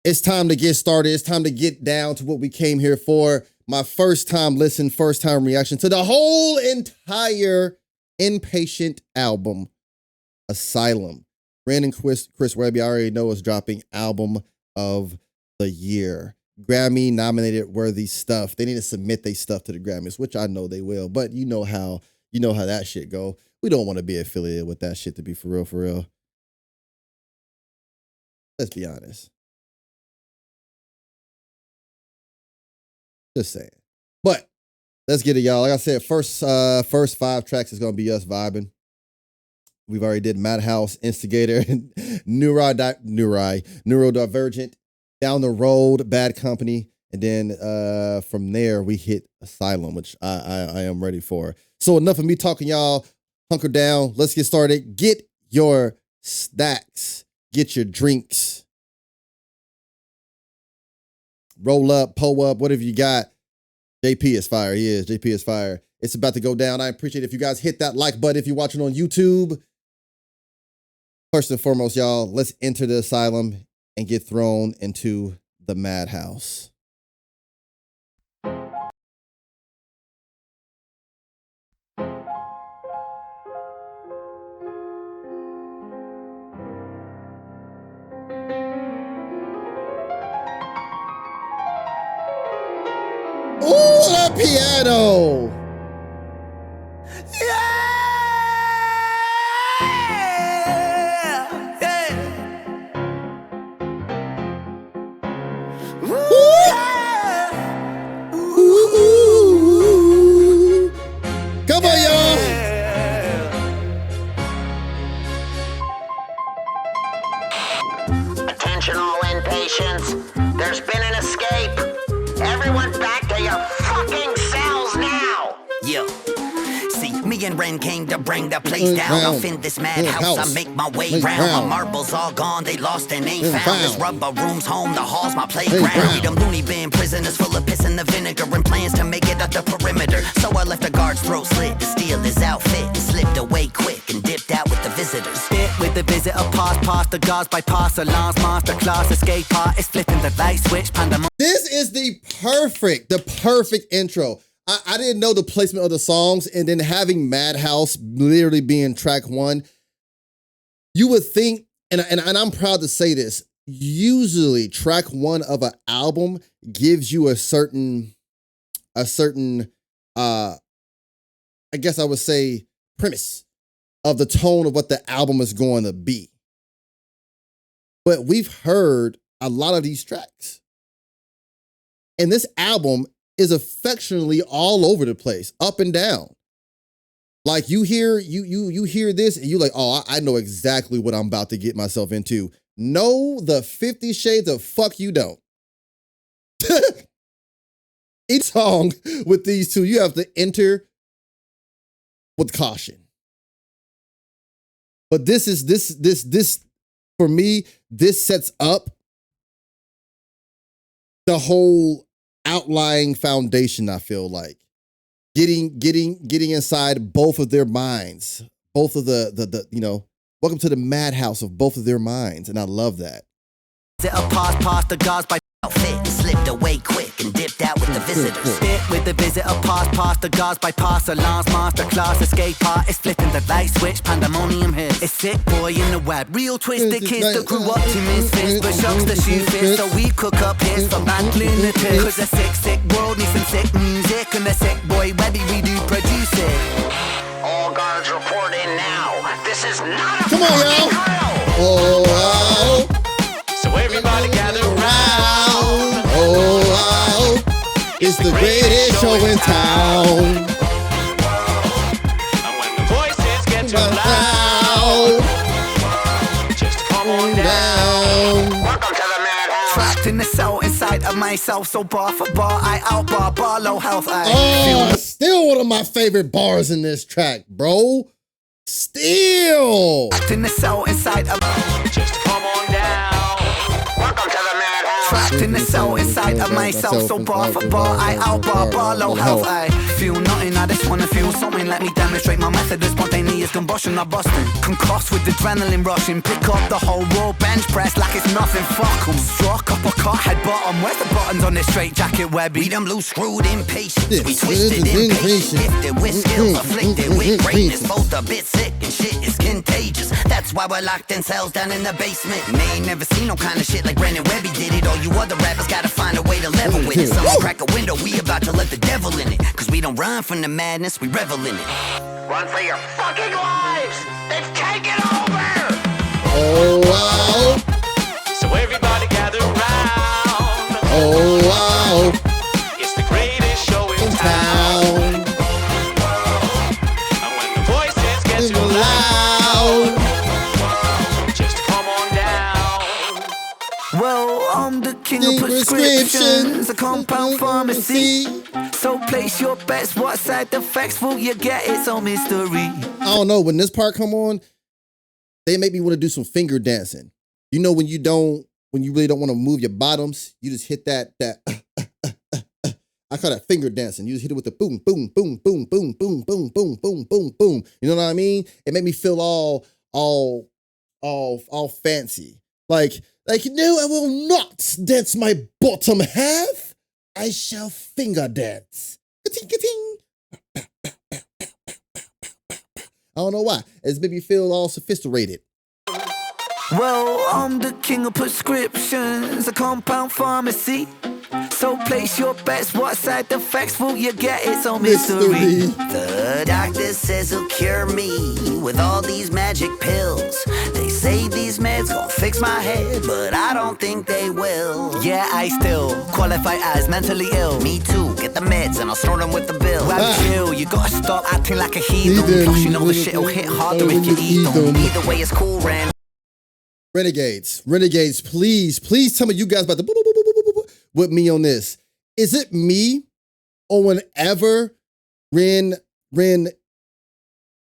It's time to get started. It's time to get down to what we came here for. My first time listen, first time reaction to the whole entire Inpatient album, Asylum. Ren and Chris Webby, I already know, is dropping album of the year. Grammy nominated worthy stuff. They need to submit their stuff to the Grammys, which I know they will, but you know how that shit go. We don't want to be affiliated with that shit, to be for real, for real. Let's be honest. Just saying. But let's get it, y'all. Like I said, first 5 tracks is gonna be us vibing. We've already did Madhouse, Instigator, Neurodivergent, Down the Road, Bad Company, and then from there we hit Asylum, which I am ready for. So enough of me talking, y'all. Hunker down. Let's get started. Get your snacks. Get your drinks. Roll up, pull up, whatever you got. JP is fire. He is. JP is fire. It's about to go down. I appreciate it if you guys hit that like button if you're watching on YouTube. First and foremost, y'all, let's enter the Asylum and get thrown into the madhouse. Ooh, the piano! Come on, y'all. Attention all inpatients. There's been an escape. Everyone back to your fucking cells now. Yo. See, me and Ren came to bring the place down. Off in this madhouse, I make my way round. My marbles all gone, they lost and ain't found. This rubber room's home, the hall's my playground. We them loony bin prisoners full of piss and the vinegar and plans to make it up the perimeter. So I left the guard's throat slit to steal his outfit and slipped away quick and dipped out with the visitors. Bit with the visitor, past the guards, bypass alarms, master class, escape artist, flipping the light switch, pandemonium. This is the perfect intro. I didn't know the placement of the songs, and then having Madhouse literally being track 1, you would think, and I'm proud to say this, usually track 1 of an album gives you a certain, I guess I would say, premise of the tone of what the album is going to be. But we've heard a lot of these tracks. And this album is affectionately all over the place, up and down. Like you hear this and you're like, oh, I know exactly what I'm about to get myself into. No, the 50 Shades of fuck you don't. Each song with these two, you have to enter with caution. But this for me, this sets up the whole outlying foundation. I feel like getting inside both of their minds, both of the welcome to the madhouse of both of their minds, and I love that. Past the guards, by Outfit and slipped away quick and dipped out with the visitors. bit with the visitor, past the guards, bypass alarms, master class, escape artist, flipping the light switch, pandemonium hits. It's sick boy in the web, real twisted kids that grew up to misfits, but shocks the shoe fit, so we cook up hits for bad lunatics. Cause the sick world needs some sick music, and the sick boy Webby, we do produce it. All guards report in now. This is not a Come on, y'all. drill. Oh, So everybody gather round. oh, it's the greatest show in town. And when the voices get too loud, just come on down. Welcome to the madhouse. Trapped in the cell inside of myself, so bar for bar, I bar low health. Oh, still one of my favorite bars in this track, bro. Still. Trapped in the cell inside of Just come on down. Welcome to the madhouse. Trapped in the cell inside of myself. So bar for bar, I out bar low health. I feel nothing, I just wanna feel something. Let me demonstrate my method of spontaneous combustion. I'm busting, concussed with adrenaline rushing. Pick up the whole raw bench press like it's nothing. Fuck 'em. Struck up a car head bottom. Where's the buttons on this straight jacket, Webby? We them loose screwed impatient. We twisted impatient. Gifted with skills, afflicted with greatness. Both a bit sick and shit is contagious. That's why we're locked in cells down in the basement. And they ain't never seen no kind of shit like Ren and Webby did it. All you other rappers gotta find a way to level with it. Someone crack a window, we about to let the devil in it. Cause we don't run from the madness, we revel in it. Run for your fucking lives! They've taken over! Oh, wow. So everybody gather round. Oh, wow. It's the greatest show in town. Town. And when the voices get too loud, just come on down. Well, I'm the king of prescriptions, a compound pharmacy. So place your bets, what side effects will you get? It's a mystery. I don't know, when this part come on, they make me want to do some finger dancing. You know, when you really don't want to move your bottoms, you just hit that I call that finger dancing. You just hit it with the boom, boom, boom, boom, boom, boom, boom, boom, boom, boom, boom. You know what I mean? It made me feel all fancy. Like, no, I will not dance my bottom half. I shall finger dance. Ka-ting, ka-ting. I don't know why. It's made me feel all sophisticated. Well, I'm the king of prescriptions, a compound pharmacy. So place your bets, what side effects will you get? It's a mystery. The doctor says he'll cure me with all these magic pills. They say these meds gon' fix my head, but I don't think they will. Yeah, I still qualify as mentally ill. Me too, get the meds and I'll snort them with the bill. Well, chill, you gotta stop acting like a heathen. Plus you know the shit'll hit harder if you eat them. Either way, it's cool, Ren. Renegades, please tell me you guys about the with me on this. Is it me, or whenever Ren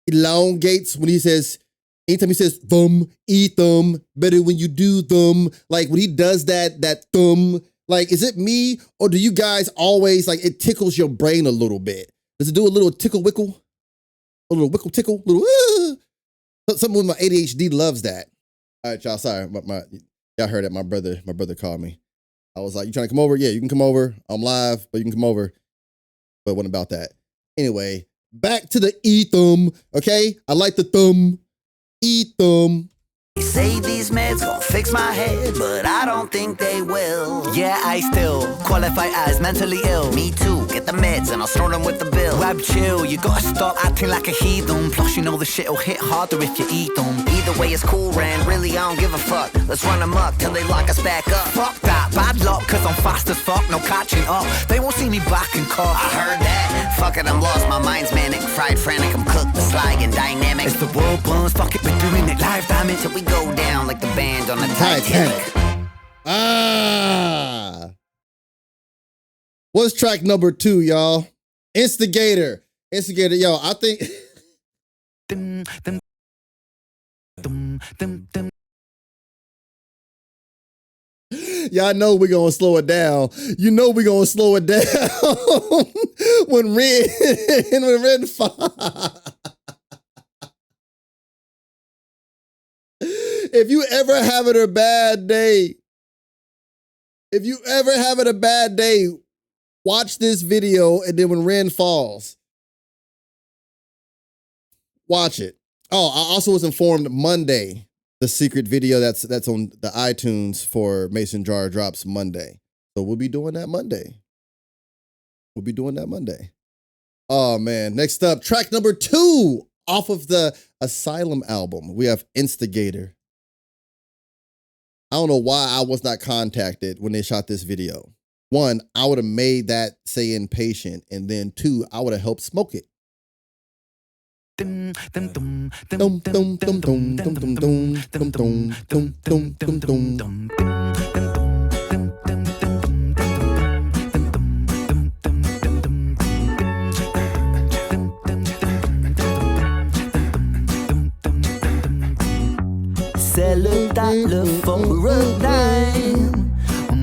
elongates when he says, anytime he says thumb, eat them, better when you do them, like when he does that thumb, like is it me, or do you guys always, like it tickles your brain a little bit? Does it do a little tickle wickle? A little wickle tickle? Someone with my ADHD loves that. All right, y'all, sorry. Y'all heard it. My brother called me. I was like, you trying to come over? Yeah, you can come over. I'm live, but you can come over. But what about that? Anyway, back to the thumb, okay? I like the thumb. Thumb. They say these meds gon' fix my head, but I don't think they will. Yeah, I still qualify as mentally ill. Me too, get the meds and I'll snort them with the bill. Web chill, you gotta stop acting like a heathen. Plus you know the shit'll hit harder if you eat them. Either way, it's cool, Ren. Really, I don't give a fuck. Let's run amok till they lock us back up. Fuck that, bad luck, cause I'm fast as fuck, no catching up. They won't see me back in court. I heard that. Fuck it, I'm lost, my mind's manic. Fried, frantic, I'm cooked, sly and dynamic. As the world burns, fuck it, we're doing it live, damn it. Till we go down like the band on the Titanic. What's track number 2, y'all? Instigator, yo, I think... Y'all know we're gonna slow it down. You know we're gonna slow it down when Ren If you ever having a bad day, watch this video, and then when Ren falls, watch it. Oh, I also was informed Monday, the secret video that's on the iTunes for Mason Jar drops Monday. So we'll be doing that Monday. Oh man, next up, track number 2 off of the Asylum album. We have Instigator. I don't know why I was not contacted when they shot this video. 1, I would have made that say Inpatient, and then 2, I would have helped smoke it. Sell $1 for a dime.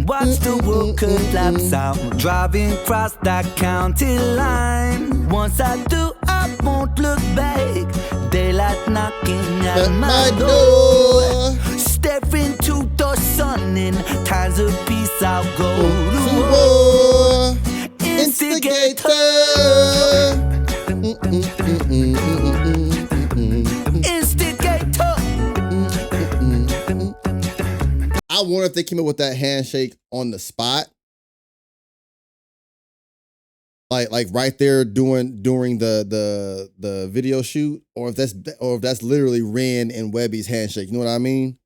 Why watch the world collapse out. Driving across that county line. Once I do, I won't look back. Daylight knocking at my door. Step into the sun in times of peace. I'll go to war. Instigator. Instigator. I wonder if they came up with that handshake on the spot. Like right there during the video shoot, or if that's literally Ren and Webby's handshake. You know what I mean?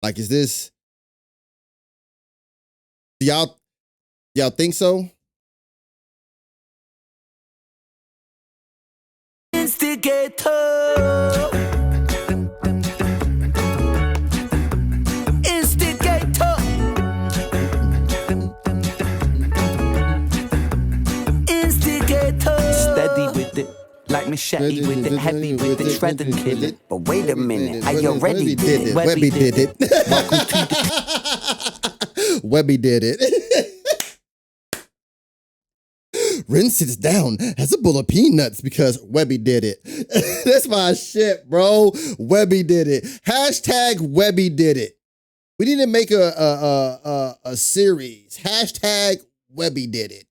Like, is this? Do y'all think so? Instigator. Instigator. Instigator. Steady with it. Like machete with it, heavy with it, shred and kill it. But wait a minute, I already did it. Webby did it. Webby did it. Ren sits down, has a bowl of peanuts because Webby did it. That's my shit, bro. Webby did it. Hashtag Webby did it. We need to make a series. Hashtag Webby did it.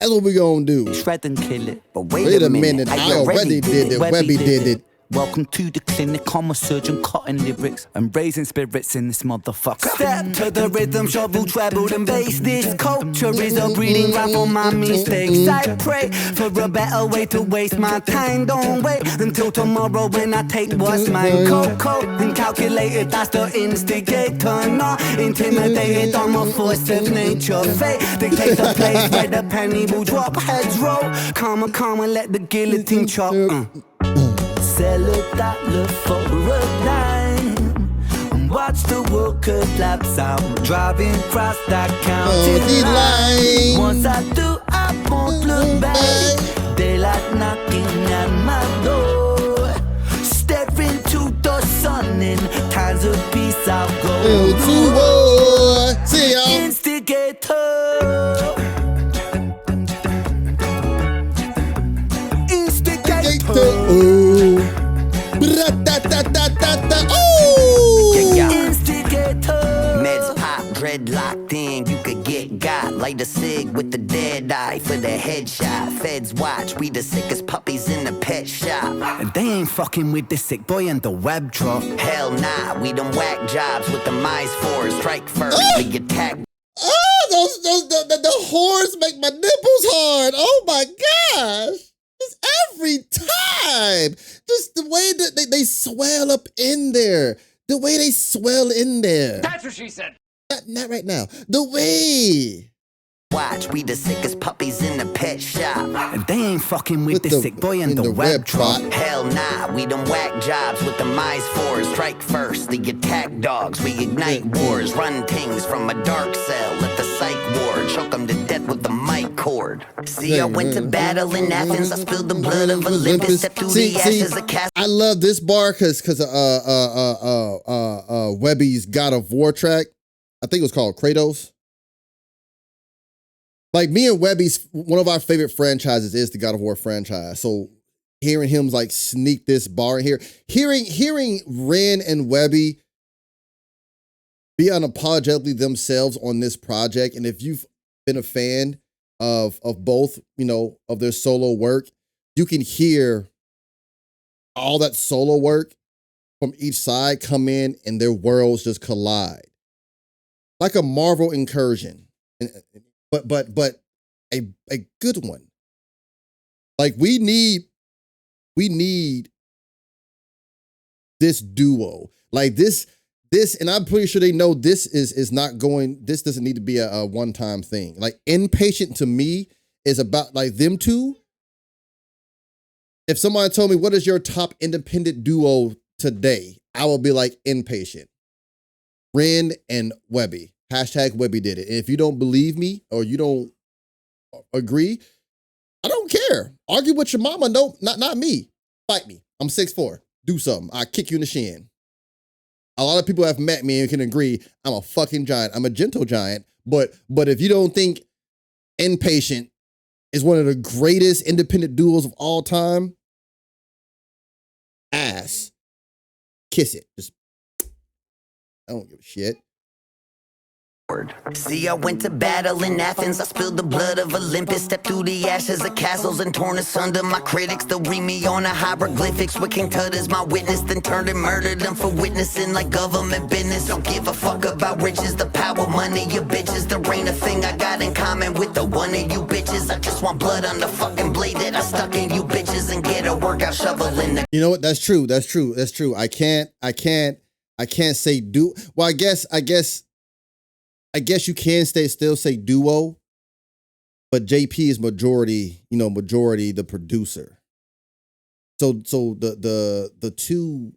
That's what we gonna do. Shred and kill it. But Wait a minute, I already did it. Webby did it. Welcome to the clinic, I'm a surgeon cutting lyrics and raising spirits in this motherfucker. Step to the rhythm, shovel, treble and bass. This culture is a breeding ground for my mistakes. I pray for a better way to waste my time. Don't wait until tomorrow when I take what's mine. Cold and calculated, that's the instigator. Not intimidated, I'm a force of nature. Fate dictates the place where the penny will drop. Heads roll, calm and let the guillotine chop. Sell $1 for a dime and watch the world collapse out. Driving across that county line. Once I do, I won't look back. Daylight knocking at my door. Step into the sun in times of peace. I'll go to war. See y'all. Instigator. Ooh. Instigator. Meds pop, dreadlocked in, you could get got. Light a cig with the dead eye for the headshot. Feds watch, we the sickest puppies in the pet shop. And they ain't fucking with the sick boy in the web drop. Hell nah, we them whack jobs with the Meyers 4. Strike first, the attack. Oh, the horns make my nipples hard. Oh my gosh. Just every time. Just the way that they swell up in there. The way they swell in there. That's what she said. Not right now. The way. Watch, we the sickest puppies in the pet shop. And they ain't fucking with the sick boy in the web trot. Hell nah, we them whack jobs with the Meyers 4. Strike first, the attack dogs. We ignite wars, run things from a dark cell. Let the psych ward choke them to death with the mic cord. See, I went to battle in Athens. I spilled the blood of Olympus. Stepped through the ashes of Caskets. I love this bar because Webby's God of War track. I think it was called Kratos. Like, me and Webby's, one of our favorite franchises is the God of War franchise. So hearing him like sneak this bar in here, hearing Ren and Webby be unapologetically themselves on this project. And if you've been a fan of both, you know, of their solo work, you can hear all that solo work from each side come in and their worlds just collide. Like a Marvel incursion. But a good one. Like, we need this duo. Like this, and I'm pretty sure they know this is not going, this doesn't need to be a one-time thing. Like, Inpatient to me is about like them two. If someone told me, what is your top independent duo today? I will be like, Inpatient. Ren and Webby. Hashtag Webby did it. And if you don't believe me or you don't agree, I don't care. Argue with your mama. No, not me. Fight me. I'm 6'4". Do something. I kick you in the shin. A lot of people have met me and can agree I'm a fucking giant. I'm a gentle giant, But if you don't think Inpatient is one of the greatest independent duos of all time, ass. Kiss it. Just, I don't give a shit. See, I went to battle in Athens. I spilled the blood of Olympus. Stepped through the ashes of castles and torn asunder. My critics, they'll read me on a hieroglyphics with King Tut as my witness. Then turned and murdered them for witnessing like government business. Don't give a fuck about riches, the power, money, your bitches. There ain't a thing I got in common with the one of you bitches. I just want blood on the fucking blade that I stuck in you bitches and get a workout shovel in the. You know what? That's true. That's true. That's true. I can't say do. Well, I guess you can still say duo, but JP is majority the producer. So the two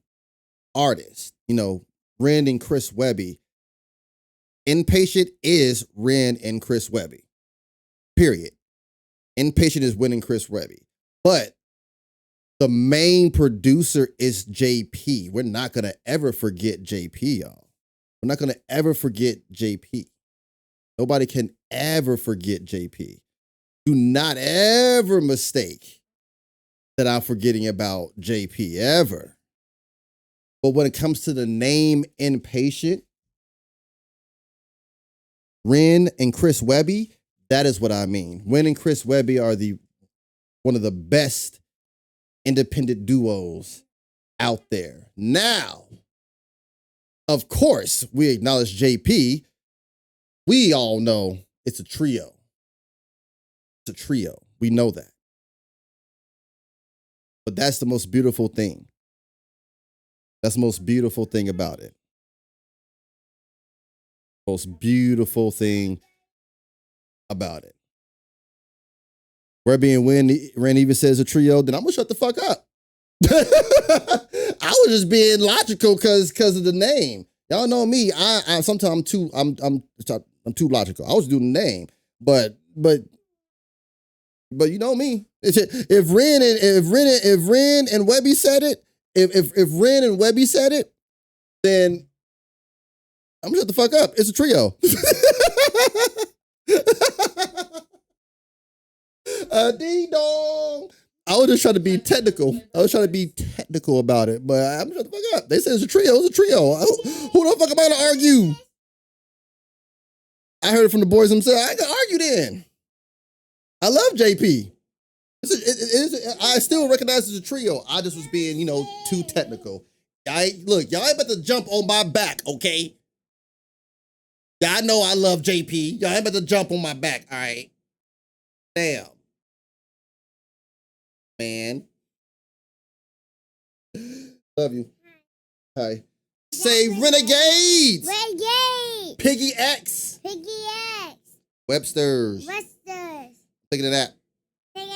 artists, Ren and Chris Webby, Inpatient is Ren and Chris Webby. Period. Inpatient is Ren and Chris Webby. But the main producer is JP. We're not gonna ever forget JP, y'all. We're not going to ever forget JP. Nobody can ever forget JP. Do not ever mistake that I'm forgetting about JP, ever. But when it comes to the name Inpatient, Ren and Chris Webby, that is what I mean. Ren and Chris Webby are one of the best independent duos out there. Now, of course, we acknowledge JP. We all know it's a trio. It's a trio. We know that. But that's the most beautiful thing. That's the most beautiful thing about it. Most beautiful thing about it. Webby and Ren even says a trio, then I'm gonna shut the fuck up. I was just being logical because of the name. Y'all know me. I sometimes I'm too logical. I was doing the name, but you know me. If Ren and Webby said it, if Ren and Webby said it, then I'm gonna shut the fuck up. It's a trio. Ding dong. I was just trying to be technical. About it, but I'm shut the fuck up. They said it's a trio. It's a trio. Who the fuck am I gonna argue? I heard it from the boys themselves. I ain't gonna argue then. I love JP. I still recognize it's a trio. I just was being, too technical. Look, y'all ain't about to jump on my back, okay? Y'all know I love JP. Y'all ain't about to jump on my back, all right? Damn. Man. Love you. Hi. Say Renegades. Renegade. Piggy X. Piggy X. Websters. Websters. Look at that. Daddy.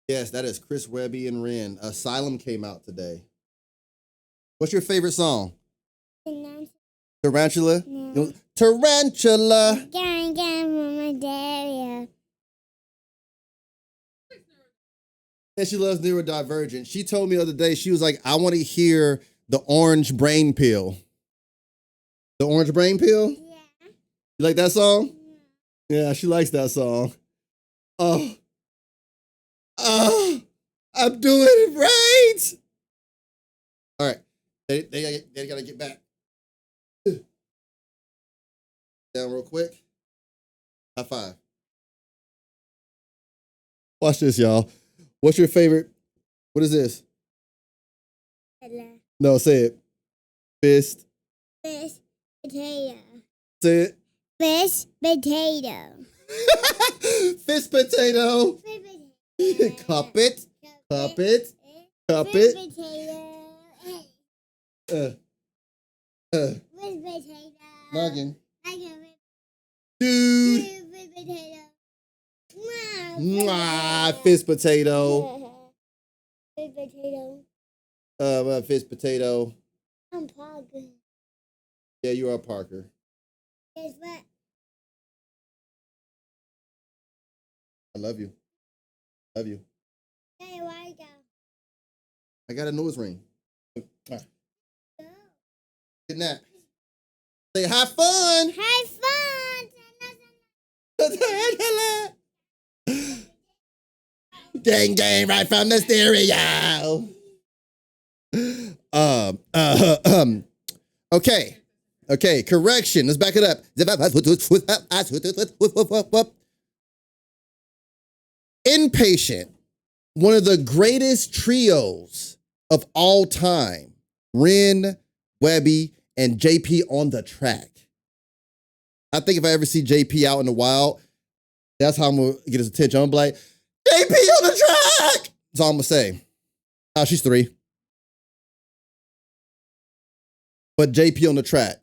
Yes, that is Chris Webby and Ren. Asylum came out today. What's your favorite song? Tarantula? No. Tarantula. And she loves Neurodivergent. She told me the other day, she was like, I want to hear the Orange Brain Pill. The Orange Brain Pill? Yeah. You like that song? Yeah, she likes that song. Oh, I'm doing it right. All right. They got to get back. Down real quick. High five. Watch this, y'all. What's your favorite? What is this? Hello. No, say it. Fist. Fish potato. Say it. Fish potato. Fist potato. Cup it. Cup it. Cup it. Fish potato. Fish potato. Noggin. Dude. Fish potato. Mwah, fist potato. Fish potato. Fist potato. I'm Parker. Yeah, you are Parker. Guess what? I love you. Love you. Hey, where you go? I got a nose ring. Good nap. Say have fun. Have fun. Gang, right from the stereo. Okay, correction. Let's back it up. Inpatient, one of the greatest trios of all time. Ren, Webby, and JP on the track. I think if I ever see JP out in the wild, that's how I'm gonna get his attention. I'm like, JP on the track! That's all I'm gonna say. Oh, she's 3. But JP on the track.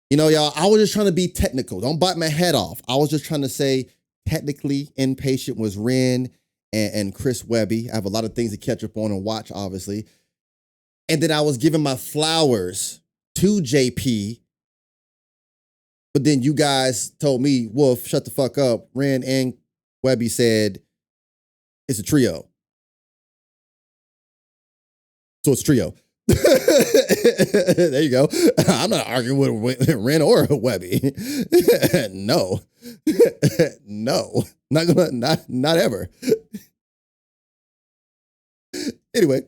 You know, y'all, I was just trying to be technical. Don't bite my head off. I was just trying to say, technically, Inpatient was Ren and Chris Webby. I have a lot of things to catch up on and watch, obviously. And then I was giving my flowers to JP. But then you guys told me, Wolf, shut the fuck up. Ren and Webby said, it's a trio. So it's a trio. There you go. I'm not arguing with Ren or Webby. No. No. Not ever. Anyway.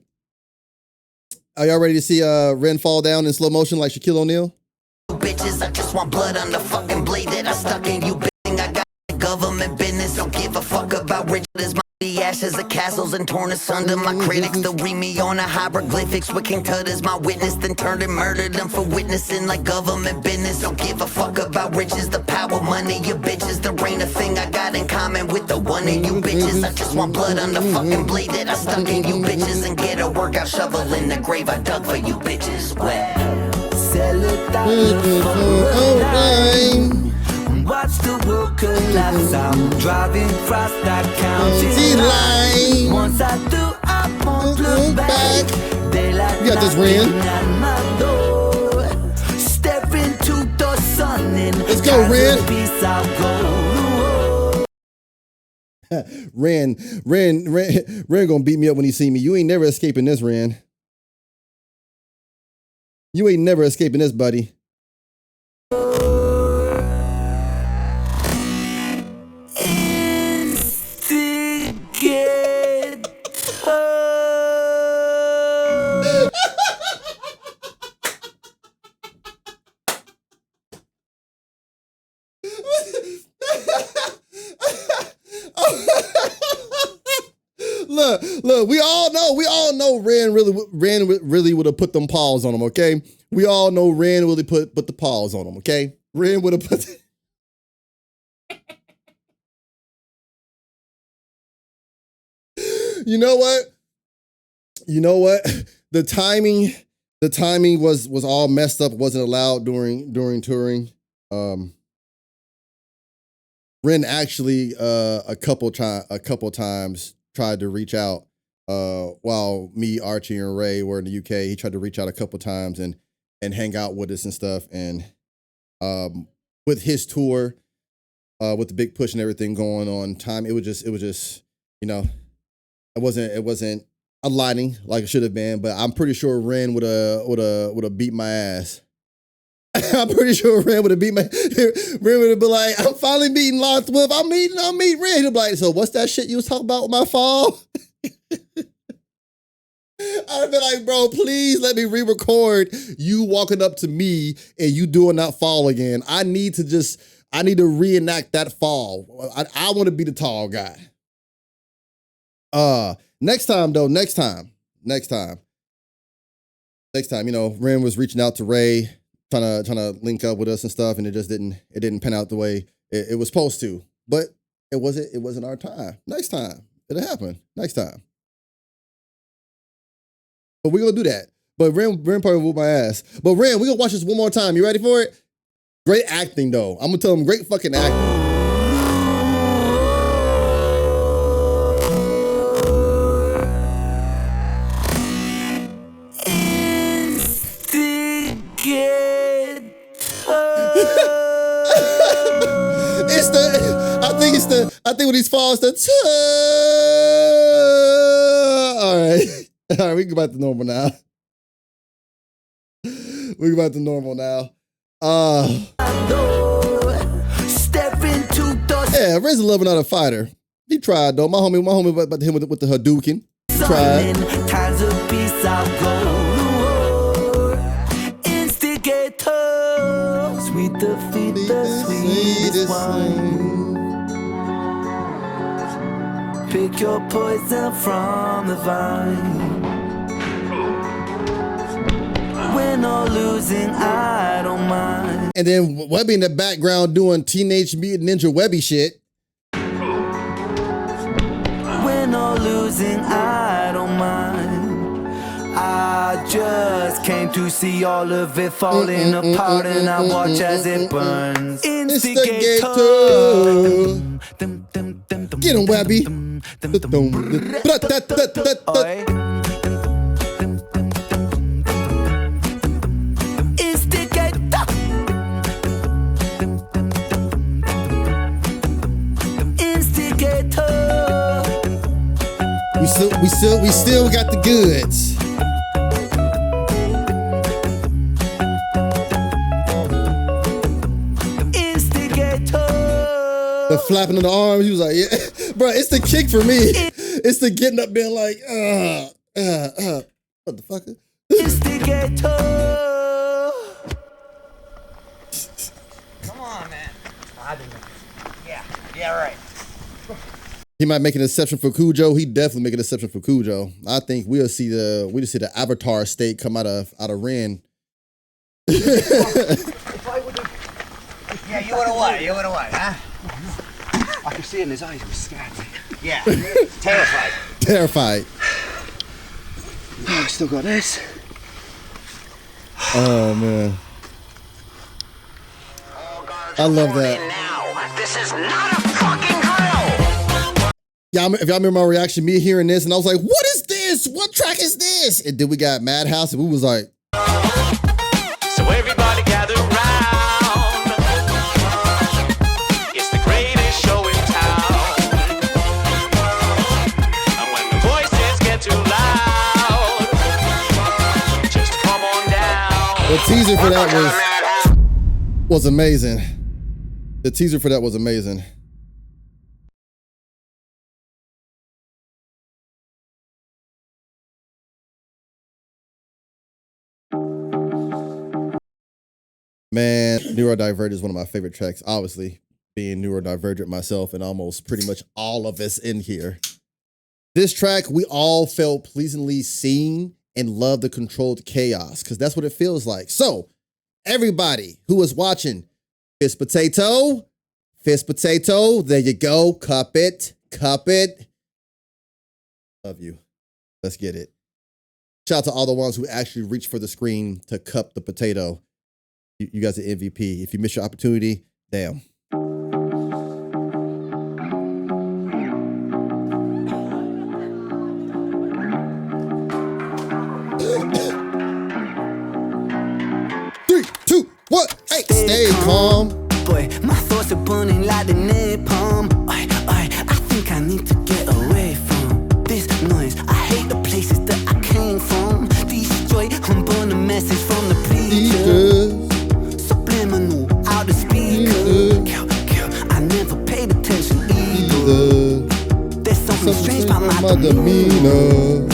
Are y'all ready to see Ren fall down in slow motion like Shaquille O'Neal? Bitches, I just want blood on the fucking blade that I stuck in you. I got government business, don't give a fuck about riches. The ashes of castles and torn asunder. My critics still read me on a hieroglyphics with King Tut as my witness, then turned and murdered them for witnessing like government business. Don't give a fuck about riches, the power, money, your bitches. There ain't a thing I got in common with the one of you bitches. I just want blood on the fucking blade that I stuck in you bitches, and get a workout shovel in the grave I dug for you bitches. Well, sell it out. Watch the world collapse. I'm driving across that county line. Once I do, I won't look back. Daylight, you got this, Ren. at my door. Step into the sun and let's go, Ren. Peace, I'll go. Ren gonna beat me up when he see me. You ain't never escaping this, Ren. You ain't never escaping this, buddy. Look, we all know Ren really would have put them paws on him, okay? We all know Ren really put the paws on him, okay? Ren would have put You know what? The timing was all messed up, wasn't allowed during touring. Ren actually a couple times tried to reach out while me, Archie, and Ray were in the UK. He tried to reach out a couple times and hang out with us and stuff. And with his tour, with the big push and everything going on, it was just you know, it wasn't aligning like it should have been. But I'm pretty sure Ren would have beat my ass. I'm pretty sure Ren would have beat Ren would have been like, I'm finally meeting LoccdWolf. I'm meeting Ren. He'll be like, so what's that shit you was talking about with my fall? I'd be like, bro, please let me re-record you walking up to me and you doing that fall again. I need to reenact that fall. I want to be the tall guy. Next time, you know, Ren was reaching out to Ray, trying to link up with us and stuff, and it didn't pan out the way it was supposed to. But it wasn't our time. Next time, it'll happen. Next time. But we're gonna do that. But Ren probably whooped my ass. But Ren, we're gonna watch this one more time. You ready for it? Great acting though. I'm gonna tell him great fucking acting. I think when these falls, all right, we can go back to normal now. We back to normal now. Yeah, Ren's loving out a fighter. He tried though. My homie about him with the Hadouken. He tried. Times of peace I'll go. Instigator, sweet defeat, the sweetest wine. Pick your poison from the vine. Win or losing, I don't mind. And then Webby in the background doing Teenage Mutant Ninja Webby shit. Win or losing, I don't mind. I just came to see all of it falling apart, and I watch as it burns. Instigator. Get him, Webby. We still got the goods. Instigator. The flapping of the arms, he was like, yeah. Bro, it's the kick for me. It's the getting up being like, what the fuck? Instigator. Come on, man. Yeah, right. He might make an exception for Cujo. He definitely make an exception for Cujo. I think we just see the Avatar state come out of Ren. Yeah, you would've what? Huh? I could see it in his eyes. He was scared. Yeah, terrified. Terrified. Oh, I still got this. Oh man. I love that. Now, this is not a fucking drill. Yeah, if y'all remember my reaction, me hearing this, and I was like, what is this? What track is this? And then we got Madhouse, and we was like, So everybody gather round. It's the greatest show in town. And when the voices get too loud, just come on down. the teaser for that was amazing. The teaser for that was amazing. Man, Neurodivergent is one of my favorite tracks, obviously, being neurodivergent myself and almost pretty much all of us in here. This track, we all felt pleasantly seen and loved the controlled chaos, because that's what it feels like. So, everybody who was watching, fist potato, there you go, cup it. Love you. Let's get it. Shout out to all the ones who actually reached for the screen to cup the potato. You guys are MVP. If you miss your opportunity, damn. 3, 2, 1, hey, stay calm. Boy, my thoughts are burning like the napalm. I think I need to get away from this noise. I hate the places that I came from. Destroy and burn a message from the preacher. Subliminal, out the speaker. I never paid attention either. There's something strange about my demeanor.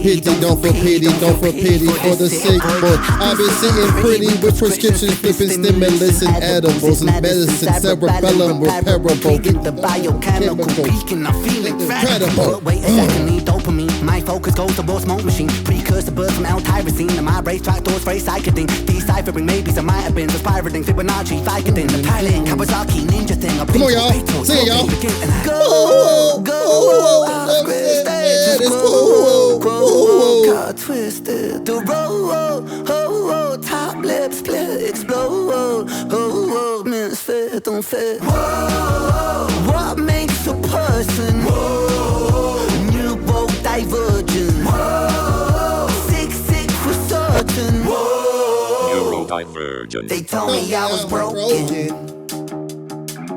Pity, don't feel pity for the sick boy. I've been sitting pretty with prescriptions, flipping stimulus and edibles and medicine, cerebellum repairable. Get the biochemical peaking, I'm feeling incredible. Wait a second, need dopamine. My focus goes towards smoke machine. Precursor bird from L-tyrosine. And my racetrack doors very psycheding. Deciphering maybes I might have been. Conspirating, Fibonacci, Vicodin. The Thailand, Kawasaki, ninja thing. Come on, y'all. Sing it, y'all. Got twisted, the road, top lip split, explode, misfit, don't fit. What makes a person? New divergent. Sick for certain. Neurodivergent. They told me I was broken.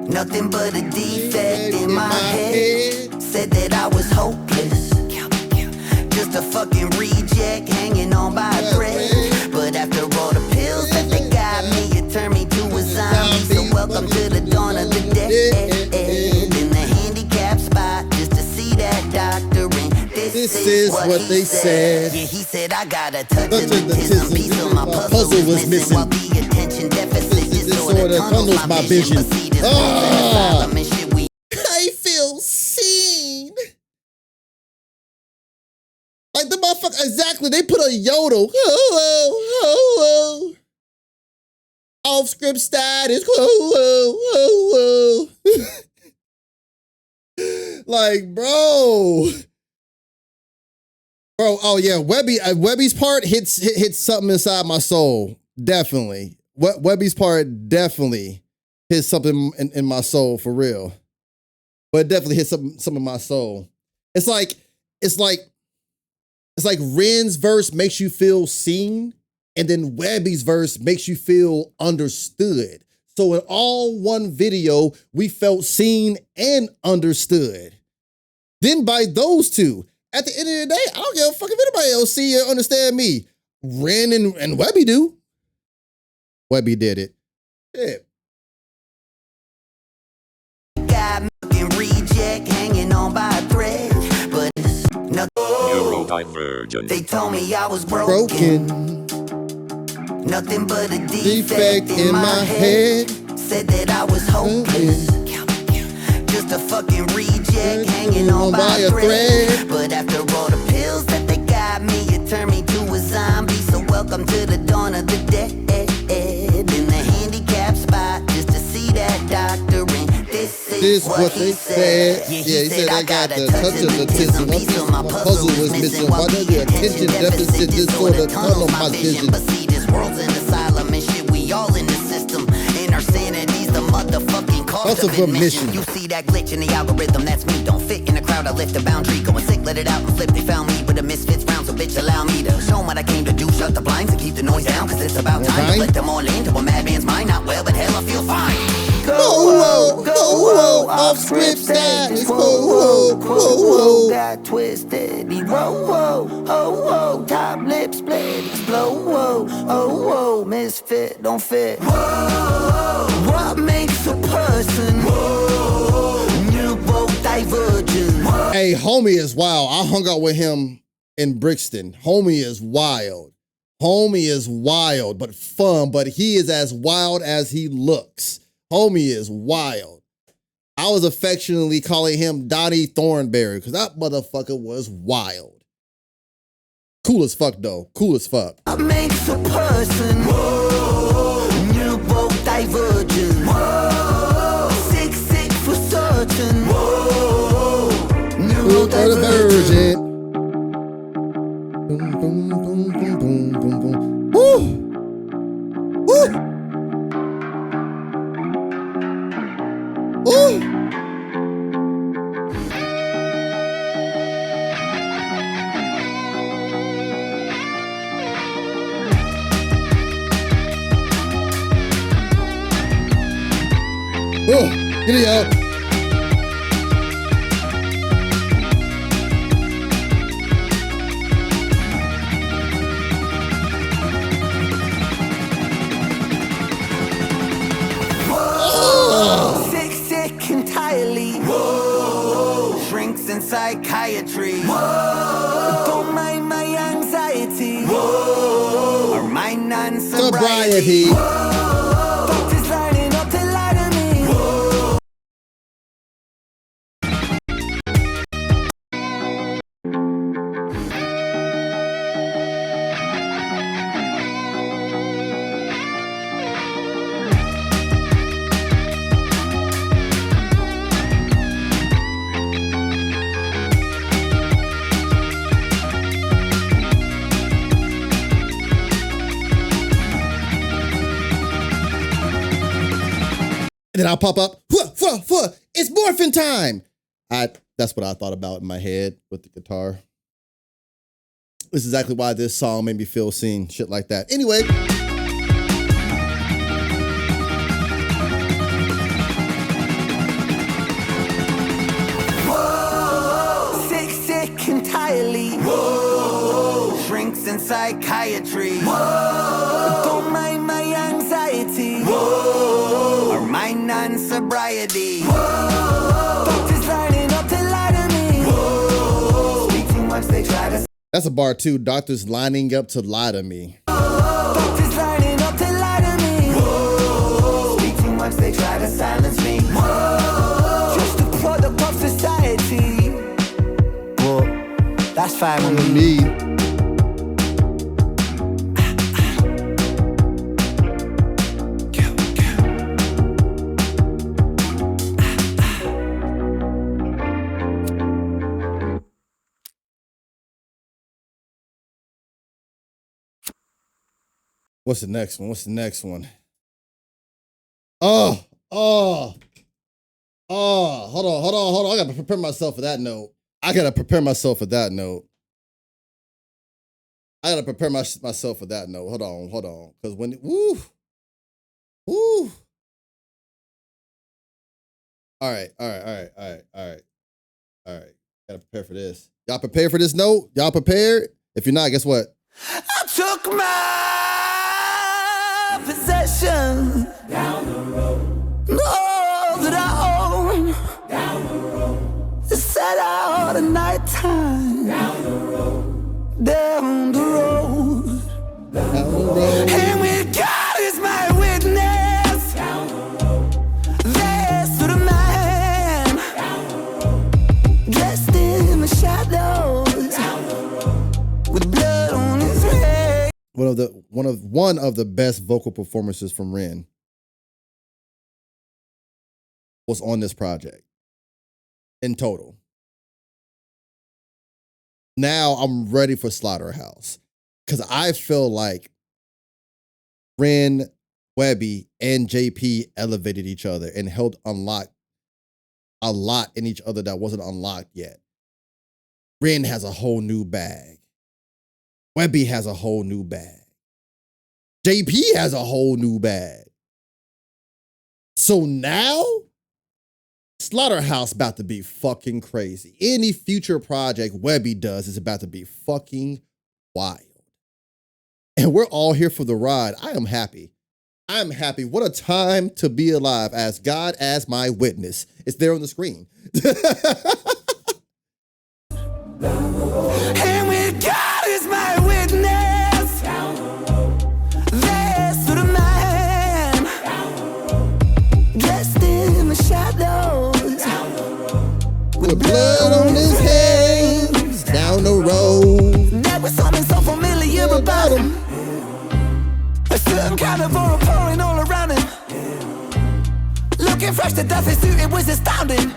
Nothing but a defect in my head. Said that I was hopeless. Just a fucking reject hanging on by a thread. But after all the pills that they got me, it turned me to a zombie. So welcome to the dawn of the dead. In the handicap spot, just to see that doctor. And this is what they said. Yeah, he said I got a touch of the tism. Piece of my puzzle was missing. While the attention deficit disorder tunnels my vision. I feel seen. Like the motherfucker, exactly. They put a yodel. Off script status. Like, bro. Oh yeah, Webby's part hits something inside my soul. Definitely. Webby's part definitely hits something in my soul for real. But it definitely hits some in my soul. It's like Ren's verse makes you feel seen, and then Webby's verse makes you feel understood. So in all one video, we felt seen and understood. Then by those two, at the end of the day, I don't give a fuck if anybody else see or understand me. Ren and Webby do. Webby did it. Yeah. Got me reject hanging on by a thread, but neurodivergent. They told me I was broken. Nothing but a defect in my head. Said that I was hopeless. Just a fucking reject hanging on by a thread. But after all the pills that they got me, it turned me to a zombie. So welcome to the dawn of the dead. In the handicap spot, just to see that doctor. And this is what they said. Yeah, he said I got a touch of the tism. My puzzle was missing. Why does the attention deficit disorder tunnel my vision? But see, this world's an asylum and shit. We all in the system. And our sanity's the motherfucking cost of admission. You see that glitch in the algorithm? That's me. Don't fit in the crowd. I lift the boundary. Going sick, let it out and flip. They found me with a misfits round. So bitch, allow me to show them what I came to do. Shut the blinds and keep the noise down. Cause it's about time to let them all into a madman's mind. Not well, but hell, I feel fine. Go, off script status. Whoa, got twisted. Whoa, top lip split. Explode. Whoa, misfit, don't fit. Whoa, what makes a person? Whoa, neurodivergent. Hey, homie is wild. I hung out with him in Brixton. Homie is wild. Homie is wild, but fun, but he is as wild as he looks. Homie is wild. I was affectionately calling him Donnie Thornberry because that motherfucker was wild. Cool as fuck, though. Cool as fuck. What makes a person neurodivergent? Whoa, sick for certain. Whoa, neurodivergent. Boom, boom, boom, boom, boom, boom, boom. Woo! Woo! Ooh. Oh, get it out. Entirely. Whoa. Shrinks in psychiatry. Whoa. Don't mind my anxiety. Whoa. Or my non-sobriety. Doctors lining up to lie to me. Whoa. Then I'll pop up, it's morphin' time. That's what I thought about in my head with the guitar. This is exactly why this song made me feel seen, shit like that. Anyway. Whoa, sick entirely. Whoa. psychiatry. Whoa. Don't mind my anxiety. Whoa. Or my non-sobriety. Whoa. Doctors lining up to lie to me. Whoa. Speak too much, they try to. That's a bar too. Doctors lining up to lie to me. Doctors lining up to lie to me. Whoa. Speak too much, they try to silence me. Whoa. Just a product of society. Whoa. That's fine with me. What's the next one? What's the next one? Hold on. I gotta prepare myself for that note. I gotta prepare myself for that note. Hold on. Because when, woo. All right. Gotta prepare for this. Y'all prepared for this note? Y'all prepared? If you're not, guess what? I took my possession down the road. All that I own down the road. Set out at night time down the road. Down the road. And with God as my witness down the road. There stood a man down the road. Dressed in the shadows down the road. With blood on his head. One of the best vocal performances from Ren was on this project in total. Now I'm ready for Slaughterhouse because I feel like Ren, Webby, and JP elevated each other and helped unlock a lot in each other that wasn't unlocked yet. Ren has a whole new bag. Webby has a whole new bag. JP has a whole new bag. So now, Slaughterhouse about to be fucking crazy. Any future project Webby does is about to be fucking wild. And we're all here for the ride. I am happy. I'm happy. What a time to be alive as God as my witness. It's there on the screen. And with God as my witness, there stood a man, dressed in the shadows, With blood on his hands, down the road. there was something so familiar about him. A certain kind of aura pouring all around him. Looking fresh to death, his suit, it was astounding.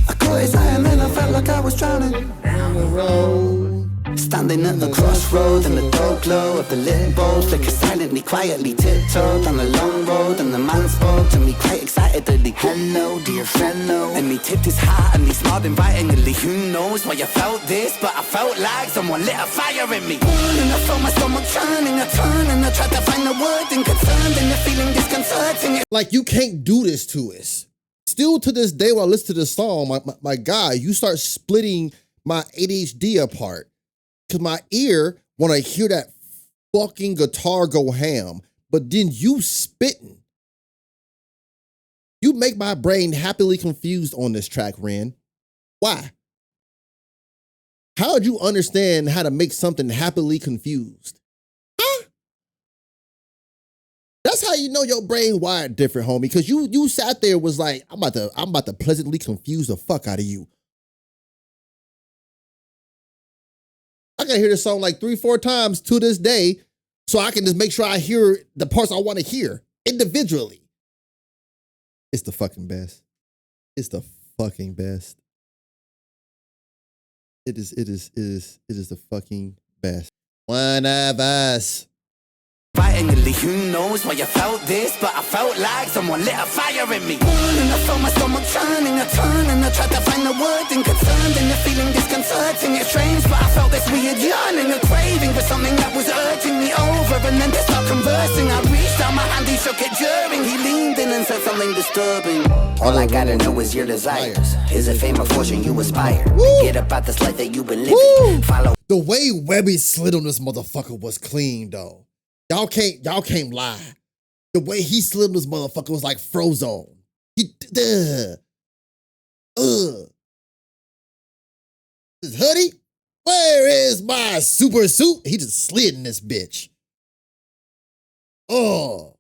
I caught his eye and then I felt like I was drowning. Down the road. Standing at the crossroad and the dark glow of the lit bulb flicker silently, quietly tiptoed down the long road, and the man spoke to me quite excitedly. Hello, dear friend, no. And he tipped his hat and he smiled invitingly. Who knows why you felt this, but I felt like someone lit a fire in me. And I felt my stomach turning, I turned and I tried to find the word inconcerned, and the feeling disconcerting. Like, you can't do this to us. Still to this day, when I listen to this song, my guy, you start splitting my ADHD apart. Because my ear want to hear that fucking guitar go ham, but then you spitting. You make my brain happily confused on this track, Ren. Why? How'd you understand how to make something happily confused? Huh? That's how you know your brain wired different, homie. Because you sat there was like, I'm about to pleasantly confuse the fuck out of you. I gotta hear this song like 3-4 times to this day so I can just make sure I hear the parts I want to hear individually. It's the fucking best. It's the fucking best. It is the fucking best. One of us. Invitingly, who knows why you felt this, but I felt like someone lit a fire in me. And I felt my stomach turning, I turned and I tried to find the word inconcerned, and the feeling disconcerting. It's strange, but I felt this weird yearning, a craving for something that was urging me over. And then to start conversing, I reached out my hand, he shook it during. He leaned in and said something disturbing. All I gotta know is your desires. Is it fame or fortune you aspire? Get about this life that you've been living. Follow. The way Webby slid on this motherfucker was clean though. Y'all can't lie. The way he slid on this motherfucker was like Frozone. His hoodie? Where is my super suit? He just slid in this bitch. Oh.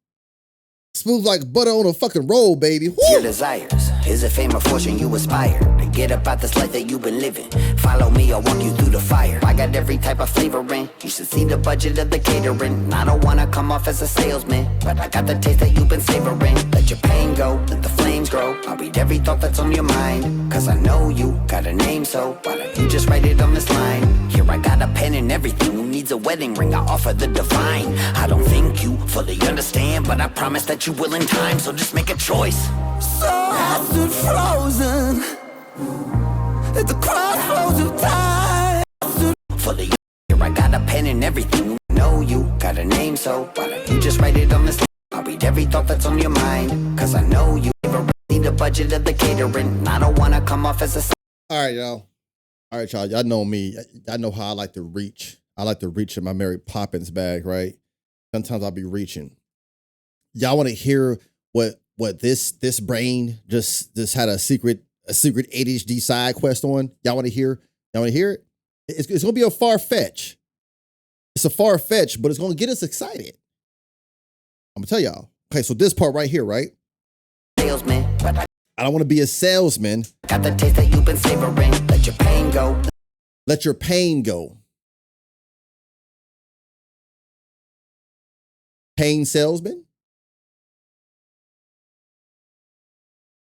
Smooth like butter on a fucking roll, baby. Woo! Your desires. Is it fame or fortune you aspire? To get about this life that you've been living. Follow me, I'll walk you through the fire. I got every type of flavoring. You should see the budget of the catering. And I don't wanna come off as a salesman, but I got the taste that you've been savoring. Let your pain go, let the flames grow. I'll read every thought that's on your mind. Cause I know you got a name, so why don't you just write it on this line? Here I got a pen and everything. Who needs a wedding ring? I offer the divine. I don't think you fully understand, but I promise that you will in time. So just make a choice. So I stood frozen at the crossroads of time. Fully here I got a pen and everything. Know you got a name, so why don't you just write it on this line? I'll read every thought that's on your mind. Cause I know you never see the budget of the catering. And I don't wanna come off as a... All right, y'all. All right, y'all. Y'all know me. I know how I like to reach. I like to reach in my Mary Poppins bag, right? Sometimes I'll be reaching. Y'all want to hear what this brain just had a secret ADHD side quest on? Y'all want to hear? Y'all want to hear it? It's gonna be a far fetch. It's a far fetch, but it's gonna get us excited. I'm gonna tell y'all. Okay, so this part right here, right? Salesman, but I don't want to be a salesman. got the taste that you've been savoring. Let your pain go. Let your pain go. Pain salesman?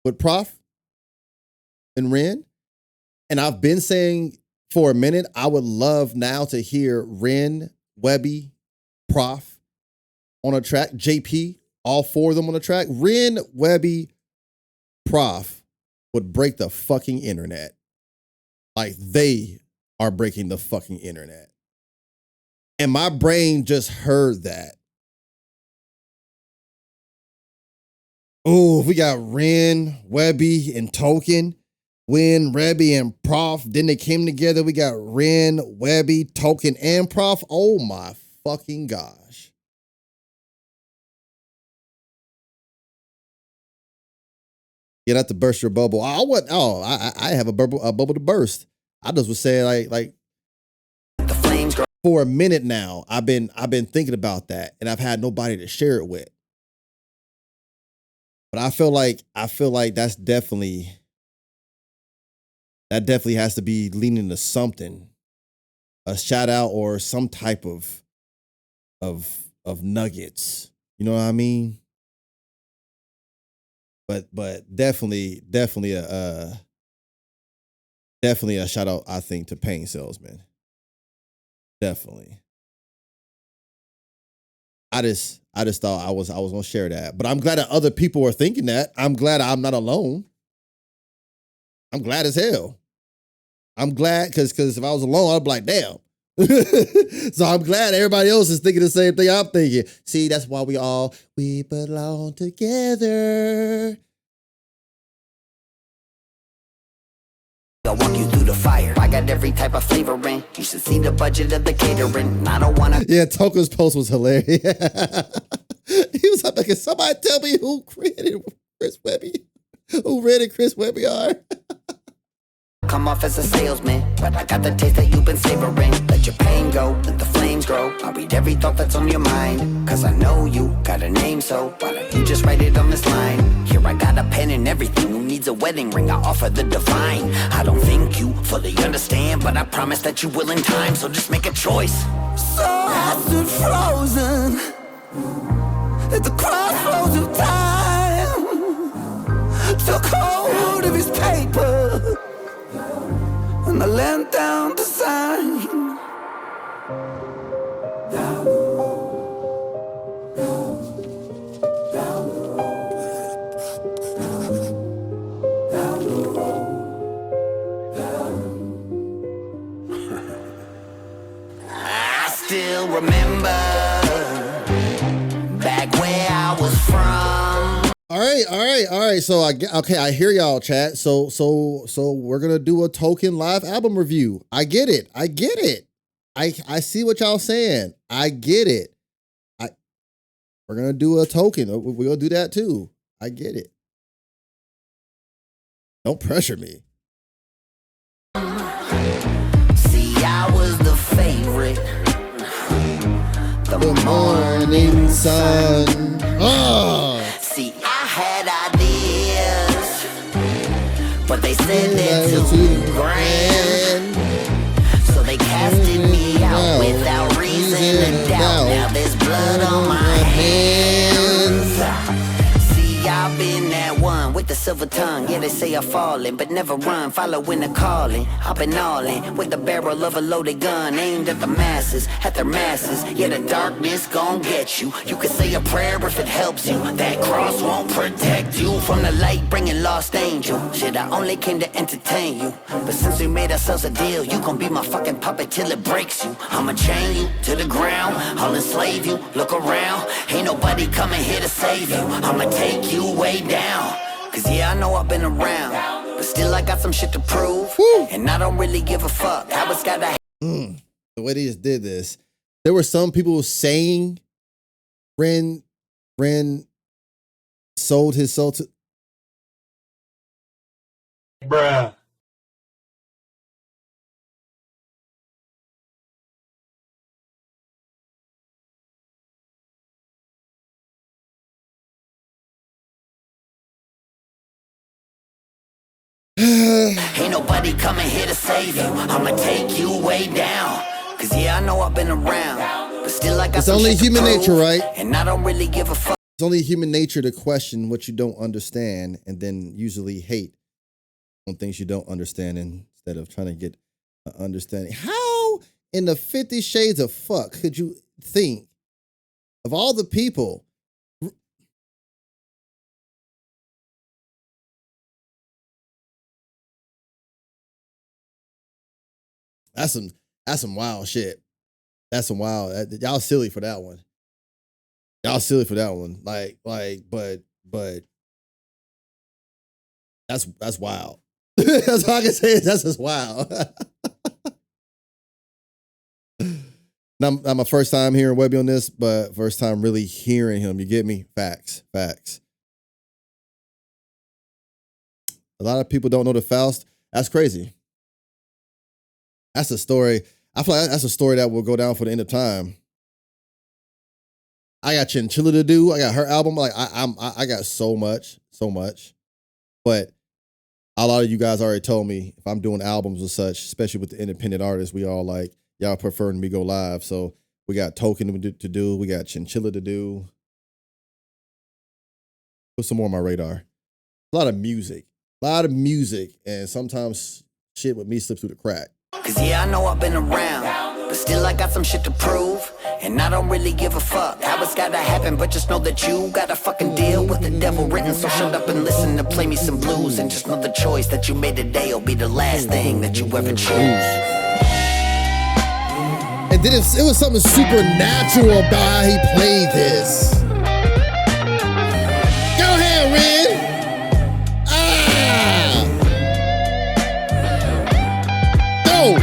With Prof and Ren. And I've been saying for a minute, I would love now to hear Ren, Webby, Prof on a track, JP, all four of them on a track. Ren, Webby, Prof would break the fucking internet. Like they are breaking the fucking internet. And my brain just heard that. Oh, we got Ren, Webby, and Token. When Webby and Prof, then they came together. We got Ren, Webby, Token, and Prof. Oh my fucking gosh. Yeah, not to burst your bubble. I have a bubble to burst. I just was saying like The flames grow. for a minute now, I've been thinking about that, and I've had nobody to share it with. But I feel like that definitely has to be leaning to something, a shout out or some type of nuggets. You know what I mean? But definitely a shout out, I think, to Pain Salesman. Definitely. I just thought I was gonna share that. But I'm glad that other people are thinking that. I'm glad I'm not alone. I'm glad as hell. I'm glad because if I was alone, I'd be like, damn. So I'm glad everybody else is thinking the same thing I'm thinking. See, that's why we belong together. I'll walk you through the fire. I got every type of flavoring. You should see the budget of the catering. And I don't wanna... Yeah, Token's post was hilarious. He was like, can somebody tell me who Ren and Chris Webby? Who Ren and Chris Webby are? come off as a salesman, but I got the taste that you've been savoring. Let your pain go, let the flames grow. I'll read every thought that's on your mind. Cause I know you got a name, so why don't you just write it on this line? Here I got a pen and everything. Who needs a wedding ring? I offer the divine. I don't think you fully understand, but I promise that you will in time, so just make a choice. So I stood frozen at the crossroads of time. Took hold of his paper and I leant down to sign. Down the road, down the road, down the road, I still remember back where I was from. All right. So I hear y'all, chat. So we're gonna do a Token live album review. I get it. I see what y'all saying. I get it. We're gonna do a token. We're gonna do that too. I get it. Don't pressure me. See, I was the favorite. The morning sun. Oh. See, I had ideas, but they said they're too grand. So they casted me out without reason and doubt. Now there's blood on my hands. See, I've been that one with the silver tongue. Yeah, they say I'm falling, but never run, following the calling. I've been all in with the barrel of a loaded gun, aimed at the masses, at their masses. Yeah, the darkness gon' get you. You can say a prayer if it helps you. That cross won't protect you from the light, bringing lost angel. Shit, I only came to entertain you, but since we made ourselves a deal, you gon' be my fucking puppet till it breaks you. I'ma chain you to the ground, I'll enslave you. Look around, ain't nobody coming here to save you. I'ma take you way down, cause yeah, I know I've been around, but still I got some shit to prove. Woo. And I don't really give a fuck. I was gotta the way they just did this, there were some people saying Ren sold his soul to. Bruh. Ain't nobody coming here to save you. I'ma take you way down, cause yeah, I know I've been around, but still I got It's some only shit to human prove, nature, right? And I don't really give a fuck. It's only human nature to question what you don't understand and then usually hate on things you don't understand instead of trying to get an understanding. How in the 50 Shades of Fuck could you think of all the people? That's some wild shit. That's some wild. Y'all silly for that one. Y'all silly for that one. But that's wild. That's all I can say is that's just wild. Not my first time hearing Webby on this, but first time really hearing him. You get me? Facts. A lot of people don't know the Faust. That's crazy. That's a story. I feel like that's a story that will go down for the end of time. I got Chinchilla to do. I got her album. Like I got so much. But a lot of you guys already told me if I'm doing albums or such, especially with the independent artists, we all like y'all preferring me go live. So we got Token to do. We got Chinchilla to do. Put some more on my radar. A lot of music, and sometimes shit with me slips through the crack. Cause yeah, I know I've been around, but still I got some shit to prove. And I don't really give a fuck how it's gotta happen, but just know that you gotta fucking deal with the devil written. So shut up and listen to play me some blues, and just know the choice that you made today will be the last thing that you ever choose. And then it was something supernatural about how he played this. Go ahead, Ren. Go.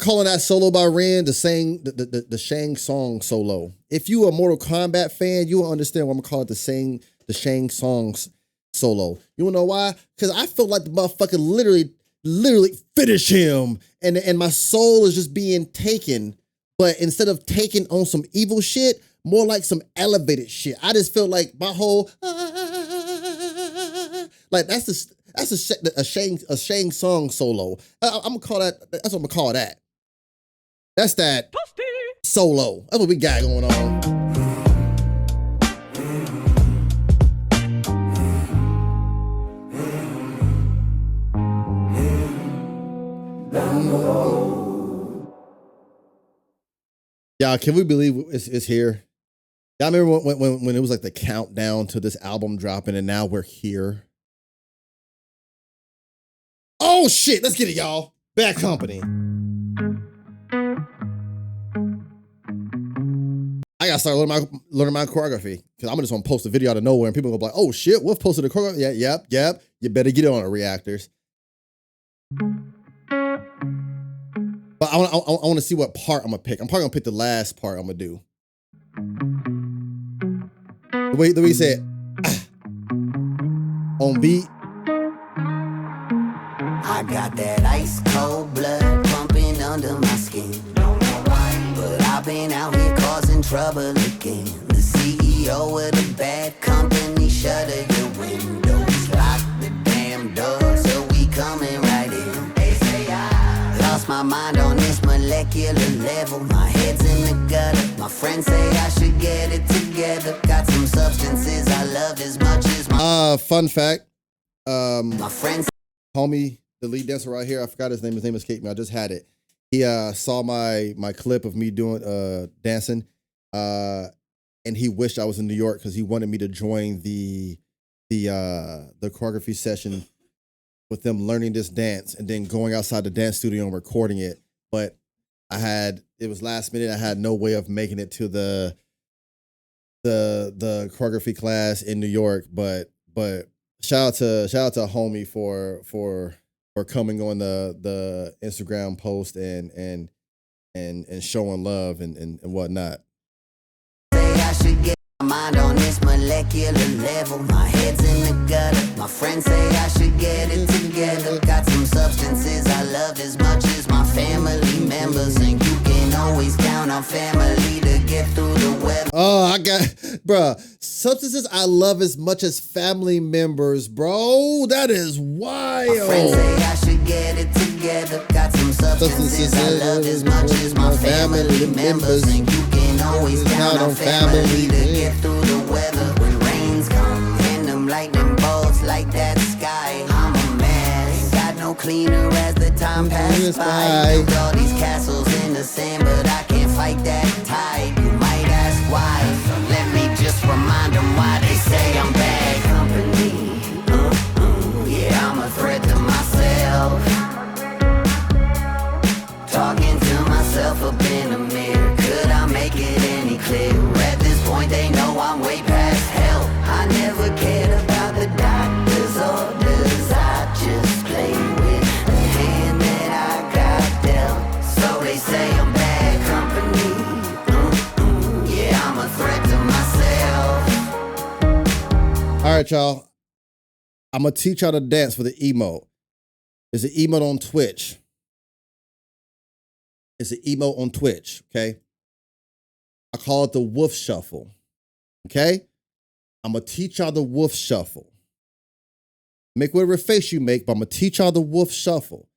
Calling that solo by Ren the Shang Song solo. If you a Mortal Kombat fan, you will understand why I'm gonna call it the Shang Songs solo. You wanna know why? Because I feel like the motherfucker literally finish him, and my soul is just being taken, but instead of taken on some evil shit, more like some elevated shit. I just feel like my whole like that's a Shang Song solo. I'm gonna call that. That's what I'm gonna call that. That's that solo. That's what we got going on. Y'all, can we believe it's here? Y'all remember when it was like the countdown to this album dropping and now we're here? Oh shit, let's get it, y'all. Bad Company. I gotta start learning my choreography because I'm just gonna post a video out of nowhere and people are gonna be like, oh shit, Wolf posted a choreography. Yeah, yep. You better get on it, reactors. But I want to see what part I'm gonna pick. I'm probably gonna pick the last part I'm gonna do. The way you say it, on beat. I got that ice cold blood pumping under my skin. Don't know why, but I've been out here causing trouble again. The CEO of the bad company, shutter your windows, lock the damn door, so we coming right in. They say I lost my mind on this molecular level. My head's in the gutter. My friends say I should get it together. Got some substances I love as much as my fun fact. My friends. Homie, the lead dancer right here, I forgot his name. His name escaped me. I just had it. He saw my clip of me doing dancing, and he wished I was in New York because he wanted me to join the choreography session with them learning this dance and then going outside the dance studio and recording it. But it was last minute. I had no way of making it to the choreography class in New York. But shout out to homie for coming on the Instagram post and showing love and whatnot. Say I should get my mind on this molecular level. My head's in the gutter. My friends say I should get it together. Got some substances I love as much as my family members, and you can always count on family to get through the weather. Oh, I got, bruh, substances I love as much as family members, bro. That is wild. My friends say I should get it together. Got some substances I love as much as my family members, and you can always count on family to get through the weather. When rains come and them lightning bolts like that sky, I'm a mess. Ain't got no cleaner as the time passes by. Built all these castles in the sand, but I can't fight that tide. You might ask why, so let me just remind them why they say I'm bad company. Yeah, I'm a threat to myself. Talking to myself up in the mirror. Could I make it any clearer? At this point they know I'm way past help. I never cared about the doctor's orders. I just play with the hand that I got dealt. So they say I'm bad company. Yeah, I'm a threat to myself. All right, y'all. I'm going to teach y'all to dance for the emote. There's an emote on Twitch. It's an emote on Twitch, okay? I call it the Wolf Shuffle, okay? I'm going to teach y'all the Wolf Shuffle. Make whatever face you make, but I'm going to teach y'all the Wolf Shuffle.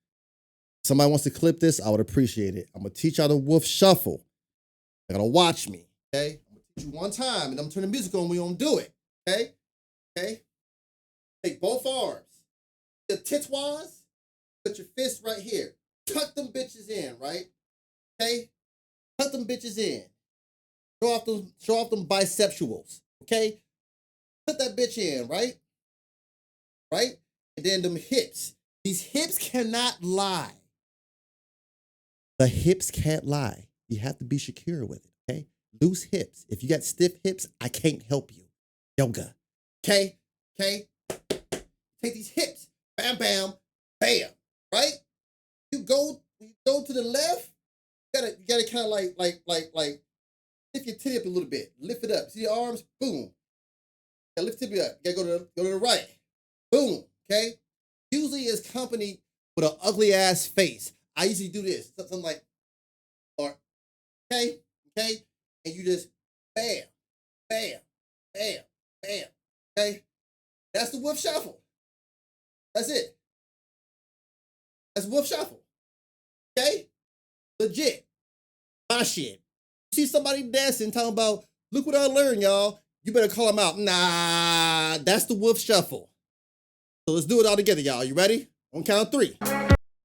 If somebody wants to clip this, I would appreciate it. I'm going to teach y'all the Wolf Shuffle. You're going to watch me, okay? I'm going to teach you one time, and I'm going to turn the music on. We're going to do it, okay? Okay? Take both arms. The tits-wise, put your fist right here. Tuck them bitches in, right? Okay? Tuck them bitches in. Show off them biceptuals, okay? Put that bitch in, right? Right? And then them hips. These hips cannot lie. The hips can't lie. You have to be secure with it, okay? Loose hips. If you got stiff hips, I can't help you. Yoga. Okay? Okay? Take these hips. Bam, bam, bam. Right? You go to the left. You gotta kind of like lift your titty up a little bit. Lift it up. See your arms? Boom. You gotta lift it up. You gotta go to the right. Boom. Okay? Usually it's accompanied with an ugly ass face. I usually do this. Something like, or, okay? Okay? And you just bam, bam, bam, bam. Okay? That's the Wolf Shuffle. That's it. That's Wolf Shuffle. Okay? Legit. My shit. You see somebody dancing talking about, look what I learned, y'all. You better call them out. Nah, that's the Wolf Shuffle. So let's do it all together, y'all. You ready? On count of 3.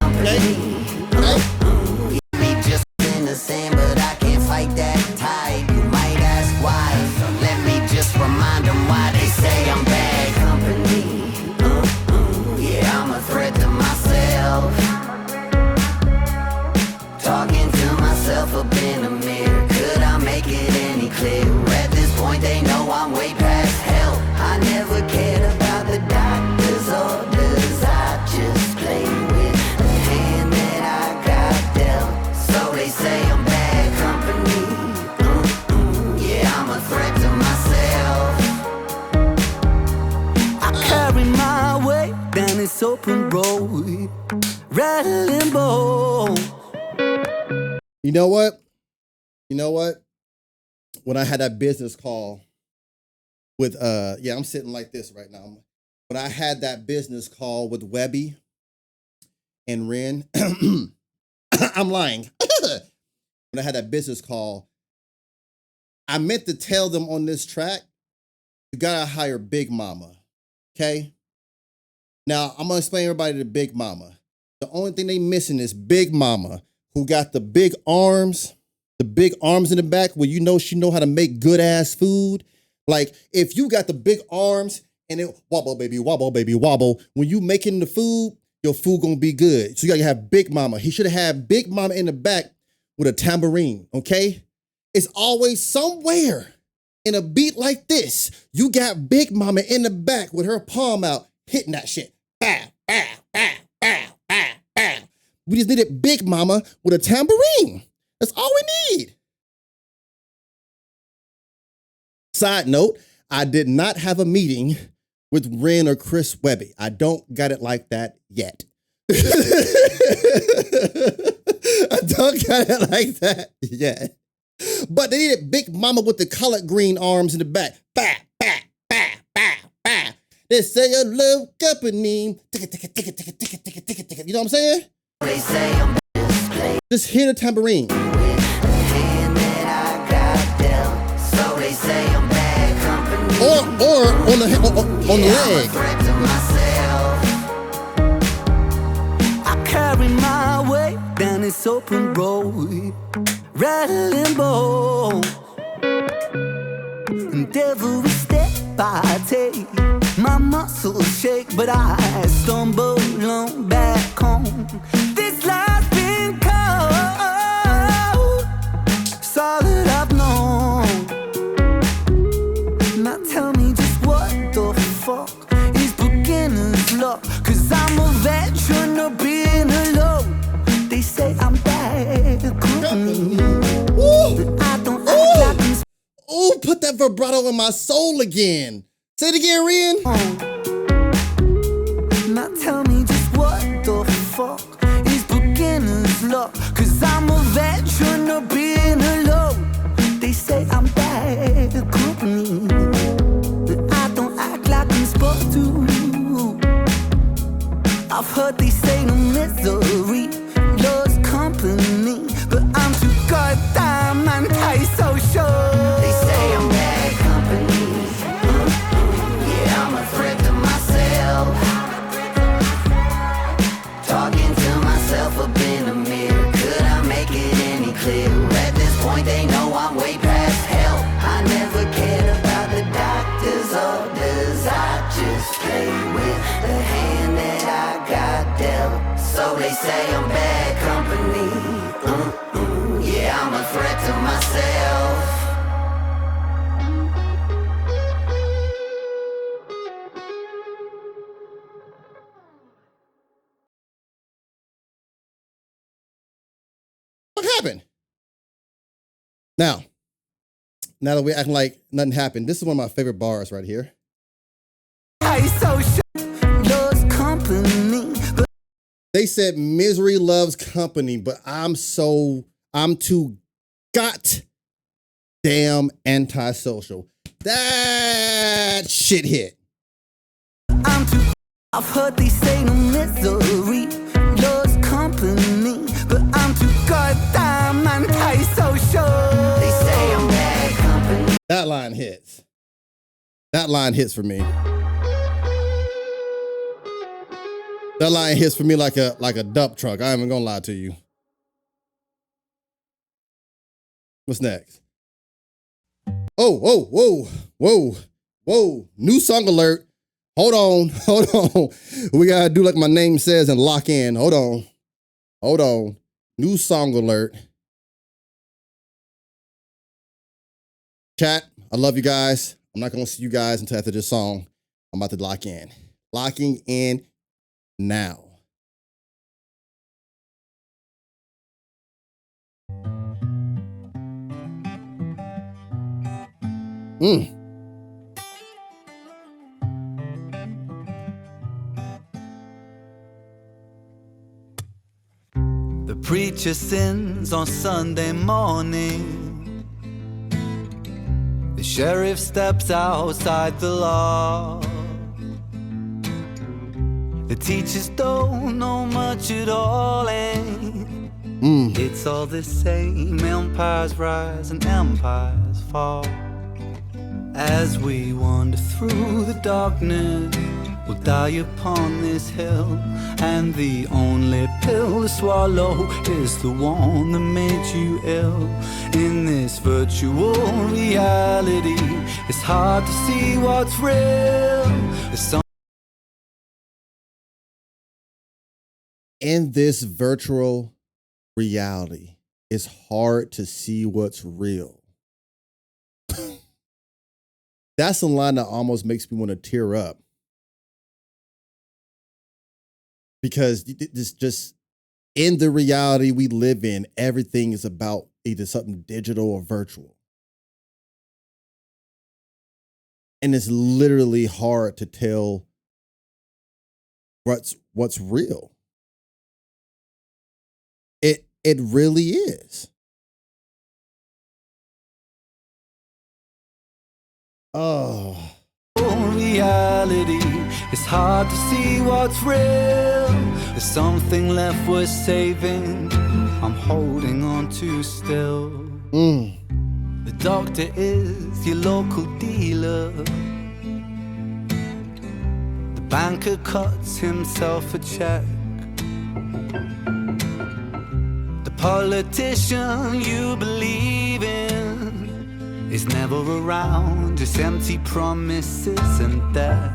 Okay? Me just in the sand, but I can't fight that rattling bone. You know what? You know what? When I had that business call with yeah, I'm sitting like this right now. When I had that business call with Webby and Ren, I'm lying. When I had that business call, I meant to tell them on this track, you gotta hire Big Mama, okay? Now, I'm gonna explain everybody to Big Mama. The only thing they missing is Big Mama, who got the big arms in the back where you know she know how to make good ass food. Like if you got the big arms and it wobble baby, wobble, when you making the food, your food gonna be good. So you gotta have Big Mama. He should have had Big Mama in the back with a tambourine, okay? It's always somewhere in a beat like this, you got Big Mama in the back with her palm out, hitting that shit. Bow, bow, bow, bow, bow, bow. We just needed Big Mama with a tambourine. That's all we need. Side note, I did not have a meeting with Ren or Chris Webby. I don't got it like that yet. I don't got it like that yet. But they needed Big Mama with the collard green arms in the back. Bah, bah, bah, bah, bah. They say I love company. You know what I'm saying? They say I'm Just hit a tambourine. hand that I got dealt. So they say I'm bad company. Or on the leg. Threat to myself. I carry my weight down this open road, rattling bone. And every step I take, my muscles shake, but I stumble on back home. This life's been cold, it's all that I've known. Now tell me just what the fuck is beginner's luck? 'Cause I'm a veteran of being alone. They say I'm bad company, but I don't act like I'm Ooh, put that vibrato in my soul again. Say it again, Ren. Now tell me just what the fuck is beginner's luck? 'Cause I'm a veteran of being alone. They say I'm bad company, but I don't act like I'm supposed to. I've heard they say no misery loves company, but I'm too goddamn anti-social. They say I'm bad company. Yeah, I'm a threat to myself. Talking to myself up in the mirror. Could I make it any clearer? At this point, they know I'm way past help. I never cared about the doctor's orders. I just play with the hand that I got dealt. So they say I'm bad company. Yeah, I'm a threat to myself. What happened? Now that we're acting like nothing happened, this is one of my favorite bars right here. Anti-social loves company, but They said misery loves company, but I'm too goddamn antisocial. That shit hit. I'm too. I've heard they say no misery loves company, but I'm too goddamn anti-social. They say I'm bad company. That line hits. That line hits for me. That line hits for me like a dump truck. I ain't even gonna lie to you. What's next? Whoa. New song alert. Hold on. We gotta do like my name says and lock in. Hold on. New song alert. Chat, I love you guys. I'm not gonna see you guys until after this song. I'm about to lock in. Locking in now. The preacher sins on Sunday morning. The sheriff steps outside the law. The teachers don't know much at all, and it's all the same. Empires rise and empires fall. As we wander through the darkness, we'll die upon this hill, and the only pill to swallow is the one that made you ill. In this virtual reality, it's hard to see what's real. In this virtual reality, it's hard to see what's real. That's a line that almost makes me want to tear up. Because this just in the reality we live in, everything is about either something digital or virtual. And it's literally hard to tell what's real. It really is. Oh. Reality, it's hard to see what's real. There's something left worth saving. I'm holding on to still. The doctor is your local dealer. The banker cuts himself a check. The politician you believe in is never around, just empty promises and death.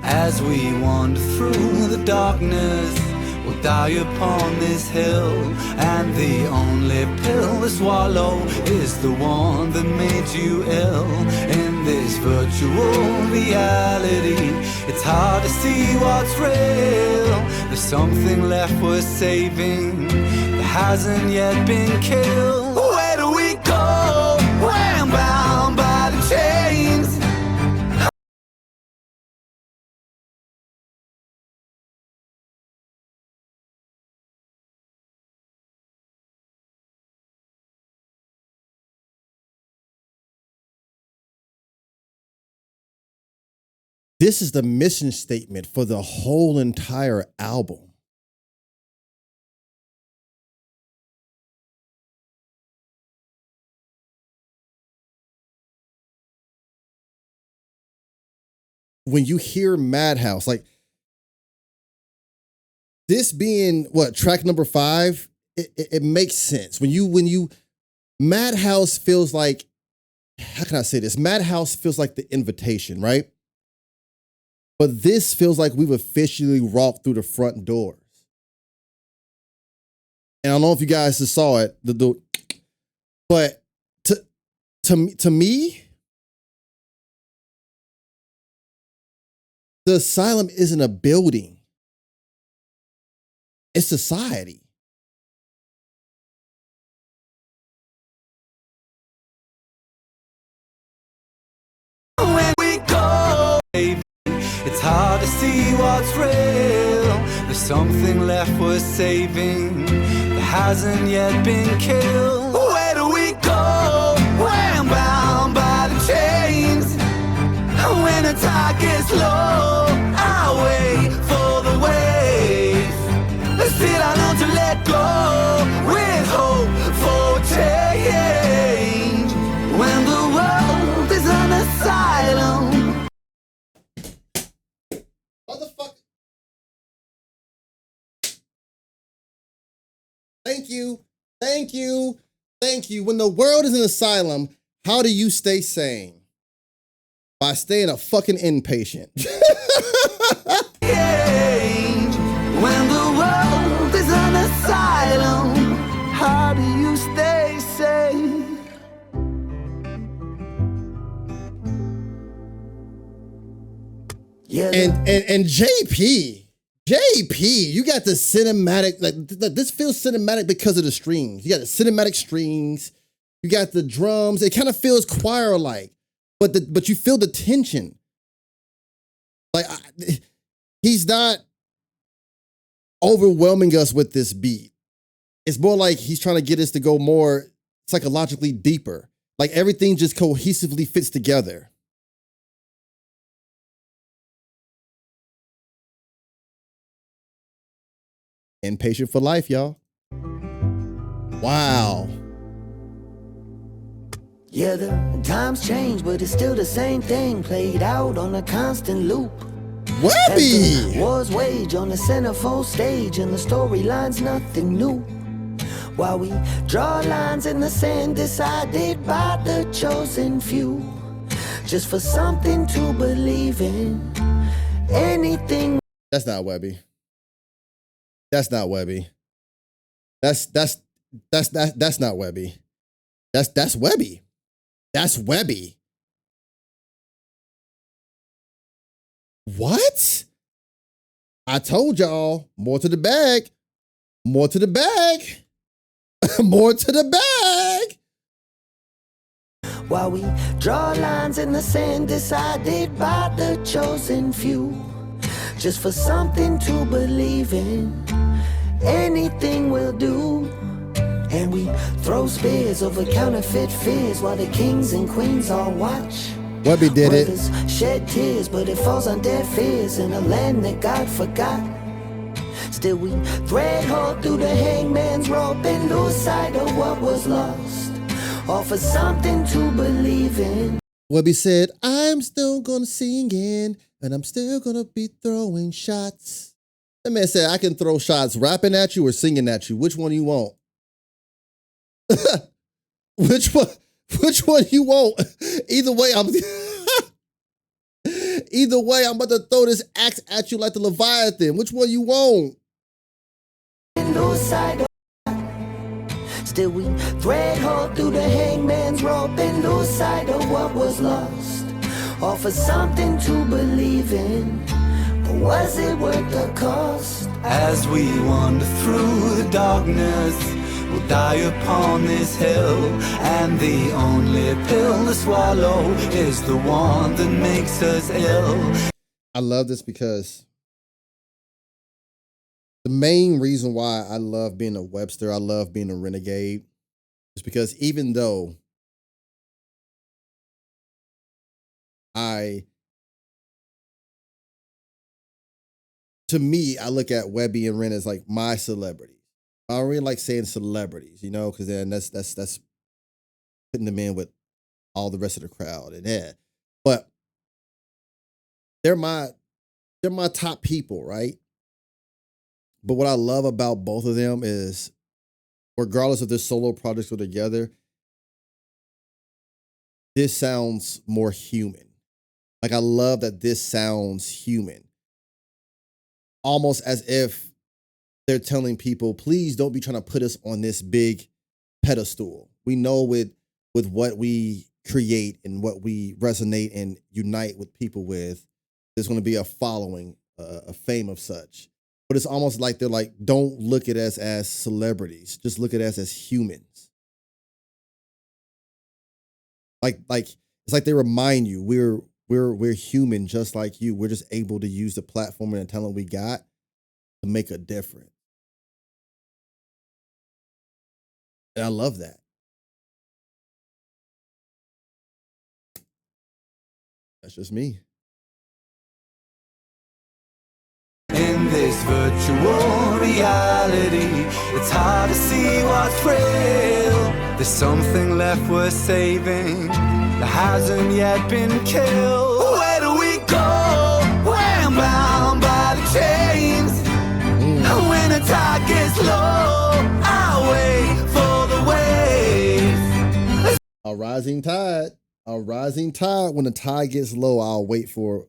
As we wander through the darkness, we'll die upon this hill, and the only pill to swallow is the one that made you ill. In this virtual reality, it's hard to see what's real. There's something left worth saving that hasn't yet been killed. Where do we go when bound by the chains? This is the mission statement for the whole entire album. When you hear Madhouse, like this being what track number 5, it makes sense. When you Madhouse feels like, how can I say this? Madhouse feels like the invitation, right? But this feels like we've officially walked through the front doors. And I don't know if you guys just saw it, but to me, the asylum isn't a building. It's society. When we go, it's hard to see what's real. There's something left worth saving that hasn't yet been killed. Where do we go when bound by the chains? When the tide gets low, I wait for the wave. Still I learn to let go with hope for change. When the world is an asylum. Motherfucker. Thank you. Thank you. Thank you. When the world is an asylum, how do you stay sane? By staying a fucking inpatient. When the world is an asylum, how do you stay sane? Yeah. And JP, you got the cinematic, like this feels cinematic because of the strings. You got the cinematic strings, you got the drums. It kind of feels choir-like, but you feel the tension. Like he's not overwhelming us with this beat. It's more like he's trying to get us to go more psychologically deeper. Like everything just cohesively fits together. Inpatient for life, y'all. Wow. Yeah, the times change, but it's still the same thing played out on a constant loop. Webby! Wars wage on the centerfold stage, and the storyline's nothing new. While we draw lines in the sand decided by the chosen few, just for something to believe in. Anything. That's not Webby. That's not Webby. That's not Webby. That's Webby. That's Webby. What? I told y'all, more to the bag. More to the bag. More to the bag. While we draw lines in the sand decided by the chosen few, just for something to believe in. Anything will do. And we throw spears over counterfeit fears while the kings and queens all watch. Webby did it. Brothers shed tears, but it falls on deaf ears in a land that God forgot. Still we thread hole through the hangman's rope and lose sight of what was lost, all for something to believe in. Webby said, I'm still gonna sing in, and I'm still gonna be throwing shots. That man said, I can throw shots rapping at you or singing at you. Which one you want? Which one you want? Either way, I'm about to throw this axe at you like the Leviathan. Which one you want? Still we thread hole through the hangman's rope and lose sight of what was lost, all for something to believe in. But was it worth the cost? As we wander through the darkness, we'll die upon this hill, and the only pill to swallow is the one that makes us ill. I love this because the main reason why I love being a Webster, I love being a RENegade, is because even though to me, I look at Webby and Ren as like my celebrities. I don't really like saying celebrities, you know, because then that's putting them in with all the rest of the crowd and yeah. But they're my top people, right? But what I love about both of them is, regardless of their solo projects or together, this sounds more human. Like I love that this sounds human. Almost as if they're telling people, please don't be trying to put us on this big pedestal. We know with what we create and what we resonate and unite with people with, there's going to be a following, a fame of such. But it's almost like they're like, don't look at us as celebrities. Just look at us as humans. Like it's like they remind you we're human just like you. We're just able to use the platform and the talent we got to make a difference. And I love that. That's just me. In this virtual reality, it's hard to see what's real. There's something left worth saving that hasn't yet been killed. Where do we go? When bound by the chains. When the tide gets low, I'll wait for the waves. A rising tide. A rising tide. When the tide gets low, I'll wait for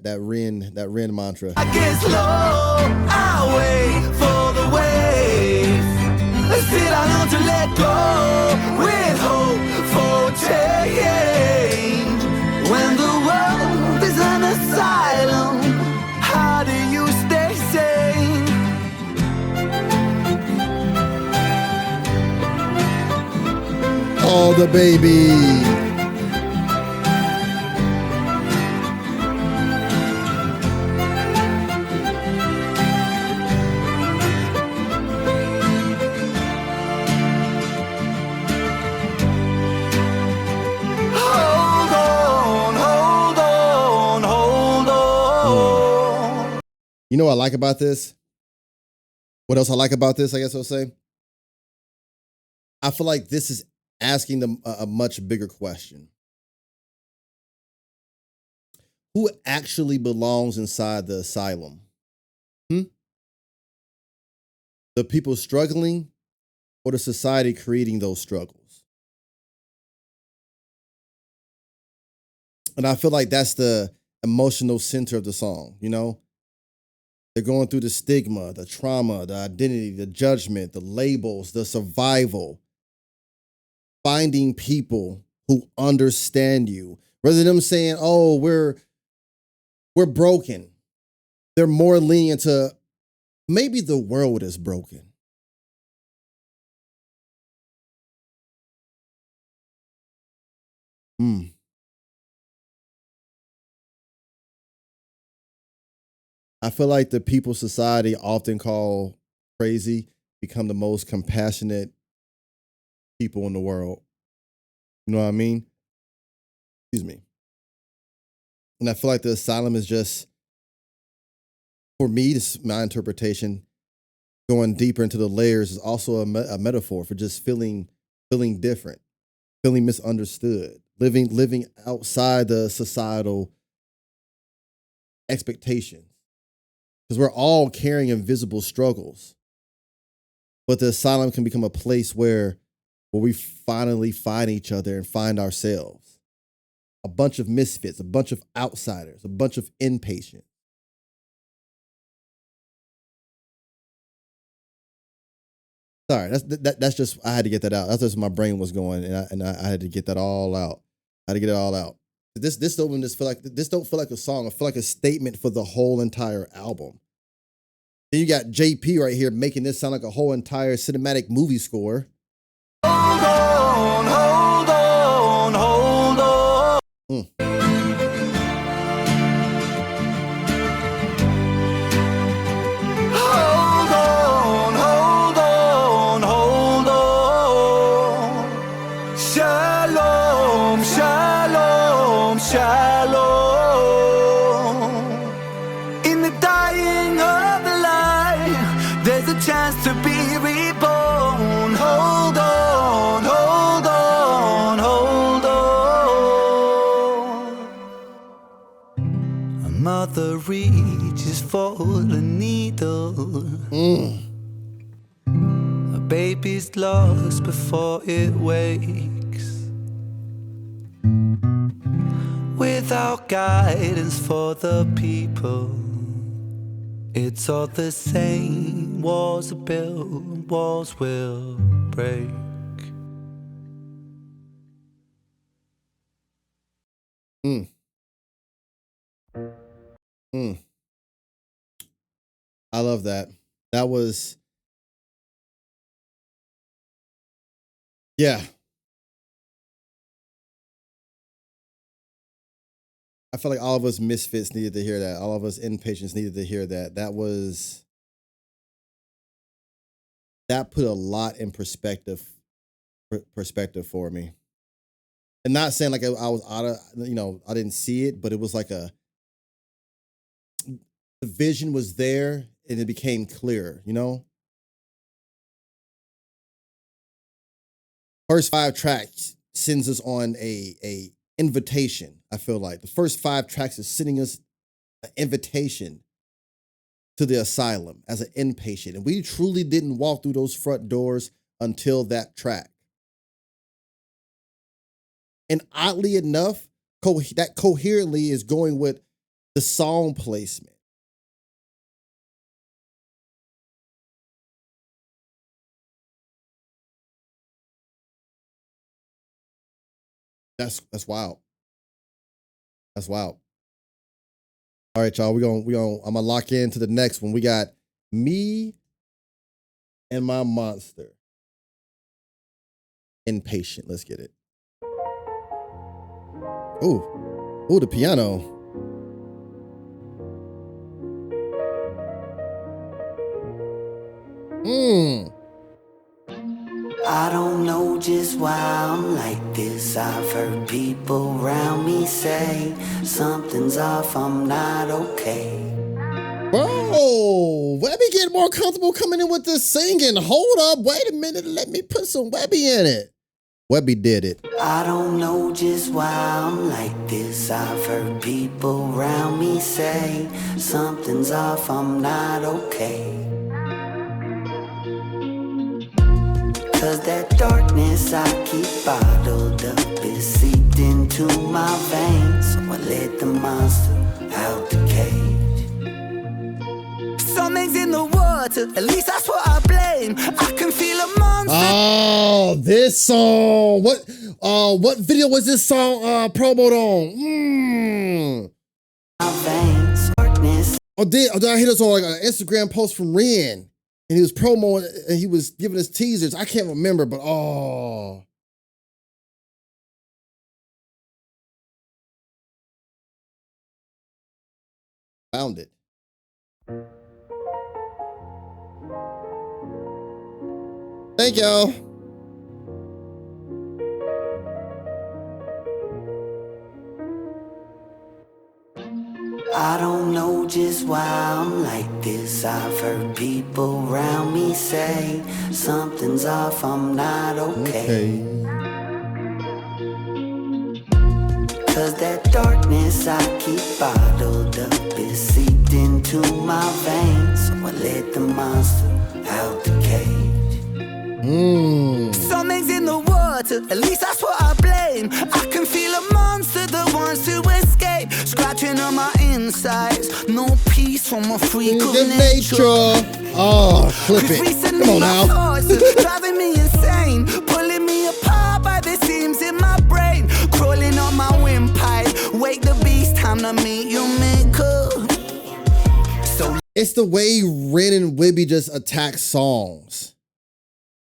that Ren mantra. I guess low, I'll wait for the waves. Still I learn to let go with hope for change. When the world is an asylum, how do you stay sane? Oh, the baby. You know what I like about this? What else I like about this, I guess I'll say? I feel like this is asking them a much bigger question. Who actually belongs inside the asylum? The people struggling or the society creating those struggles? And I feel like that's the emotional center of the song, you know? They're going through the stigma, the trauma, the identity, the judgment, the labels, the survival. Finding people who understand you. Rather than them saying, oh, we're broken. They're more lenient to maybe the world is broken. I feel like the people society often call crazy become the most compassionate people in the world. You know what I mean? Excuse me. And I feel like the asylum is just, for me, this is my interpretation, going deeper into the layers is also a metaphor for just feeling different, feeling misunderstood, living outside the societal expectations. Because we're all carrying invisible struggles. But the asylum can become a place where we finally find each other and find ourselves. A bunch of misfits, a bunch of outsiders, a bunch of inpatients. Sorry, that's just, I had to get that out. That's just my brain was going, and I had to get that all out. I had to get it all out. This don't feel like a song. I feel like a statement for the whole entire album. Then you got JP right here making this sound like a whole entire cinematic movie score. Hold on, hold on, hold on. Hold on, hold on, hold on. Shalom, shalom, shalom. In the dying of the light, there's a chance to be reborn. Hold on, hold on, hold on. A mother reaches for the needle. A baby's lost before it wakes. Without guidance for the people, it's all the same. Walls are built, walls will break. I love that. That was, yeah. I feel like all of us misfits needed to hear that. All of us inpatients needed to hear that. That put a lot in perspective for me. And not saying like I was out of, I didn't see it, but it was like the vision was there and it became clear, First 5 tracks sends us on a invitation. I feel like the first 5 tracks is sending us an invitation to the asylum as an inpatient. And we truly didn't walk through those front doors until that track. And oddly enough, that coherently is going with the song placement. That's wild. That's wild. All right, y'all. I'm gonna lock into the next one. We got Me and My Monster. Inpatient. Let's get it. Ooh, the piano. I don't know just why I'm like this. I've heard people around me say something's off, I'm not okay. Bro, Webby getting more comfortable coming in with this singing. Hold up, wait a minute, let me put some Webby in it. Webby did it. I don't know just why I'm like this. I've heard people around me say something's off, I'm not okay. Cause that darkness I keep bottled up is seeped into my veins. So I let the monster out the cage. Something's in the water, at least that's what I blame. I can feel a monster. Oh, this song. What video was this song promoted on? My veins, darkness. Oh, did I hit us on like an Instagram post from Ren? And he was promoting and he was giving us teasers. I can't remember, but oh. Found it. Thank y'all. I don't know just why I'm like this. I've heard people around me say something's off, I'm not okay. Cause that darkness I keep bottled up is seeped into my veins. So I let the monster out the cage. Something's in the water, at least that's what I blame. I can feel a monster that wants to escape, scratching on my insides. No peace from a freak of nature. Oh, clip it. Come on now. Driving me insane, pulling me apart by the seams in my brain, crawling on my windpipe. Wake the beast, time to meet you, maker. So it's the way Ren and Webby just attack songs.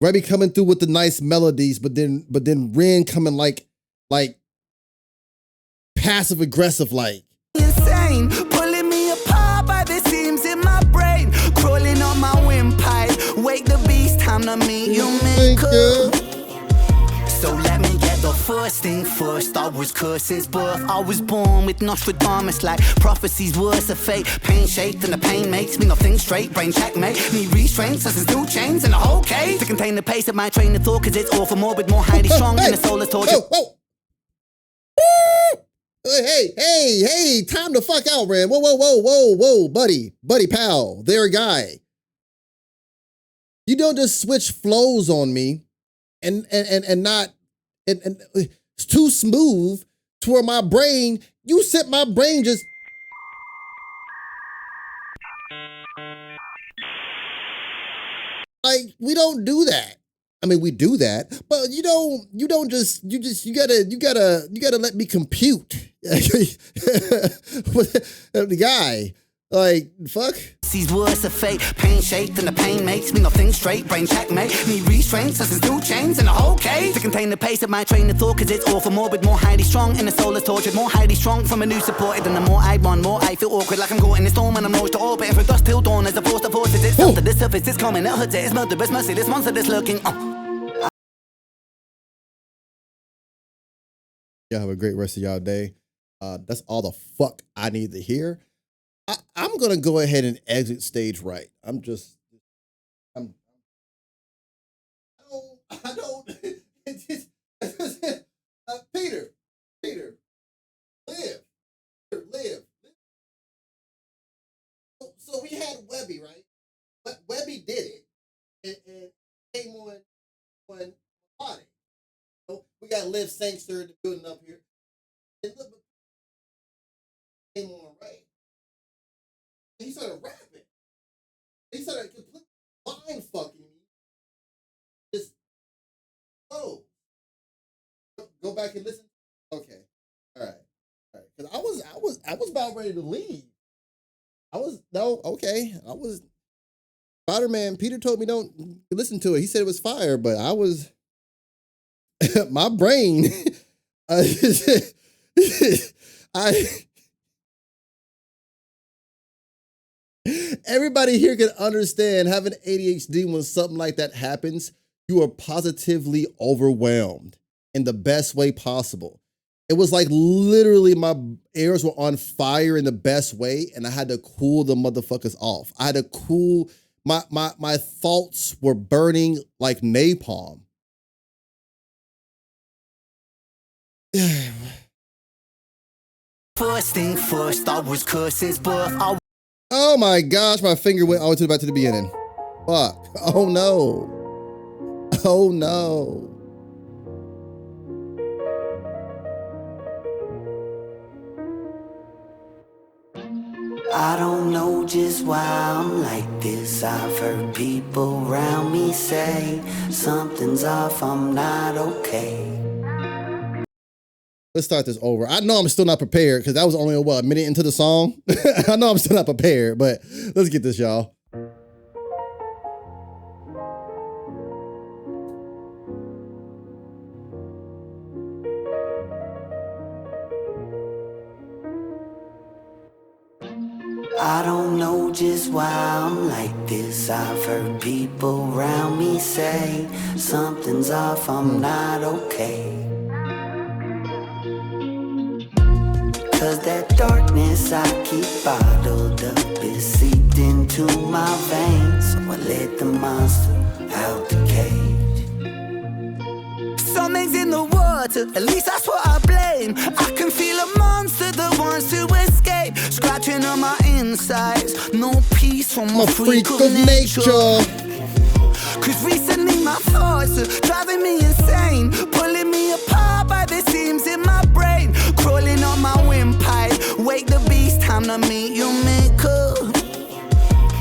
Webby coming through with the nice melodies, but then Ren coming like passive aggressive like. Insane, pulling me apart by the seams in my brain, crawling on my windpipe. Wake the beast, time to meet you, maker. So let me get the first thing first. I was cursed since birth. I was born with Nostradamus like prophecies, words of fate. Pain shaped and the pain makes me not think straight. Brain checkmate, need restraint, such two chains and a whole cage to contain the pace of my train of thought. Cause it's all for morbid, more highly strong than the soul is torture. Hey, time to fuck out, Ren. Whoa, buddy, pal, there, guy. You don't just switch flows on me and it's too smooth to where my brain, you set my brain just. Like, we don't do that. I mean, we do that, but you gotta let me compute. The guy, like, fuck. These words of fate, pain shaped and the pain makes me not think straight. Brain checkmate, need restraint, such as two chains and a whole cage to contain the pace of my train of thought. Cause it's all for morbid, more highly strong and the soul is tortured. More highly strong from a new supported, and the more I run, more I feel awkward, like I'm caught in a storm and I'm launched to orbit. And from dusk till dawn, as the force of forces, it's up to the surface, it's coming, it hurts it, it's murderous, merciless monster that's lurking. Y'all have a great rest of y'all day. That's all the fuck I need to hear. I'm gonna go ahead and exit stage right. I don't. Peter, live. So we had Webby, right? But Webby did it, and came on Lunatic. So we got Liv Sangster the building up here. And look, came on right. He started rapping. He started completely mind fucking me. Just go back and listen. Okay, all right. Because I was about ready to leave. Spider-Man. Peter told me don't listen to it. He said it was fire, but I was my brain. Everybody here can understand having ADHD when something like that happens. You are positively overwhelmed in the best way possible. It was like literally my ears were on fire in the best way, and I had to cool the motherfuckers off. I had to cool, my thoughts were burning like napalm. First thing first, I was cursing birth. Oh my gosh, my finger went all the way back to the beginning. Fuck. Oh no. Oh no. I don't know just why I'm like this. I've heard people around me say something's off, I'm not okay. Let's start this over. I know I'm still not prepared because that was only, what, a minute into the song? I know I'm still not prepared, but let's get this, y'all. I don't know just why I'm like this. I've heard people around me say something's off, I'm not okay. Cause that darkness I keep bottled up is seeped into my veins. So I let the monster out the cage. Something's in the water, at least that's what I blame. I can feel a monster that wants to escape, scratching on my insides. No peace from a freak of nature. Cause recently my thoughts are driving me insane, pulling me apart by the seams in my brain, crawling on my windpipe. Wake the beast, time to meet your maker.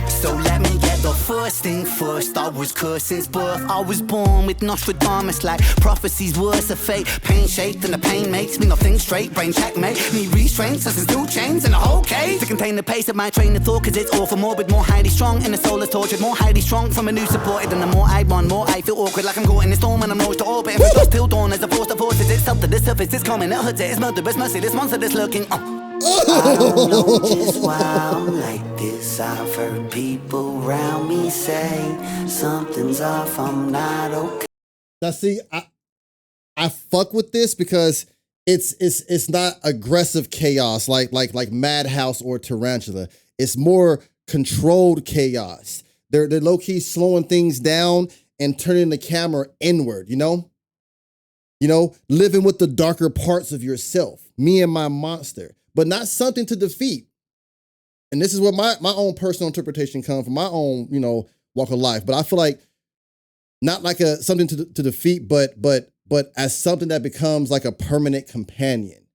So let me get the first thing first. I was cursed since birth. I was born with Nostradamus like prophecies, words of fate. Pain shaped and the pain makes me not think straight. Brain checkmate, need restraints, since two chains and a whole cage to contain the pace of my train of thought. Cause it's all for morbid, more highly strong, and the soul is tortured, more highly strong from a new supported. And the more I run, more I feel awkward, like I'm caught in a storm and I'm lost to orbit. And it's till dawn as the force that forces itself to the surface. It's coming, it hurts it, it's murderous, merciless monster that's lurking. I don't know just why I'm like this. I've heard people around me say something's off, I'm not okay. Now see, I fuck with this because it's not aggressive chaos like Madhouse or Tarantula. It's more controlled chaos. They're low-key slowing things down and turning the camera inward, you know? You know, living with the darker parts of yourself, me and my monster, but not something to defeat. And this is where my own personal interpretation comes from, my own, you know, walk of life. But I feel like not like something to defeat, but as something that becomes like a permanent companion.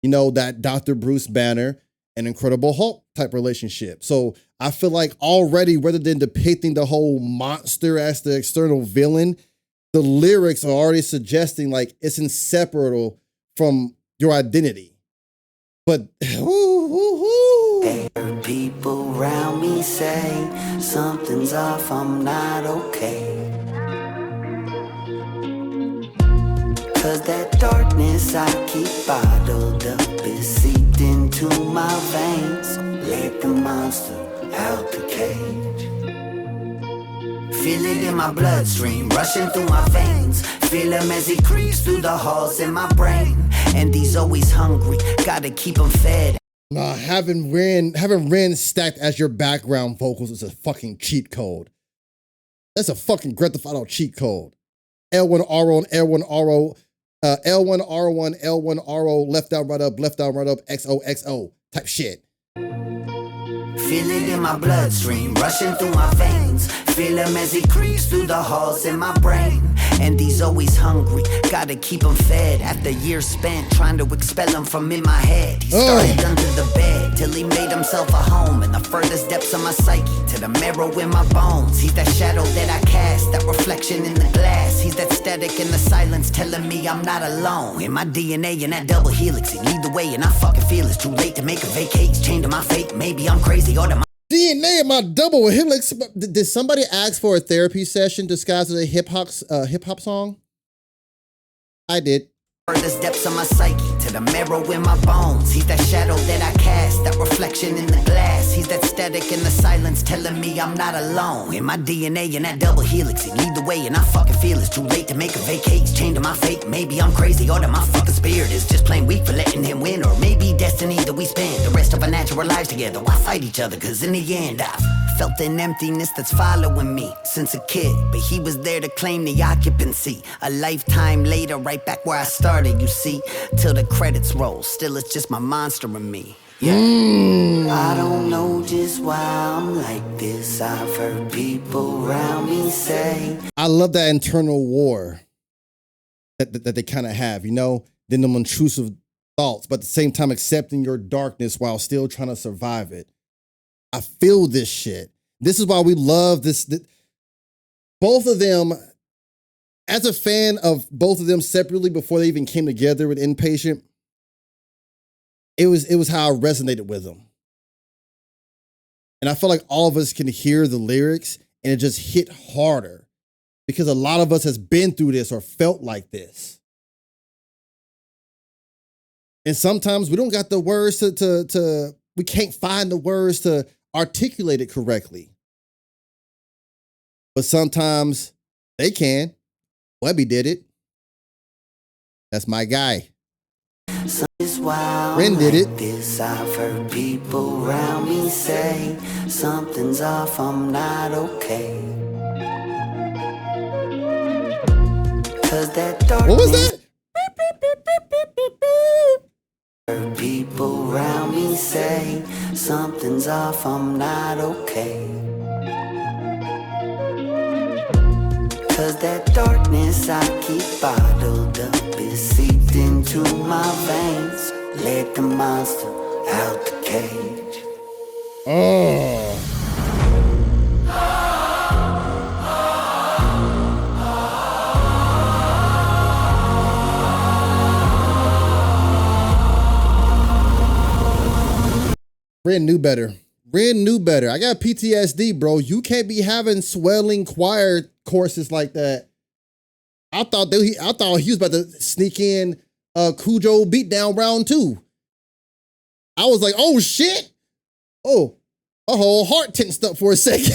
You know, that Dr. Bruce Banner and Incredible Hulk type relationship. So I feel like already, rather than depicting the whole monster as the external villain, the lyrics are already suggesting like it's inseparable from your identity. But people around me say something's off, I'm not okay. Cause that darkness I keep bottled up is seeped into my veins. Let the monster out the cage. Feel it in my bloodstream, rushing through my veins. Feel him as he creeps through the halls in my brain. And he's always hungry, gotta keep him fed. Nah, having Ren stacked as your background vocals is a fucking cheat code. That's a fucking Grand Theft Auto cheat code. L1R and L1R, L1R1, L1R, left down, right up, XOXO type shit. Feel it in my bloodstream, rushing through my veins. Feel him as he creeps through the halls in my brain. And he's always hungry, gotta keep him fed. After years spent trying to expel him from in my head, he started under the bed till he made himself a home in the furthest depths of my psyche, to the marrow in my bones. He's that shadow that I cast, that reflection in the glass. He's that static in the silence telling me I'm not alone. In my DNA and that double helix, he lead the way and I fucking feel it's too late to make a vacate. It's chained to my fate, maybe I'm crazy or the DNA in my double helix. Did somebody ask for a therapy session disguised as a hip hop song? I did. Furthest depths of my psyche, to the marrow in my bones. He's that shadow that I cast, that reflection in the glass. He's that static in the silence telling me I'm not alone. In my DNA and that double helix, he lead the way and I fucking feel it's too late to make a vacate. Chained to my fate, maybe I'm crazy or that my fucking spirit is just plain weak for letting him win. Or maybe destiny that we spend the rest of our natural lives together. Why fight each other? Cause in the end I've felt an emptiness that's following me since a kid. But he was there to claim the occupancy. A lifetime later, right back where I started. You see, till the credits roll, still it's just my monster in me. Yeah. I don't know just why I'm like this. I've heard people around me say. I love that internal war that they kind of have, you know, then them intrusive thoughts, but at the same time accepting your darkness while still trying to survive it. I feel this shit. This is why we love this. Both of them. As a fan of both of them separately before they even came together with Inpatient, it was how I resonated with them. And I feel like all of us can hear the lyrics and it just hit harder because a lot of us has been through this or felt like this. And sometimes we don't got the words we can't find the words to articulate it correctly. But sometimes they can. Webby did it. That's my guy. Ren did it. This I've heard people around me say something's off, I'm not okay. Cause that darkness. What was that? Heard people around me say something's off, I'm not okay. Cause that darkness I keep bottled up is seeped into my veins. Let the monster out the cage. Oh. Ren knew better. Ren knew better. I got PTSD, bro. You can't be having swelling choir courses like that. I thought he was about to sneak in Cujo beatdown round 2. I was like, oh shit. Oh, a whole heart tensed up for a second.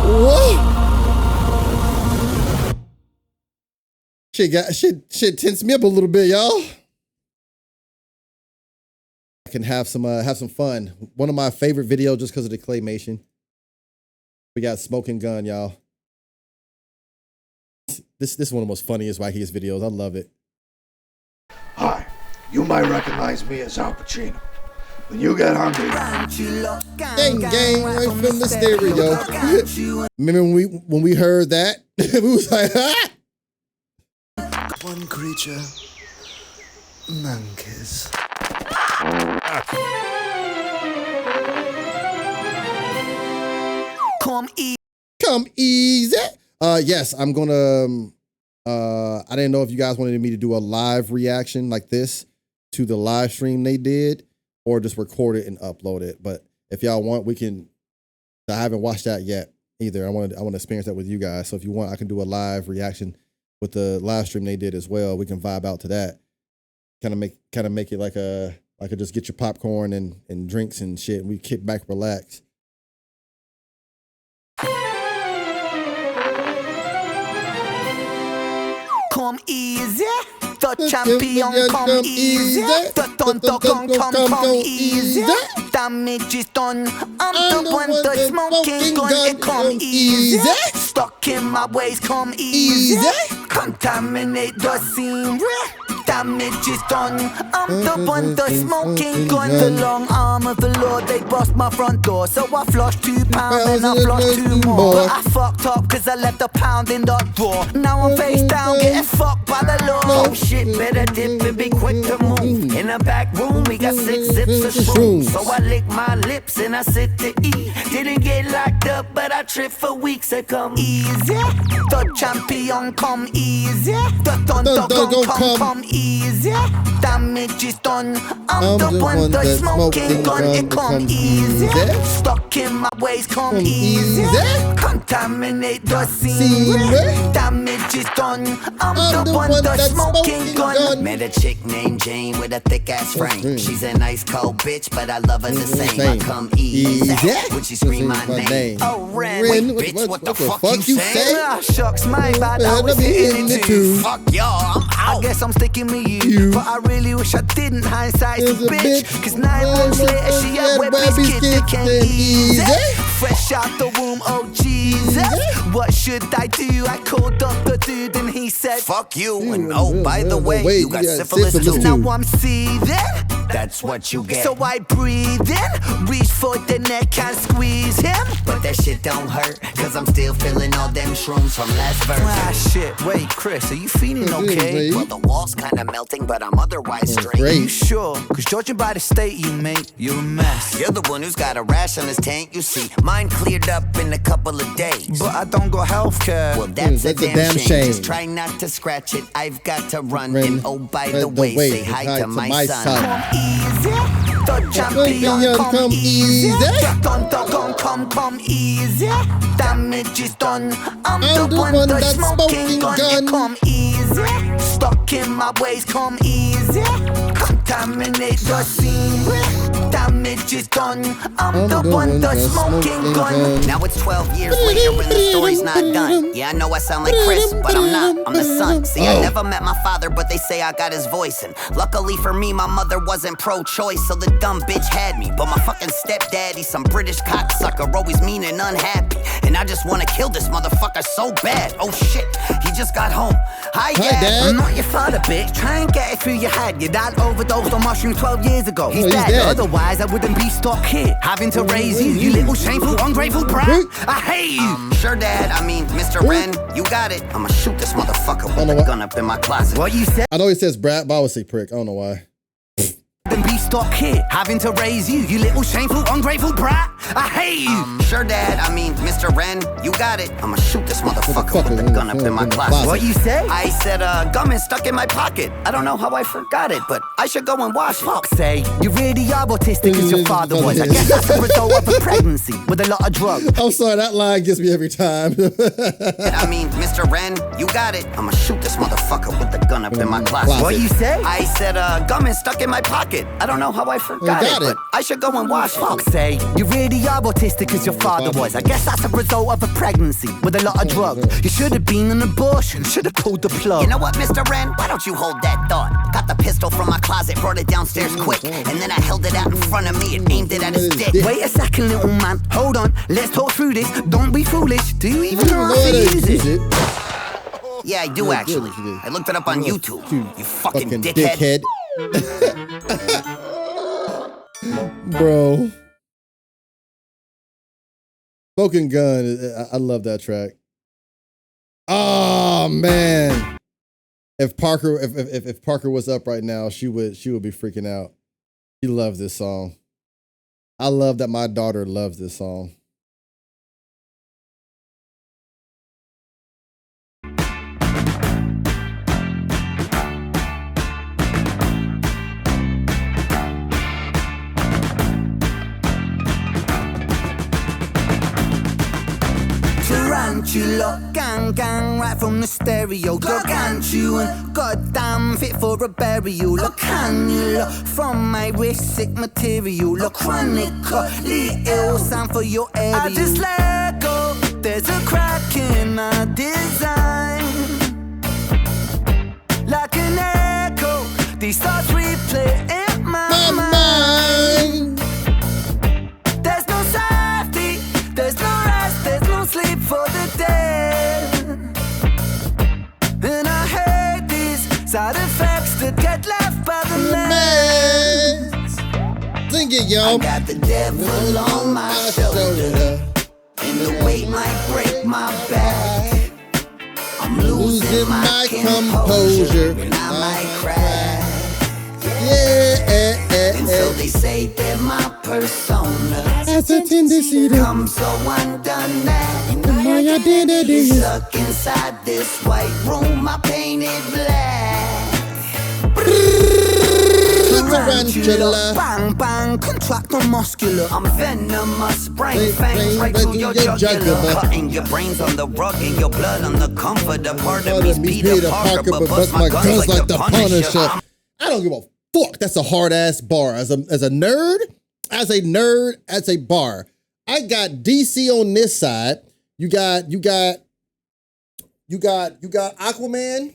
Whoa. Shit tensed me up a little bit, y'all. I can have some fun. One of my favorite videos just because of the claymation. We got Smoking Gun, y'all. This is one of the most funniest, wackiest videos. I love it. Hi, you might recognize me as Al Pacino. When you get hungry, gang, right from the stereo. Remember when we heard that? We was like, ah! One creature, monkeys. Come easy. Yes, I'm gonna. I didn't know if you guys wanted me to do a live reaction like this to the live stream they did, or just record it and upload it. But if y'all want, we can. I haven't watched that yet either. I want to experience that with you guys. So if you want, I can do a live reaction with the live stream they did as well. We can vibe out to that. Kind of make it like a just get your popcorn and drinks and shit. And we kick back, relax. Come easy, the champion come easy, the tonto come easy. Damage is done, I'm the one the smoking gun, it come easy. Stuck in my ways, come easy. Contaminate the scene, damage is done. I'm the one the smoking gun. The long arm of the Lord, they bust my front door. So I flushed £2 and I flushed 2 more. But I fucked up cause I left a pound in the drawer. Now I'm face down, getting fucked by the law. Oh shit, better dip and be quick to move. In a back room, we got 6 zips of shrooms. So I lick my lips and I sit to eat. Didn't get locked up, but I tripped for weeks. I come easy. The champion come easy. The gun come easy. Damage is done. I'm the one that's smoking gun. It come easy. Stuck in my ways, come easy. Contaminate the scene. Damage is done. I'm the one that's smoking gun. Met a chick named Jane with a thick ass frame. She's a nice cold bitch, but I love her the same. I come easy when she scream my name. Oh, Ren, wait, bitch, what the fuck you say? Ah, shucks, my bad, I was hitting it too. Fuck y'all, I'm out. I guess I'm sticking with you, but I really wish I didn't. Hindsight's a bitch, cause 9 months later she had Webby's kid that came easy. Fresh out the womb, oh Jesus. What should I do? I called up the dude and he said, fuck you, and oh, by the way, you got syphilis too. Now I'm seething. That's what you get. So I breathe in, reach for the neck and squeeze him. But that shit don't hurt, cause I'm still feeling all them shrooms from last verse. Ah shit, wait Chris, are you feeling okay? Well, the wall's kinda melting, but I'm otherwise straight. Are you sure? Cause judging by the state you make, you're a mess. You're the one who's got a rash on his tank, you see. Mine cleared up in a couple of days. But I don't got healthcare. Well, that's a damn shame. Just try not to scratch it, I've got to run. And oh, by the way, say hi to my son. Easy, the champion come easy. The gun come easy. Damage is done. I'm the one that's smoking gun. It come easy. Stuck in my ways, come easy. Contaminate the scene. Damage is done. I'm the one that's smoking gun. Now it's 12 years later and the story's not done. Yeah, I know I sound like Chris, but I'm not. I'm the son. See, I never met my father, but they say I got his voice. And luckily for me, my mother wasn't pro-choice, so the dumb bitch had me. But my fucking stepdaddy, some British cocksucker, always mean and unhappy. And I just wanna kill this motherfucker so bad. Oh shit, he just got home. Hi, Dad. I'm not your father, bitch. Try and get it through your head. Your dad overdosed on mushrooms 12 years ago. He's dead. Otherwise, I wouldn't be stuck here, having to raise you. You little shameful, ungrateful brat. I hate you. Sure, Dad. I mean, Mr. Ren, you got it. I'ma shoot this motherfucker with a gun up in my closet. What you said? I know he says brat, but I would say prick. I don't know why. Then be stuck here, having to raise you. You little shameful, ungrateful brat. I hate you. Sure, Dad. I mean, Mr. Ren, you got it. I'ma shoot this motherfucker with a gun up in my closet. What you say? I said, gum is stuck in my pocket. I don't know how I forgot it, but I should go and wash it. Fuck say, you really are autistic as your father was. I guess that's the result of a pregnancy with a lot of drugs. I'm sorry, that line gets me every time. I mean, Mr. Ren, you got it. I'ma shoot this motherfucker with a gun up in my closet. What you say? I said, gum is stuck in my pocket. I don't know how I forgot it, but I should go and wash it. Fuck say, you really are autistic as your father was. I guess that's a result of a pregnancy with a lot of drugs. You should have been an abortion, should have pulled the plug. You know what, Mr. Ren? Why don't you hold that thought? Got the pistol from my closet, brought it downstairs quick, and then I held it out in front of me and aimed it at his dick. Wait a second, little man. Hold on, let's talk through this. Don't be foolish. Do you even know how to use it? Yeah, I do actually. I looked it up on YouTube. You fucking dickhead. Bro. Smoking Gun, I love that track. Oh man. If Parker if Parker was up right now, she would be freaking out. She loves this song. I love that my daughter loves this song. Tarantula, gang, right from the stereo. Gargantuan, goddamn fit for a burial. A cannula from my wrist, sick material. A chronically ill, sound for your area. I just let go, there's a crack in my design. Like an echo, these thoughts replay in my mind. There's no safety, there's no rest, there's no sleep for the dead. And I hate these side effects that get left by the meds. Sing it, yo. I got the devil on my shoulder, and the weight might break my back. I'm losing my composure, and I might crash. Yeah. they say they're my persona. Has a tendency to Come so undone that my identity is stuck inside this white room I painted black. Tarantula. Bang, bang, contractor muscular. I'm venomous, brain fangs right through your jugular. Cutting your brains on the rug and your blood on the comforter. Part of me's Peter Parker, but bust my guns like the Punisher. I don't give a fuck. That's a hard ass bar. As a nerd, as a bar. I got DC on this side. You got Aquaman,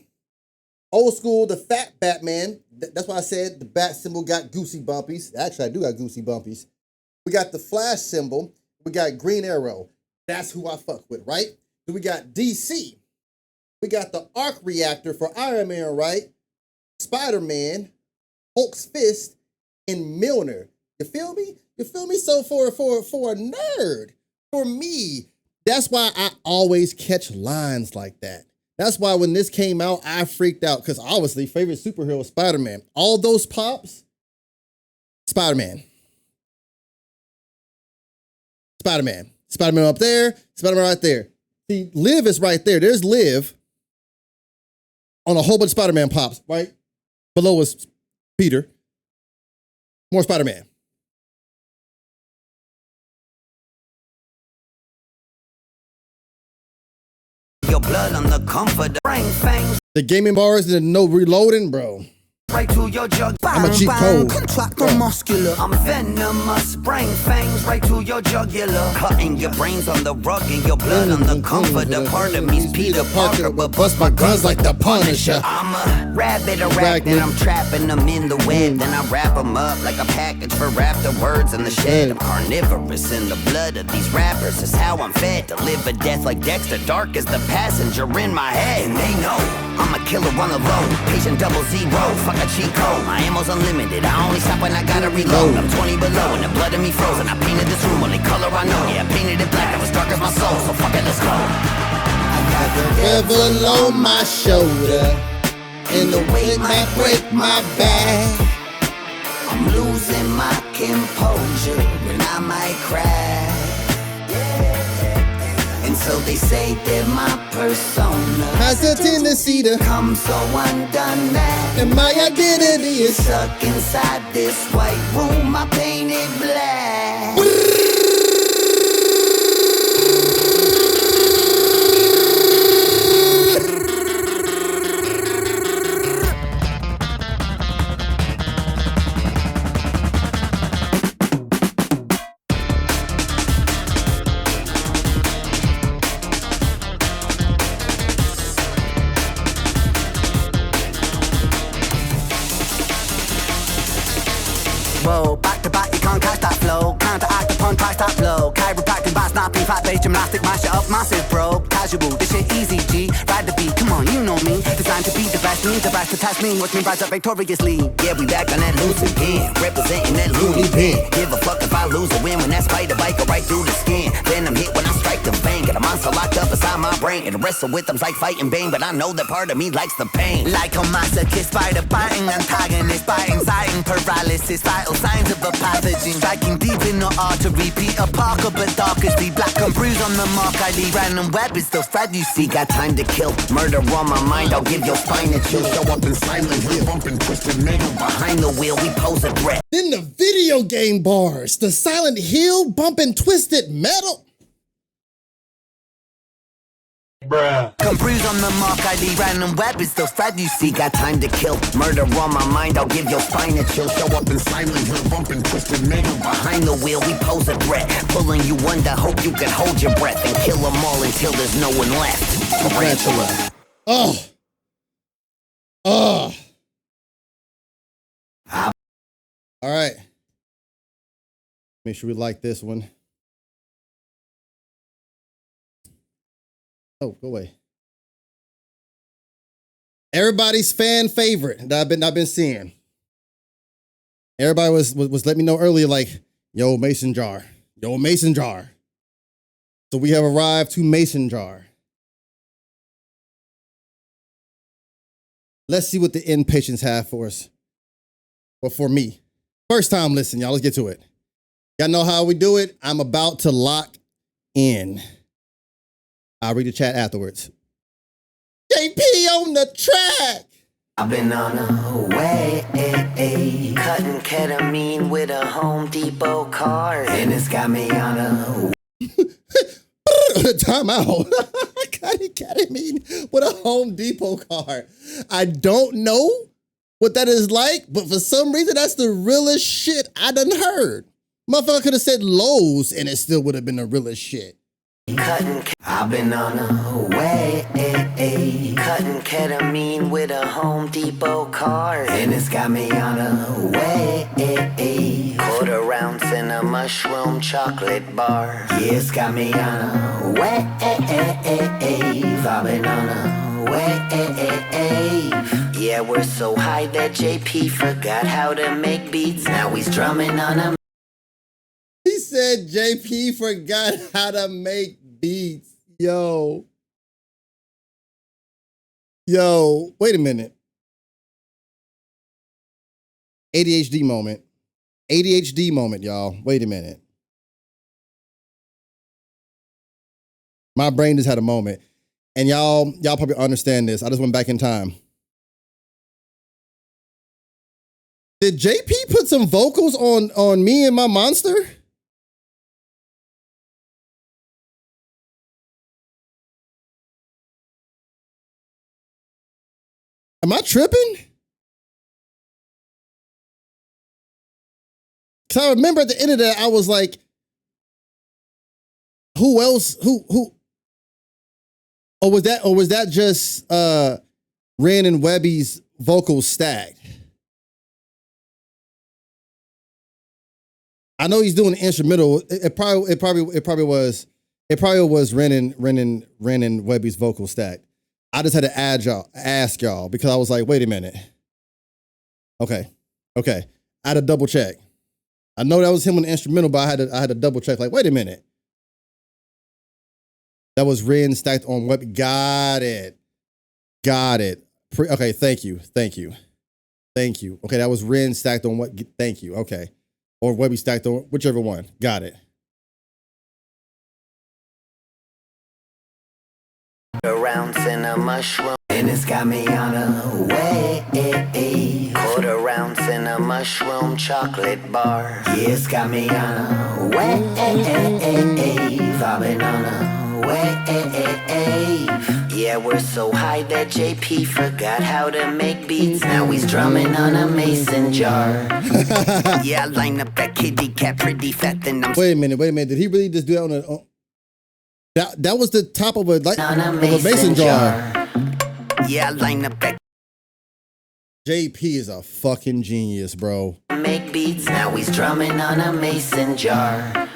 old school, the fat Batman. That's why I said the bat symbol got goosey bumpies. Actually, I do got goosey bumpies. We got the Flash symbol. We got Green Arrow. That's who I fuck with, right? Then we got DC. We got the arc reactor for Iron Man, right? Spider-Man, Hulk's fist, and Milner. You feel me? You feel me? So for a nerd, for me, that's why I always catch lines like that. That's why when this came out, I freaked out because obviously favorite superhero is Spider-Man. All those pops, Spider-Man. Spider-Man. Spider-Man up there, Spider-Man right there. See, Liv is right there. There's Liv on a whole bunch of Spider-Man pops, right? Below is Peter. More Spider-Man. Your blood on the comforter. Brain fangs The gaming bars and no reloading, bro. right to your jug. I'm a cheat code. Contractor muscular. I'm venomous, brain fangs right to your jugular. Cutting your brains on the rug and your blood on the comforter. Part of me's Peter Parker, but bust my guns like the Punisher. I'm a rabbit, a rat, then I'm trapping them in the web. Then I wrap them up like a package for afterwards in the shed. I'm carnivorous in the blood of these rappers. Is how I'm fed to live a death like Dexter. Dark as the passenger in my head. And they know I'm a killer on the low. Patient 00. Fuck a cheat code. My ammo's unlimited. I only stop when I gotta reload. I'm 20 below and the blood in me frozen. I painted this room only color I know. Yeah, I painted it black. It was dark as my soul. So fuck it, let's go. I got the Devil on my shoulder, and the weight might break my back. I'm losing my composure and I might crash. And so they say they're my persona. Has a tendency to come so undone that and my identity is stuck inside this white room I painted black. Whoa, back to back, you can't catch that flow. Counteract upon price that blow. Chiropractic by snapping, fat-based gymnastic, mash it up, massive, bro. Casual, this shit easy, G. Ride the beat, come on, you know me. Designed to be the best, need the best to test me. Watch me rise up victoriously. Yeah, we back on that loose again. Representing that loony bin. Give a fuck if I lose or win when that spider bite go right through the skin. Then I'm hit when I strike the vein. Got a monster locked up inside my brain. And wrestle with them's like fighting Bane. But I know that part of me likes the pain. Like a masochist, spider biting, antagonist, biting, sighting, paralysis, vital signs of a pathogen. Striking deep in the artery, Peter Parker, but dark as the black and bruise on the mark. I leave Ren and Webby still spread, you see. Got time to kill, murder on my mind. I'll give your spine a chill. Show up in Silent Hill, bumping twisted metal behind the wheel. We pose a threat. Then the video game bars, the Silent Hill bumping twisted metal. Bruh. Come bruise on the mark, I leave Ren and Webby still spread, you see. Got time to kill, murder on my mind. I'll give your spine a chill. Show up in Silent Hill, bumping twisted metal behind the wheel. We pose a threat, pulling you under. Hope you can hold your breath and kill them all until there's no one left. Tarantula. Oh. Oh. All right. Make sure we like this one. Oh, go away. Everybody's fan favorite that I've been seeing. Everybody was letting me know earlier, like, yo, Mason jar. Yo, Mason jar. So we have arrived to Mason jar. Let's see what the inpatients have for us. Or for me. First time listen, y'all. Let's get to it. Y'all know how we do it. I'm about to lock in. I'll read the chat afterwards. JP on the track. I've been on a way, cutting ketamine with a Home Depot card, and it's got me on a time out. Cutting ketamine with a Home Depot card. I don't know what that is like, but for some reason, that's the realest shit I done heard. Motherfucker could have said Lowe's, and it still would have been the realest shit. I've been on a way, cutting ketamine with a Home Depot card, and it's got me on a way, quarter ounce in a mushroom chocolate bar. Yeah, it's got me on a way, I've been on a way. Yeah, we're so high that JP forgot how to make beats. Now he's drumming on a. He said JP forgot how to make beats. Yo, wait a minute. ADHD moment. ADHD moment, y'all. Wait a minute. My brain just had a moment. And y'all probably understand this. I just went back in time. Did JP put some vocals on Me and My Monster? Am I tripping? Because I remember at the end of that, I was like, who else? Who? Or was that just Ren and Webby's vocals stacked? I know he's doing the instrumental. It probably was Ren and Webby's vocal stacked. I just had to ask y'all because I was like, wait a minute. Okay. I had to double check. I know that was him on the instrumental, but I had to double check. Like, wait a minute. That was Ren stacked on Webby. Got it. Okay, thank you. Okay, that was Ren stacked on what? Thank you. Okay, or Webby stacked on whichever one. Got it. Ounce in a mushroom, and it's got me on a way, quarter ounce in a mushroom chocolate bar. Yeah, it's got me on a way, I've been on a way. Yeah, we're so high that JP forgot how to make beats. Now he's drumming on a mason jar. Yeah, I line up that kitty cat pretty fat, then I'm. Wait a minute. Did he really just do that on a? That was the top of a mason jar. Yeah, I line up that. JP is a fucking genius, bro. Make beats, now he's drumming on a mason jar.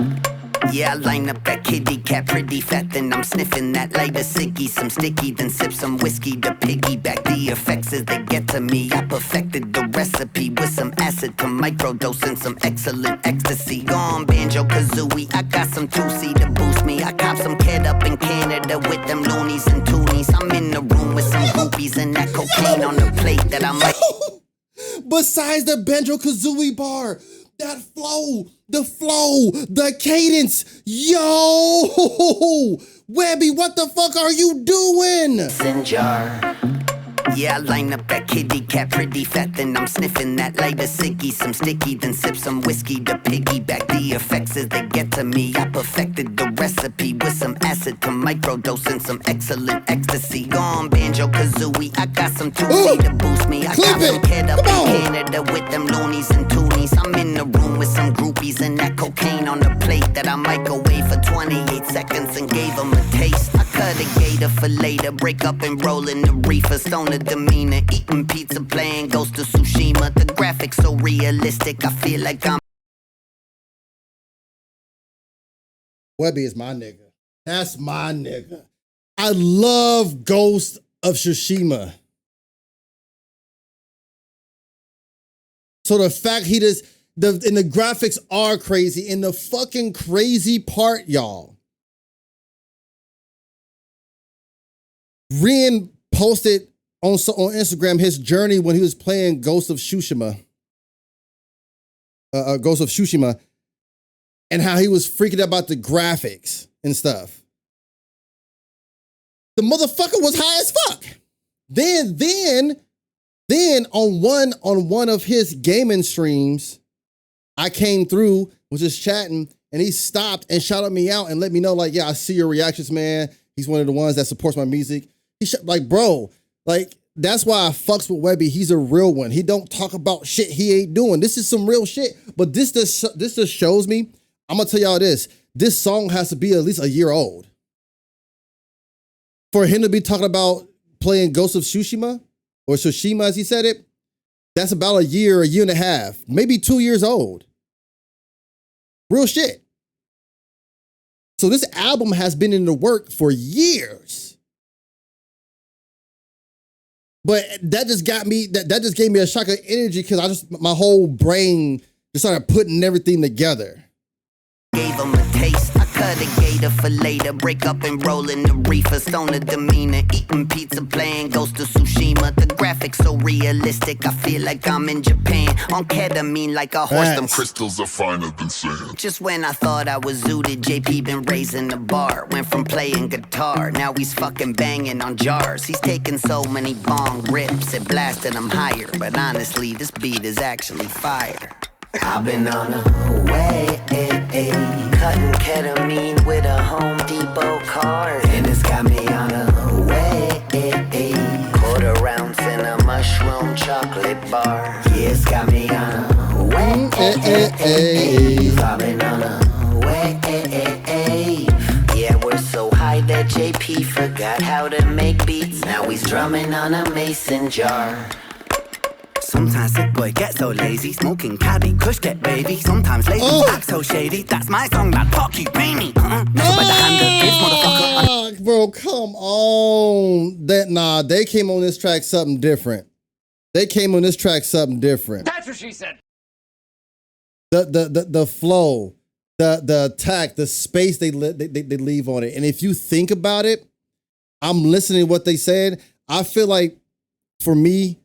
Yeah, I line up that kitty cat pretty fat, then I'm sniffing that lighter ciggy, some sticky, then sip some whiskey to piggyback the effects as they get to me. I perfected the recipe with some acid to microdose and some excellent ecstasy. Gone banjo kazooie, I got some 2C to boost me. I cop some kid up in Canada with them loonies and toonies. I'm in the room with some groupies and that cocaine on the plate that I might. Besides the banjo kazooie bar, that flow, the cadence. Yo, Webby, what the fuck are you doing? Jar. Yeah, I line up that kitty cat pretty fat, then I'm sniffing that lighter ciggy, some sticky, then sip some whiskey to piggyback the effects as they get to me. I perfected the recipe with some acid to microdose and some excellent ecstasy. Gone banjo kazooie, I got some 2C to boost me. I got some kid up in Canada with them loonies and toonies. I'm in the room with some groupies and that cocaine on the plate that I microwave for 28 seconds and gave them a taste. I cut a gator for later, break up and roll in the reefer, stoner demeanor, eating pizza, playing Ghost of Tsushima. The graphics so realistic, I feel like I'm. Webby is my nigga. That's my nigga. I love Ghost of Tsushima. So the fact and the graphics are crazy, and the fucking crazy part, y'all. Ren posted on Instagram his journey when he was playing Ghost of Tsushima. Ghost of Tsushima, and how he was freaking out about the graphics and stuff. The motherfucker was high as fuck. Then on one of his gaming streams, I came through, was just chatting, and he stopped and shouted me out and let me know, like, yeah, I see your reactions, man. He's one of the ones that supports my music. Like, bro, like, that's why I fucks with Webby. He's a real one. He don't talk about shit he ain't doing. This is some real shit. But this just shows me, I'm gonna tell y'all this song has to be at least a year old. For him to be talking about playing Ghost of Tsushima, or Tsushima as he said it, that's about a year and a half, maybe 2 years old. Real shit. So this album has been in the work for years. But that just got me, that just gave me a shock of energy because my whole brain just started putting everything together. Gave him a taste. I cut a gator for later. Break up and roll in the reefer. Stoner demeanor. Eating pizza, playing Ghost of Tsushima. The graphics so realistic. I feel like I'm in Japan. On ketamine like a horse. Them crystals are finer than sand. Just when I thought I was zooted, JP been raising the bar. Went from playing guitar, now he's fucking banging on jars. He's taking so many bong rips, it blasted him higher. But honestly, this beat is actually fire. I've been on a way, cutting ketamine with a Home Depot card. And it's got me on a way, quarter ounce in a mushroom chocolate bar. Yeah, it's got me on a way, I've been on a way. Yeah, we're so high that JP forgot how to make beats. Now he's drumming on a mason jar. Sometimes sick boy get so lazy, smoking caddy, kush get baby. Sometimes ladies act so shady. That's my song, that fuck you, pay me. Never by the hand of this motherfucker. Bro, come on. They came on this track something different. That's what she said. The flow, the attack, the space they leave on it. And if you think about it, I'm listening to what they said. I feel like for me,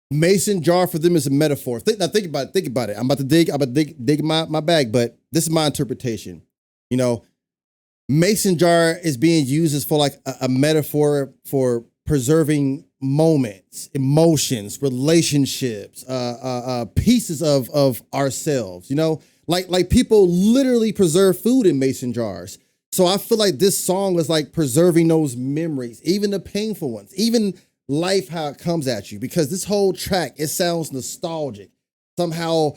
Mason jar for them is a metaphor. Think about it. I'm about to dig my bag, but this is my interpretation. You know, Mason jar is being used as for like a metaphor for preserving moments, emotions, relationships, pieces of ourselves. You know, like people literally preserve food in Mason jars. So I feel like this song is like preserving those memories, even the painful ones, even life, how it comes at you, because this whole track, it sounds nostalgic. Somehow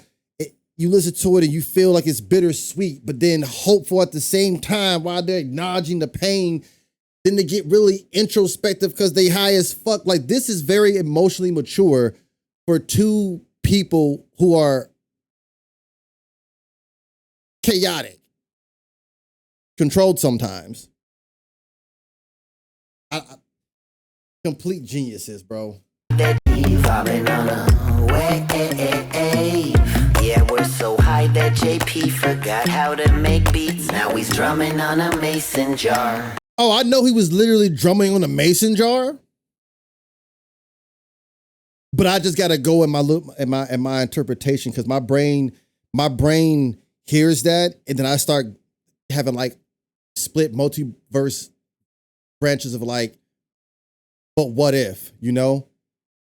you listen to it and you feel like it's bittersweet, but then hopeful at the same time while they're acknowledging the pain. Then they get really introspective because they high as fuck. Like, this is very emotionally mature for two people who are chaotic, controlled sometimes. Complete geniuses, bro. Yeah, we're so high that JP forgot how to make beats. Now he's drumming on a mason jar. Oh, I know he was literally drumming on a mason jar. But I just gotta go in my interpretation, because my brain hears that, and then I start having like split multiverse branches of like, but what if, you know?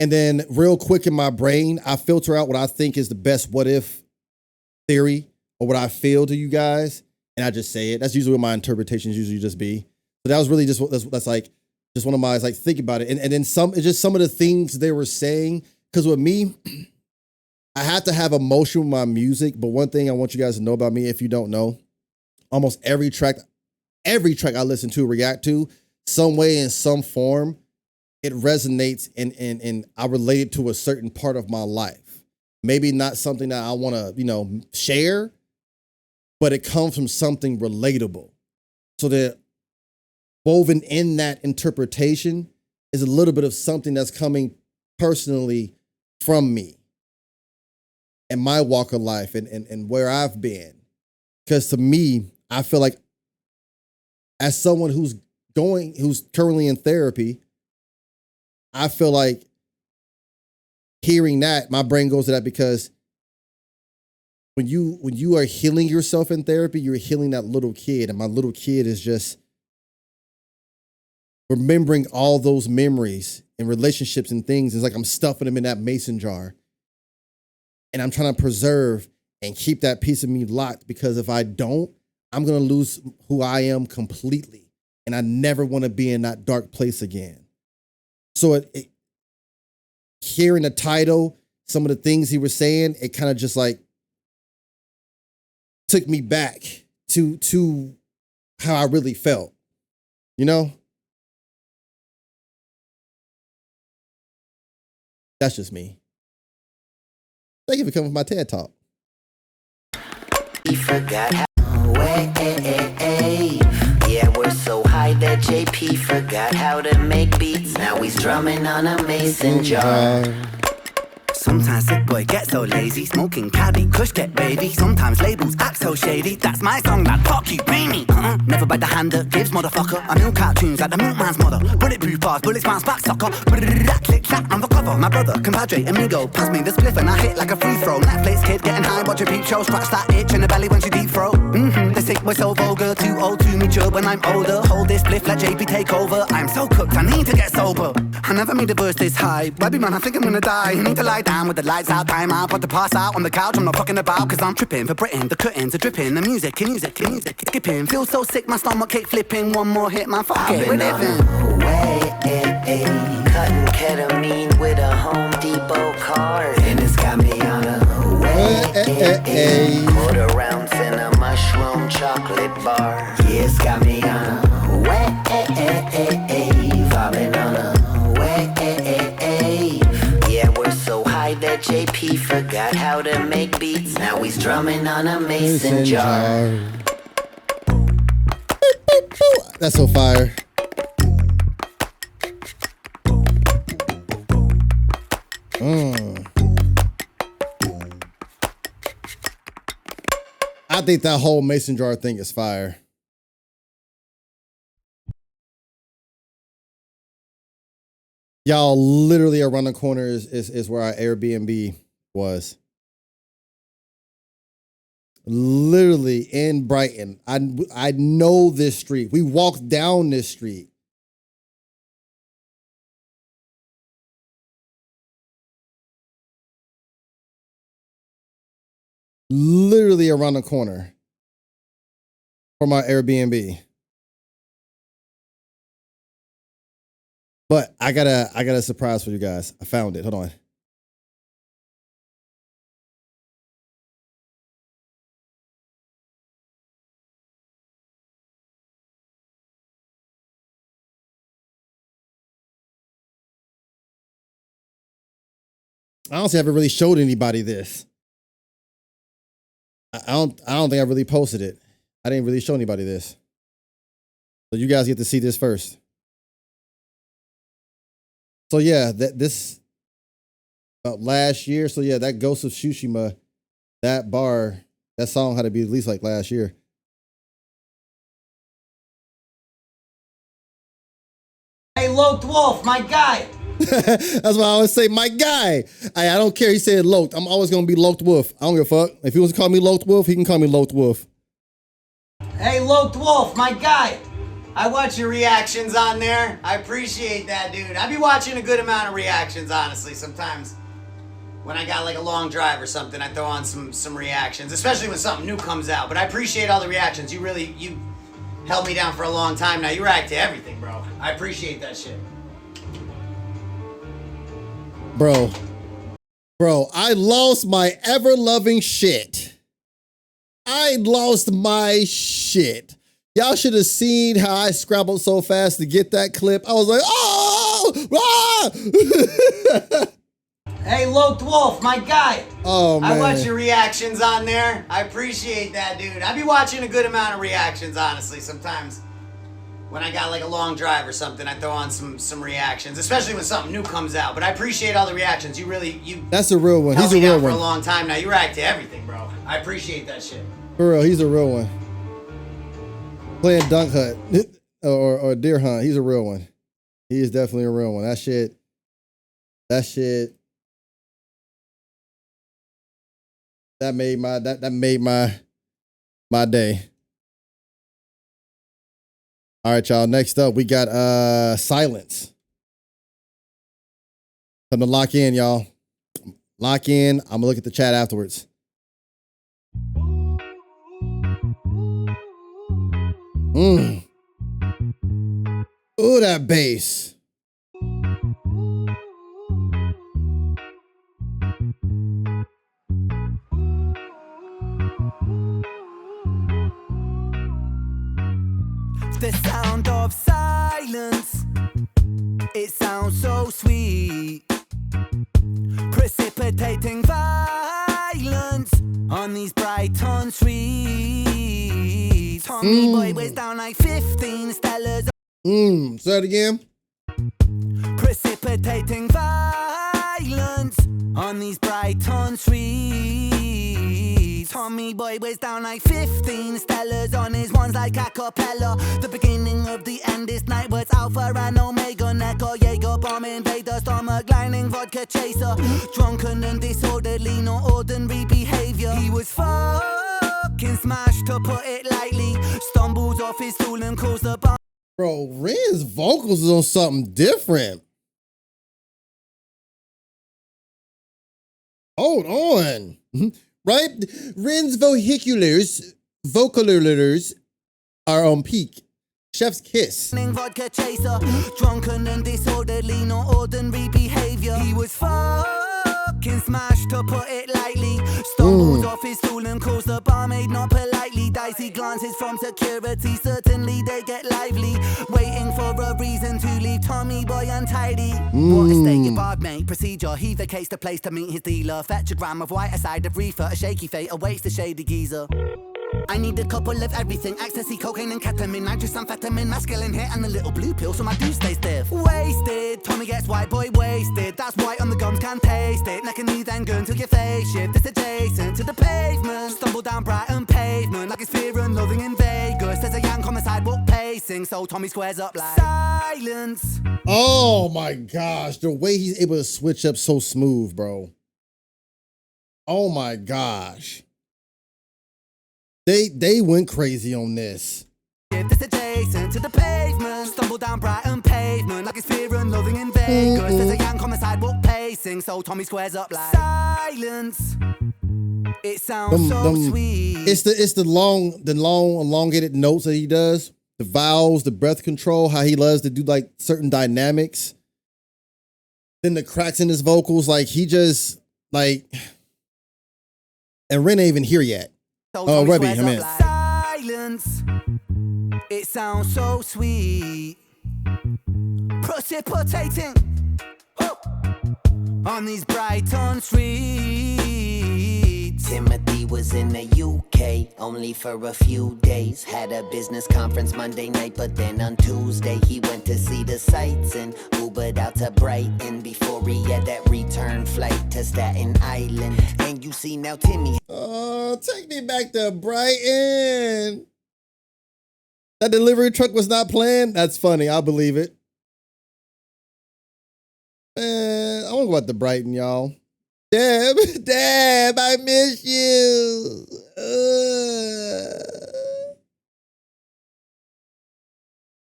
And then real quick in my brain, I filter out what I think is the best what if theory, or what I feel to you guys, and I just say it. That's usually what my interpretations usually just be. So that was really just that's like just one of my, like, think about it. And then it's just some of the things they were saying. Because with me, I have to have emotion with my music. But one thing I want you guys to know about me, if you don't know, almost every track I listen to, react to, some way, in some form, it resonates and I relate it to a certain part of my life. Maybe not something that I want to, share, but it comes from something relatable. So that woven in that interpretation is a little bit of something that's coming personally from me and my walk of life and where I've been. Because to me, I feel like, as someone who's currently in therapy, I feel like hearing that, my brain goes to that, because when you are healing yourself in therapy, you're healing that little kid. And my little kid is just remembering all those memories and relationships and things. It's like I'm stuffing them in that mason jar. And I'm trying to preserve and keep that piece of me locked, because if I don't, I'm going to lose who I am completely. And I never want to be in that dark place again. So hearing the title, some of the things he was saying, it kind of just like took me back to how I really felt, you know? That's just me. Thank you for coming to my TED Talk. He forgot how. Yeah, we're so high that JP forgot how to make beats. Now he's drumming on a mason jar. Sometimes sick boy gets so lazy, smoking caddy, kush get baby. Sometimes labels act so shady. That's my song, that fuck you, pay me. Never bite the hand that gives, motherfucker. I milk cartoons like the milkman's mother. Bulletproof bars, bullets bounce back, sucker. Click clack on the cover. My brother, compadre, amigo, pass me the spliff and I hit like a free throw. Netflix kid getting high, watch a peep show, scratch that itch in the belly when she deep throat. The sick boy so vulgar, too old to mature when I'm older. Hold this spliff, let JP take over. I'm so cooked, I need to get sober. I never made a verse this high. Webby man, I think I'm gonna die. I need to lie down with the lights out, time out, but to pass out on the couch. I'm not fucking about, cause I'm tripping for Britain. The curtains are dripping, the music skipping. Feel so sick, my stomach keep flipping. One more hit, man, fuck it, we're living. Cutting ketamine with a Home Depot card. And it's got me on a quarter ounce in a mushroom chocolate bar. Yeah, it's got me on a vibing on a yeah, we're so high that JP forgot how to make beats. Now he's drumming on a mason jar. That's so fire. I think that whole mason jar thing is fire. Y'all, literally around the corner is where our Airbnb was. Literally in Brighton. I know this street. We walked down this street. Literally around the corner from our Airbnb. But I got a surprise for you guys. I found it. Hold on. I honestly haven't really showed anybody this. I don't think I really posted it. I didn't really show anybody this. So you guys get to see this first. So yeah, this about last year. So yeah, that Ghost of Tsushima, that bar, that song had to be at least like last year. Hey, LoccdWolf, my guy. That's why I always say my guy. I don't care. He said Locked. I'm always gonna be LoccdWolf. I don't give a fuck. If he wants to call me LoccdWolf, he can call me LoccdWolf. Hey, LoccdWolf, my guy. I watch your reactions on there. I appreciate that, dude. I be watching a good amount of reactions, honestly. Sometimes when I got like a long drive or something, I throw on some reactions, especially when something new comes out. But I appreciate all the reactions. You held me down for a long time now. You react to everything, bro. I appreciate that shit. Bro, I lost my ever-loving shit. I lost my shit. Y'all should have seen how I scrabbled so fast to get that clip. I was like, oh! Ah! Hey, LoccdWolf, my guy. Oh, man. I watch your reactions on there. I appreciate that, dude. I be watching a good amount of reactions, honestly. Sometimes when I got like a long drive or something, I throw on some reactions, especially when something new comes out. But I appreciate all the reactions. That's a real one. He's a real one. For a long time now. You react to everything, bro. I appreciate that shit. For real, he's a real one. Playing Dunk Hunt or Deer Hunt, he's a real one. He is definitely a real one. That shit. That made my day. All right, y'all. Next up, we got Silence. Time to lock in, y'all. Lock in. I'm gonna look at the chat afterwards. Ooh, that bass. The sound of silence, it sounds so sweet. Precipitating violence on these Brighton streets. Tommy boy weighs down like 15 stellars. Say it again. Precipitating violence on these Brighton streets. Tommy boy weighs down like 15 stellars on his ones like a cappella. The beginning of the end is night words alpha and omega. Neco Jaeger bomb invader, stomach lining vodka chaser. Drunken and disorderly, no ordinary behavior. He was fucking smashed to put it lightly. Stumbles off his stool and calls the bomb. Bro, Ren's vocals is on something different. Hold on. Right? Ren's vocalers are on peak. Chef's kiss. Vodka chaser, drunken and disorderly, no ordinary behavior. He was fucking smashed to put it lightly. Stumbles off his stool and calls the barmaid not politely. Dicey glances from security, certainly they get lively. Waiting for a reason to leave Tommy boy untidy. What a state your barred mate, procedure. He vacates the place to meet his dealer. Fetch a gram of white, a side of reefer. A shaky fate awaits the shady geezer. I need a couple of everything, ecstasy, cocaine and ketamine, nitrous amphetamine, masculine hit and a little blue pill so my dude stays stiff. Wasted, Tommy gets white boy wasted, that's white on the gums, can't taste it. Neck and knee then gun till your face shift, it's adjacent to the pavement. Stumble down Brighton pavement like it's fear and loathing in Vegas. There's a yank on the sidewalk pacing, so Tommy squares up like silence. Oh my gosh, the way he's able to switch up so smooth, bro. Oh my gosh. They went crazy on this. This adjacent to the pavement. Stumble down Brighton pavement like it's fear and loathing in Vegas. There's a yank on the sidewalk pacing, so Tommy squares up like silence. It sounds so sweet. It's the long elongated notes that he does, the vowels, the breath control, how he loves to do like certain dynamics. Then the cracks in his vocals, like he just like, and Ren ain't even here yet. Oh, Webby, I'm in. Silence. It sounds so sweet. Precipitating on these Brighton streets. Timothy was in the UK only for a few days. Had a business conference Monday night, but then on Tuesday he went to see the sights and Ubered out to Brighton before he had that return flight to Staten Island. And you see now Timmy. Oh, take me back to Brighton. That delivery truck was not planned? That's funny. I'll believe it. Man, I want to go out to Brighton, y'all. Deb, I miss you.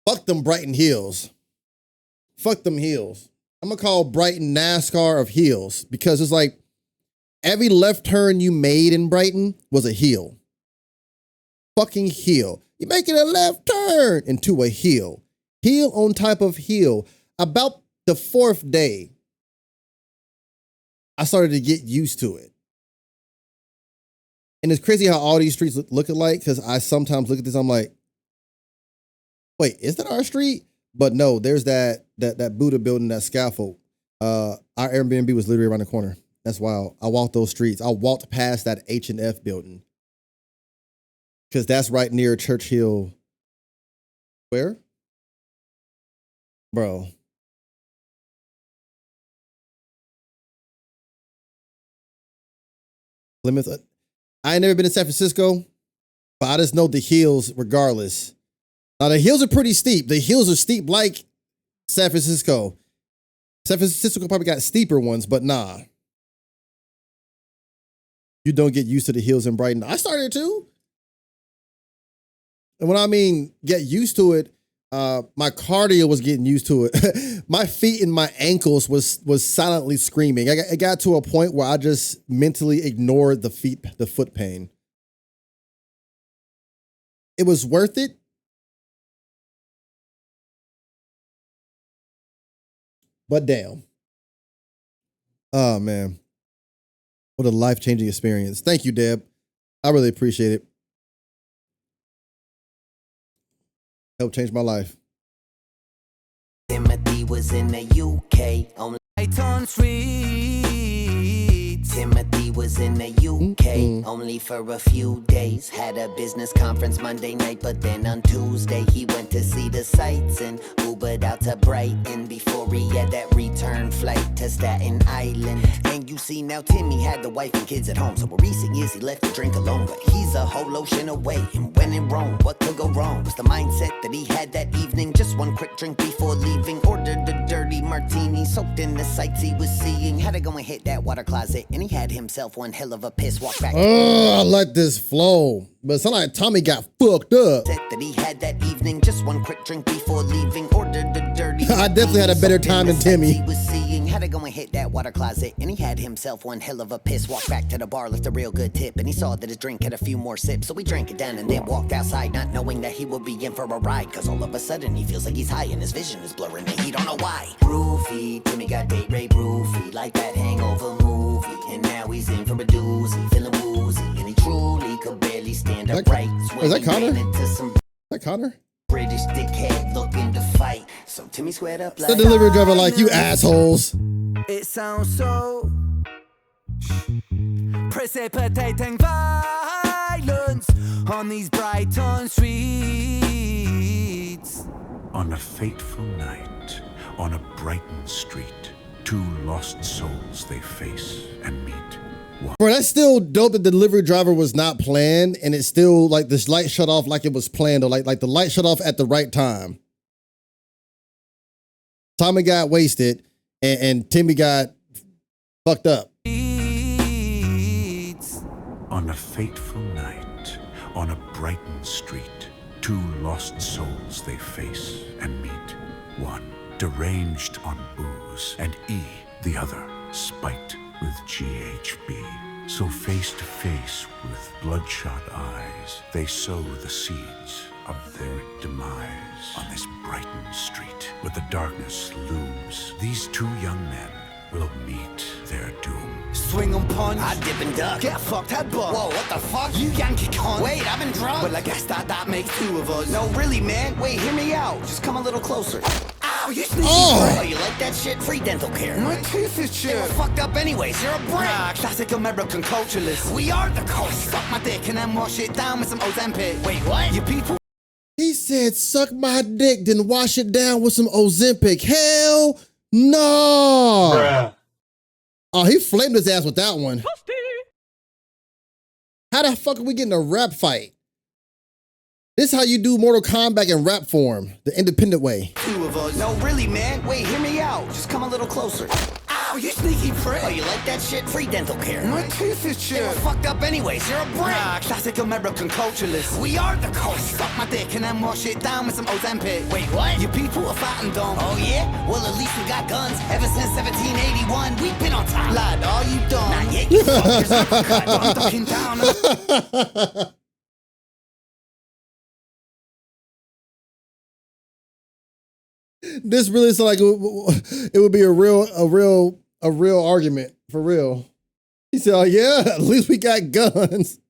Fuck them Brighton hills. Fuck them hills. I'm going to call Brighton NASCAR of hills because it's like every left turn you made in Brighton was a hill. Fucking hill. You're making a left turn into a hill. Hill on top of hill. About the fourth day, I started to get used to it. And it's crazy how all these streets look alike because I sometimes look at this, I'm like, wait, is that our street? But no, there's that Buddha building, that scaffold. Our Airbnb was literally around the corner. That's wild. I walked those streets. I walked past that H&F building. Because that's right near Churchill. Where? Bro. Plymouth. I ain't never been to San Francisco, but I just know the hills regardless. Now, the hills are pretty steep. The hills are steep like San Francisco. San Francisco probably got steeper ones, but nah. You don't get used to the hills in Brighton. I started too. And when I mean get used to it, my cardio was getting used to it. My feet and my ankles was silently screaming. It got to a point where I just mentally ignored the foot pain. It was worth it. But damn. Oh, man. What a life-changing experience. Thank you, Deb. I really appreciate it. Helped change my life. Timothy was in the UK on Lighton Street. Timothy was in the UK only for a few days. Had a business conference Monday night, but then on Tuesday he went to see the sights and Ubered out to Brighton before he had that return flight to Staten Island. And you see now Timmy had the wife and kids at home, so in recent years he left to drink alone. But he's a whole ocean away, and when in Rome, what could go wrong? Was the mindset that he had that evening. Just one quick drink before leaving. Ordered a dirty martini, soaked in the sights he was seeing. Had to go and hit that water closet, and he had himself one hell of a piss walk back. Oh, I like this flow. But sound like Tommy got fucked up. That he had that evening, just one quick drink before leaving. Ordered a dirty I definitely had a better time than Timmy. He was seeing. Had to go and hit that water closet, and he had himself one hell of a piss walk back to the bar, left a real good tip, and he saw that his drink had a few more sips, so he drank it down and then walked outside, not knowing that he would be in for a ride, cause all of a sudden he feels like he's high and his vision is blurring and he don't know why. Roofy, Timmy got date rape roofy, like that Hangover movie, and now he's in for a doozy, feeling woozy, and he truly could barely stand upright. Is that Connor? Is that Connor? British dickhead looking to fight, so Timmy squared up like the delivery driver like, you assholes. It sounds so precipitating violence on these Brighton streets. On a fateful night, on a Brighton street, two lost souls they face and meet. Bro, that's still dope that the delivery driver was not planned, and it's still like this light shut off like it was planned, or like the light shut off at the right time. Tommy got wasted, and Timmy got fucked up. On a fateful night, on a Brighton street, two lost souls they face and meet. One deranged on booze, and E, the other, spiked with GHB. So face to face with bloodshot eyes, they sow the seeds of their demise. On this Brighton street, where the darkness looms, these two young men will meet their doom. Swing on punch, I dip and duck. Get fucked, head butt. Whoa, what the fuck? You Yankee cunt. Wait, I've been drunk. Well, I guess that makes two of us. No, really, man. Wait, hear me out. Just come a little closer. Ow, you sneaky Oh, you like that shit? Free dental care. My tooth is They were chipped. fucked up anyways. You're a brick. Nah, classic American culturalist. We are the culture. Suck my dick and then wash it down with some Ozempic. Wait, what? You people. He said, suck my dick, then wash it down with some Ozempic. Hell no. Bruh. Oh, he flamed his ass with that one. How the fuck are we getting a rap fight? This is how you do Mortal Kombat in rap form, the independent way. Two of us. No, really, man. Wait, hear me out. Just come a little closer. Ow, you sneaky prick. Oh, you like that shit? Free dental care. My tooth is They were chipped. fucked up anyways. You're a brick. Nah, classic American culturalist. We are the culture. Suck my dick and then wash it down with some Ozempic. Wait, what? You people are fat and dumb. Oh, yeah? Well, at least we got guns. Ever since 1781, we've been on time. Lad, are you dumb? Not yet, you fuckers. I'm ducking down. This really sounds like it would be a real argument for real. He said, "Oh yeah, at least we got guns."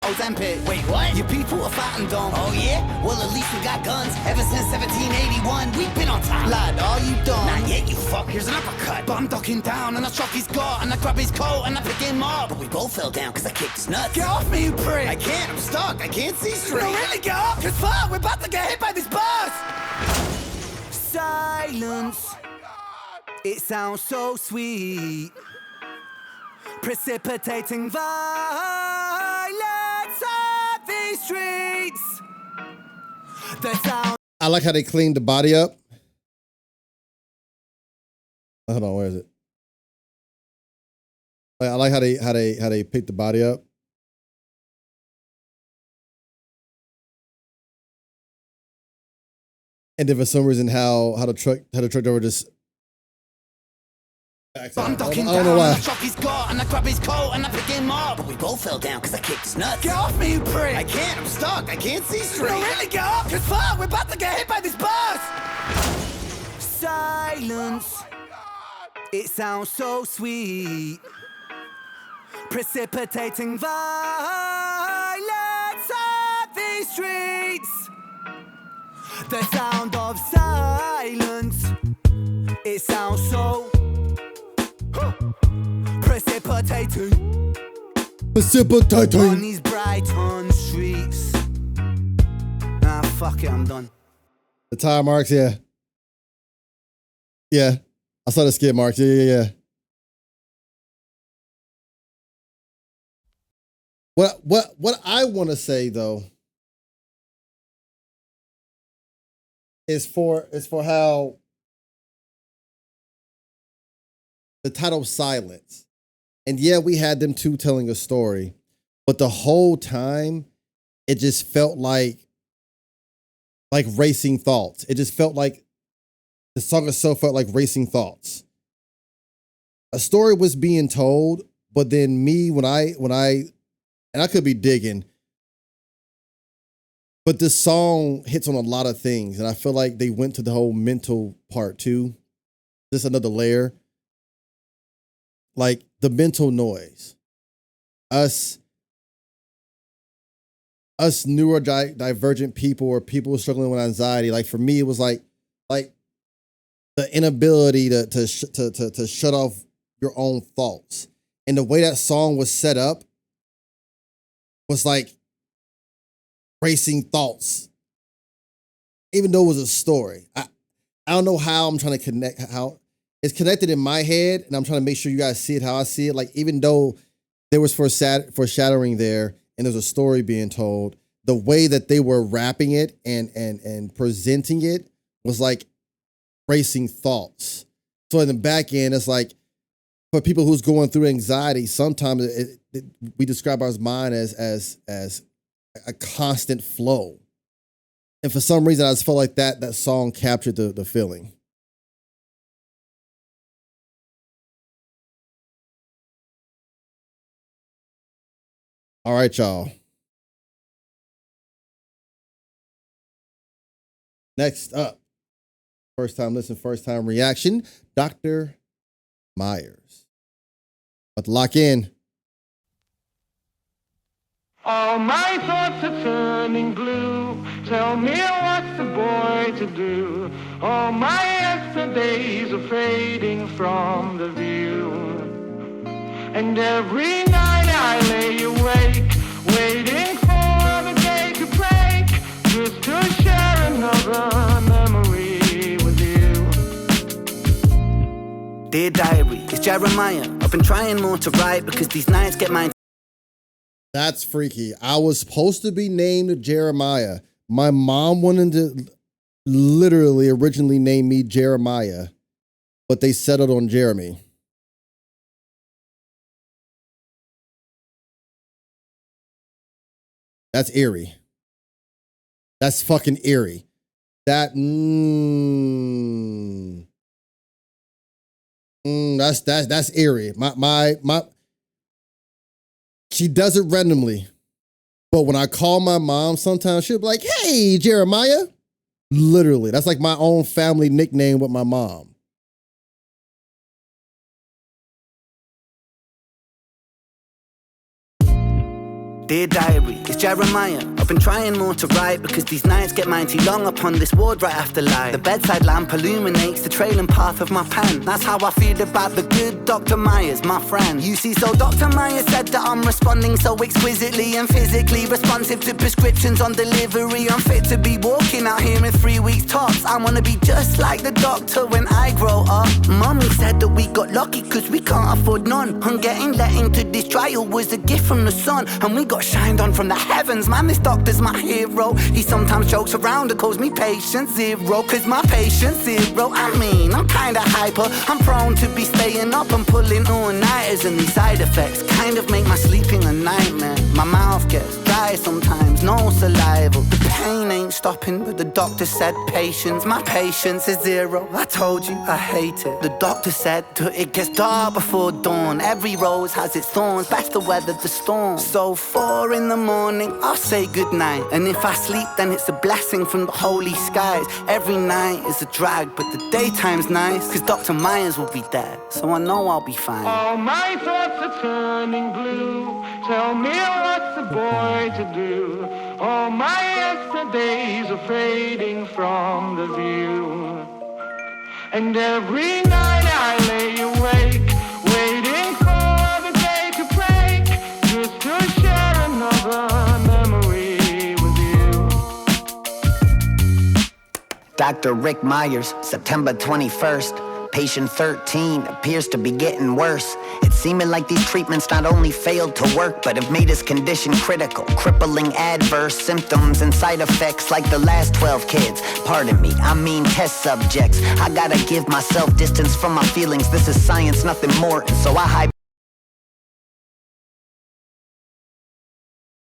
Ozempic. Wait, what? You people are fat and dumb. Oh, yeah? Well, at least we got guns. Ever since 1781, we've been on time. Lad, are you dumb? Not yet, you fuck. Here's an uppercut. But I'm ducking down and I struck his gut and I grab his coat and I pick him up. But we both fell down because I kicked his nuts. Get off me, you prick! I can't. I'm stuck. I can't see straight. No, really, get off! Cause fuck, we're about to get hit by this bus! Silence. It sounds so sweet. Precipitating violence of these streets. The sound. I like how they cleaned the body up. Hold on, where is it? I like how they pick the body up. And then for some reason how the truck driver just I'm ducking I don't know why. I chop his gut and I grab his coat and I pick him up. But we both fell down because I kicked his nuts. Get off me, you prick! I can't, I'm stuck, I can't see straight. No, really, get off! Cause fuck, we're about to get hit by this bus! Silence. It sounds so sweet. Precipitating violence of these streets. The sound of silence. It sounds so precipitating. On these Brighton streets. Ah, fuck it, I'm done. The tire marks, yeah. Yeah. I saw the skid marks. Yeah. What I want to say though is for how the title Silence. And yeah, we had them two telling a story, but the whole time it just felt like racing thoughts. It just felt like the song itself felt like racing thoughts. A story was being told, but then me, when I, and I could be digging, but this song hits on a lot of things. And I feel like they went to the whole mental part too. Just another layer. Like the mental noise. Us neurodivergent people or people struggling with anxiety. Like for me, it was like the inability to shut off your own thoughts. And the way that song was set up was like racing thoughts. Even though it was a story. I don't know how I'm trying to connect, how it's connected in my head, and I'm trying to make sure you guys see it how I see it. Like, even though there was foreshadowing there and there's a story being told, the way that they were rapping it and presenting it was like racing thoughts. So in the back end, it's like, for people who's going through anxiety, sometimes we describe our mind as a constant flow. And for some reason, I just felt like that song captured the feeling. All right, y'all. Next up, first time listen, first time reaction, Dr. Meyers. But lock in. All my thoughts are turning blue. Tell me what's the boy to do. All my yesterdays are fading from the view. And every night I lay awake, waiting for the day to break, just to share another memory with you. Dear diary, it's Jeremiah. I've been trying more to write because these nights get mine. That's freaky. I was supposed to be named Jeremiah. My mom wanted to literally originally name me Jeremiah, but they settled on Jeremy. That's eerie. That's fucking eerie. That's eerie. My she does it randomly. But when I call my mom, sometimes she'll be like, "Hey, Jeremiah." Literally. That's like my own family nickname with my mom. Dear diary, it's Jeremiah. I've been trying more to write because these nights get mine too long upon this ward right after light. The bedside lamp illuminates the trailing path of my pen. That's how I feel about the good Dr. Meyers, my friend. You see, so Dr. Meyers said that I'm responding so exquisitely and physically responsive to prescriptions on delivery. I'm fit to be walking out here in 3 weeks tops. I wanna be just like the doctor when I grow up. Mommy said that we got lucky cause we can't afford none. And getting let into this trial was a gift from the sun. And we got got shined on from the heavens. Man, this doctor's my hero. He sometimes jokes around and calls me patient zero, cause my patience zero. I mean, I'm kinda hyper, I'm prone to be staying up and pulling all-nighters, and these side effects kind of make my sleeping a nightmare. My mouth gets dry sometimes, no saliva. The pain ain't stopping, but the doctor said patience. My patience is zero, I told you I hate it. The doctor said it gets dark before dawn. Every rose has its thorns, best to weather the storm. So 4 in the morning, I'll say goodnight. And if I sleep, then it's a blessing from the holy skies. Every night is a drag, but the daytime's nice, cause Dr. Meyers will be there, so I know I'll be fine. All my thoughts are turning blue. Tell me what's the boy to do. All my yesterdays are fading from the view. And every night I lay awake, waiting for the day to break, just to share another memory with you. Dr. Rick Meyers, September 21st. Patient 13 appears to be getting worse. It's seeming like these treatments not only failed to work, but have made his condition critical. Crippling adverse symptoms and side effects like the last 12 kids. Pardon me, I mean test subjects. I gotta give myself distance from my feelings. This is science, nothing more, and so I hide.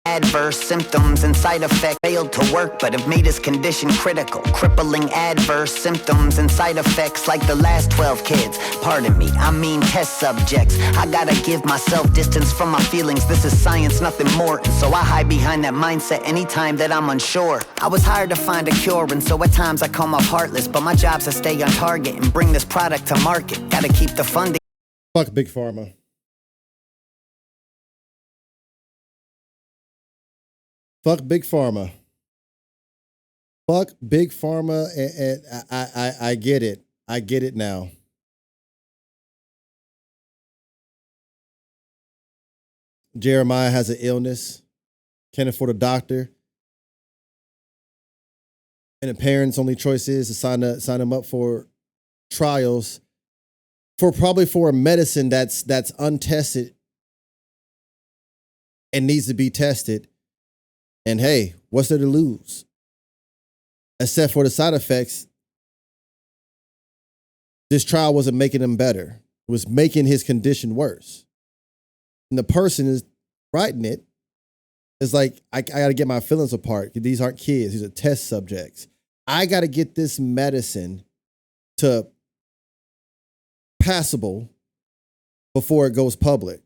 Adverse symptoms and side effects failed to work, but have made his condition critical. Crippling adverse symptoms and side effects like the last 12 kids. Pardon me, I mean test subjects. I gotta give myself distance from my feelings. This is science, nothing more, and so I hide behind that mindset anytime that I'm unsure. I was hired to find a cure, and so at times I come off heartless, but my job's to stay on target and bring this product to market. Gotta keep the funding. Fuck Big Pharma. Fuck Big Pharma. Fuck Big Pharma, and I get it. I get it now. Jeremiah has an illness, can't afford a doctor, and the parents' only choice is to sign him up for trials for a medicine that's untested and needs to be tested. And hey, what's there to lose? Except for the side effects, this trial wasn't making him better. It was making his condition worse. And the person is writing it is like, I got to get my feelings apart. These aren't kids. These are test subjects. I got to get this medicine to passable before it goes public.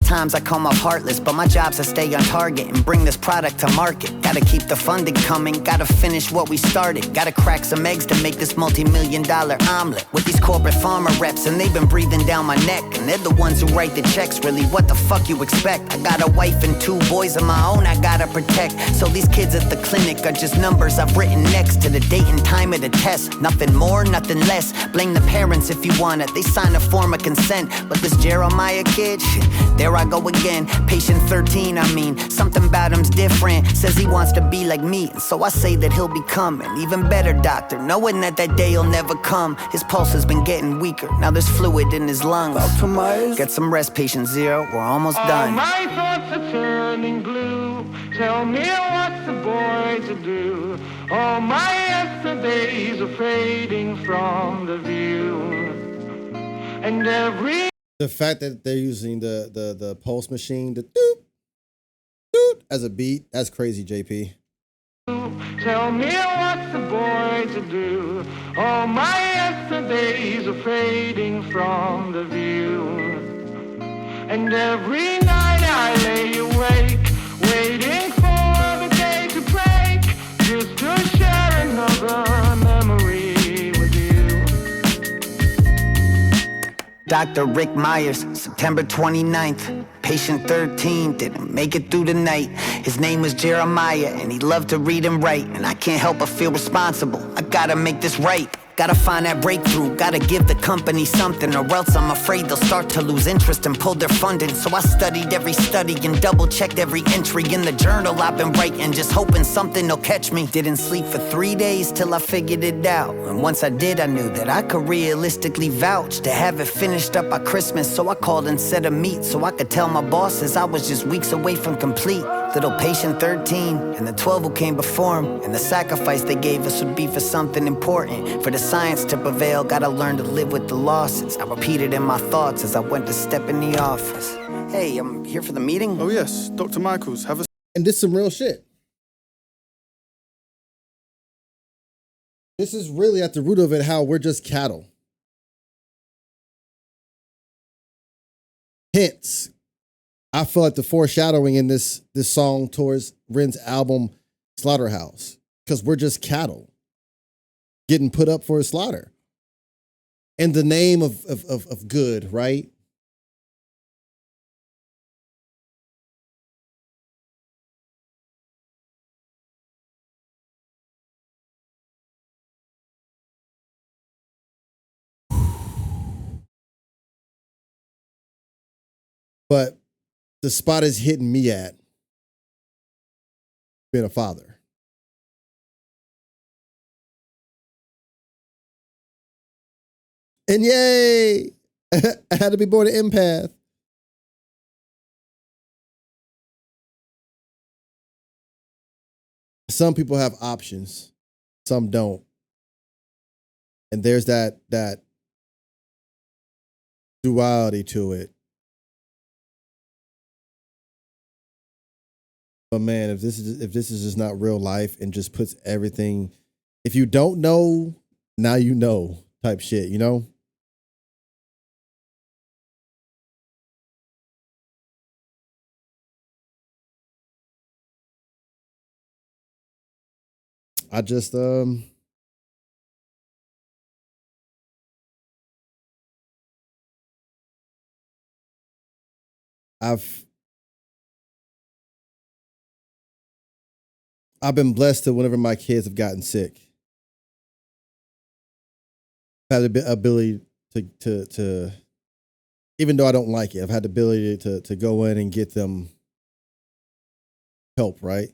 Times I come off heartless, but my job's to stay on target and bring this product to market. Gotta keep the funding coming, gotta finish what we started. Gotta crack some eggs to make this multi-million-dollar omelet. With these corporate pharma reps, and they've been breathing down my neck, and they're the ones who write the checks. Really, what the fuck you expect? I got a wife and 2 boys of my own I gotta protect. So these kids at the clinic are just numbers I've written next to the date and time of the test. Nothing more, nothing less. Blame the parents if you want it. They sign a form of consent. But this Jeremiah kid, there I go again. Patient 13, I mean, something about him's different. Says he wants to be like me, and so I say that he'll become an even better doctor, knowing that day'll never come. His pulse has been getting weaker, now there's fluid in his lungs. Dr. Meyers? Get some rest, patient 0, we're almost done. All my thoughts are turning blue. Tell me what's the boy to do. All my yesterdays are fading from the view. And the fact that they're using the pulse machine, the doop, doop, as a beat, that's crazy, JP. tell me what's the boy to do. All my yesterdays are fading from the view. And every night I lay awake, waiting for the day to break, just to share another memory with you. Dr. Rick Meyers, September 29th. Patient 13 didn't make it through the night. His name was Jeremiah, and he loved to read and write. And I can't help but feel responsible. I gotta make this right. Gotta find that breakthrough, gotta give the company something, or else I'm afraid they'll start to lose interest and pull their funding. So I studied every study and double-checked every entry in the journal I've been writing, just hoping something will catch me. Didn't sleep for 3 days till I figured it out, and once I did, I knew that I could realistically vouch to have it finished up by Christmas. So I called and set a meet so I could tell my bosses I was just weeks away from complete. Little patient 13 and the 12 who came before him, and the sacrifice they gave us would be for something important. For the science to prevail, gotta learn to live with the losses. I repeated in my thoughts as I went to step in the office. Hey, I'm here for the meeting. Oh yes, Dr. Michaels, have a... And this is some real shit. This is really at the root of it how we're just cattle. Hence, I feel like the foreshadowing in this song towards Ren's album Slaughterhouse, because we're just cattle getting put up for a slaughter in the name of good, right? But the spot is hitting me at being a father. And yay, I had to be born an empath. Some people have options, some don't. And there's that duality to it. But man, if this is just not real life and just puts everything, if you don't know, now you know type shit, you know? I just I've been blessed to whenever my kids have gotten sick, I've had the ability to even though I don't like it, I've had the ability to go in and get them help, right?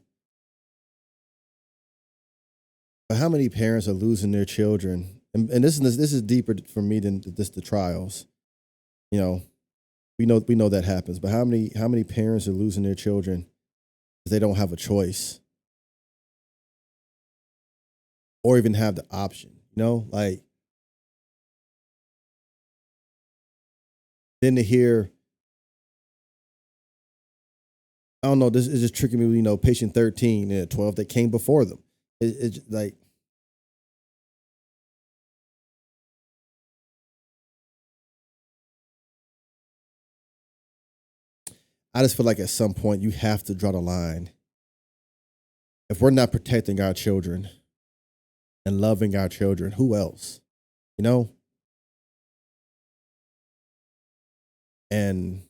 But how many parents are losing their children? And this is deeper for me than just the trials. You know, we know that happens. But how many parents are losing their children because they don't have a choice or even have the option? You know, like then to hear, I don't know, this is just tricking me. You know, patient 13 and 12 that came before them. It's like, I just feel like at some point you have to draw the line. If we're not protecting our children and loving our children, who else? You know? And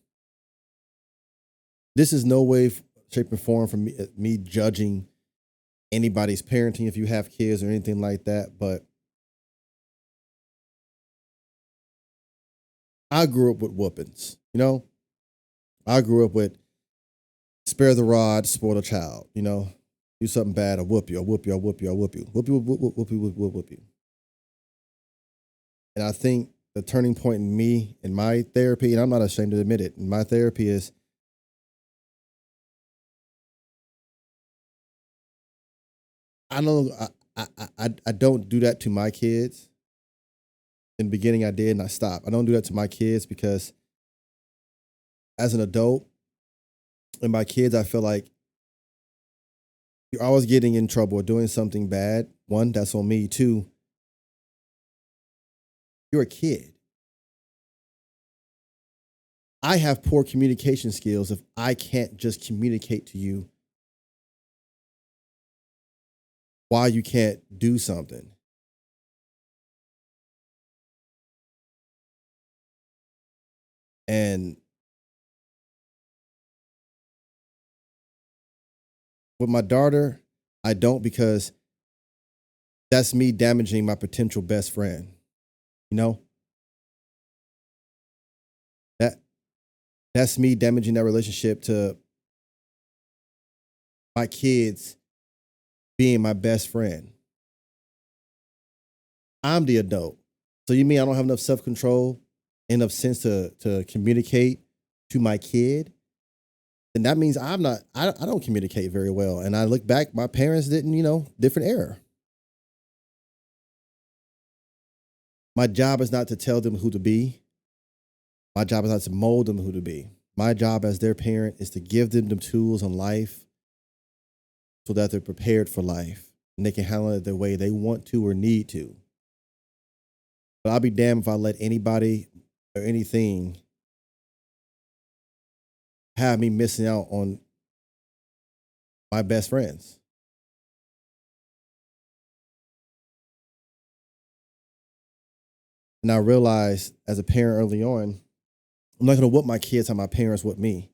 this is no way, shape, or form for me judging anybody's parenting if you have kids or anything like that, but I grew up with whoopings, you know? I grew up with spare the rod, spoil the child, you know? Do something bad, I'll whoop you, I'll whoop you, I'll whoop you, I'll whoop you. Whoop you, whoop you, whoop you. And I think the turning point in me, in my therapy, and I'm not ashamed to admit it, in my therapy is I don't do that to my kids. In the beginning I did and I stopped. I don't do that to my kids because as an adult and my kids, I feel like you're always getting in trouble or doing something bad. One, that's on me. Two, you're a kid. I have poor communication skills if I can't just communicate to you why you can't do something. And with my daughter, I don't, because that's me damaging my potential best friend. You know? That's me damaging that relationship to my kids being my best friend. I'm the adult. So you mean I don't have enough self-control, enough sense to communicate to my kid? Then that means I don't communicate very well. And I look back, my parents didn't, different era. My job is not to tell them who to be. My job is not to mold them who to be. My job as their parent is to give them the tools in life so that they're prepared for life and they can handle it the way they want to or need to. But I'll be damned if I let anybody or anything have me missing out on my best friends. And I realized as a parent early on, I'm not going to whoop my kids how my parents whooped me.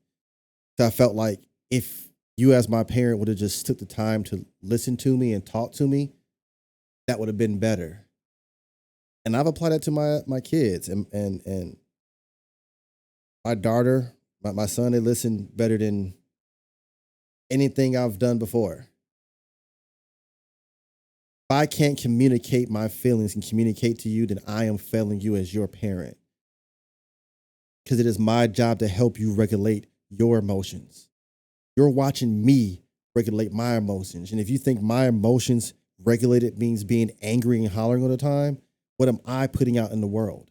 So I felt like if you as my parent would have just took the time to listen to me and talk to me, that would have been better. And I've applied that to my kids and my daughter, my son, they listen better than anything I've done before. If I can't communicate my feelings and communicate to you, then I am failing you as your parent. Because it is my job to help you regulate your emotions. You're watching me regulate my emotions. And if you think my emotions regulated means being angry and hollering all the time, what am I putting out in the world?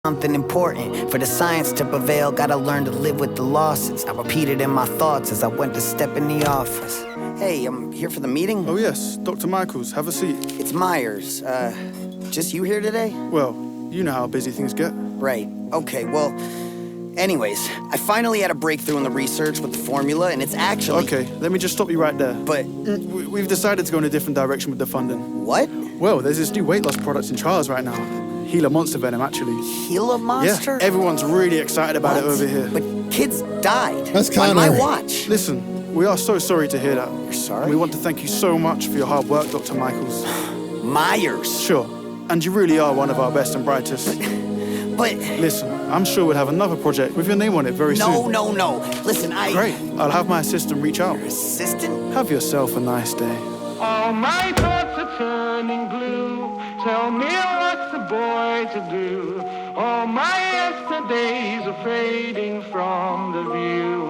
Something important for the science to prevail. Gotta learn to live with the losses. I repeated in my thoughts as I went to step in the office. Hey, I'm here for the meeting. Oh yes, Dr. Michaels, have a seat. It's Meyers. Just you here today? Well, you know how busy things get. Right. Okay, well, anyways, I finally had a breakthrough in the research with the formula, and it's actually... Okay, let me just stop you right there. But... We've decided to go in a different direction with the funding. What? Well, there's this new weight loss product in trials right now. Gila Monster Venom, actually. Gila Monster? Yeah, everyone's really excited about it over here. But kids died. That's kind on my watch. Listen, we are so sorry to hear that. You're sorry? We want to thank you so much for your hard work, Dr. Michaels. Meyers. Sure, and you really are one of our best and brightest. But... Listen, I'm sure we'll have another project with your name on it very soon. No. Listen, Great, I'll have my assistant reach out. Your assistant? Have yourself a nice day. All my thoughts are turning blue. Tell me what's the boy to do. All my yesterdays are fading from the view.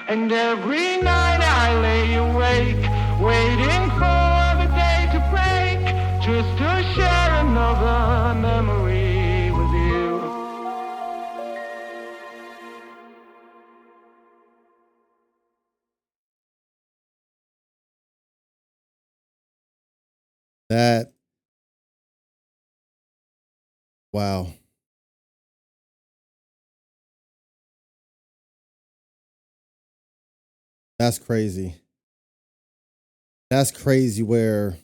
And every night I lay awake, waiting for the day to break, just to share another memory with you. Wow. That's crazy. That's crazy where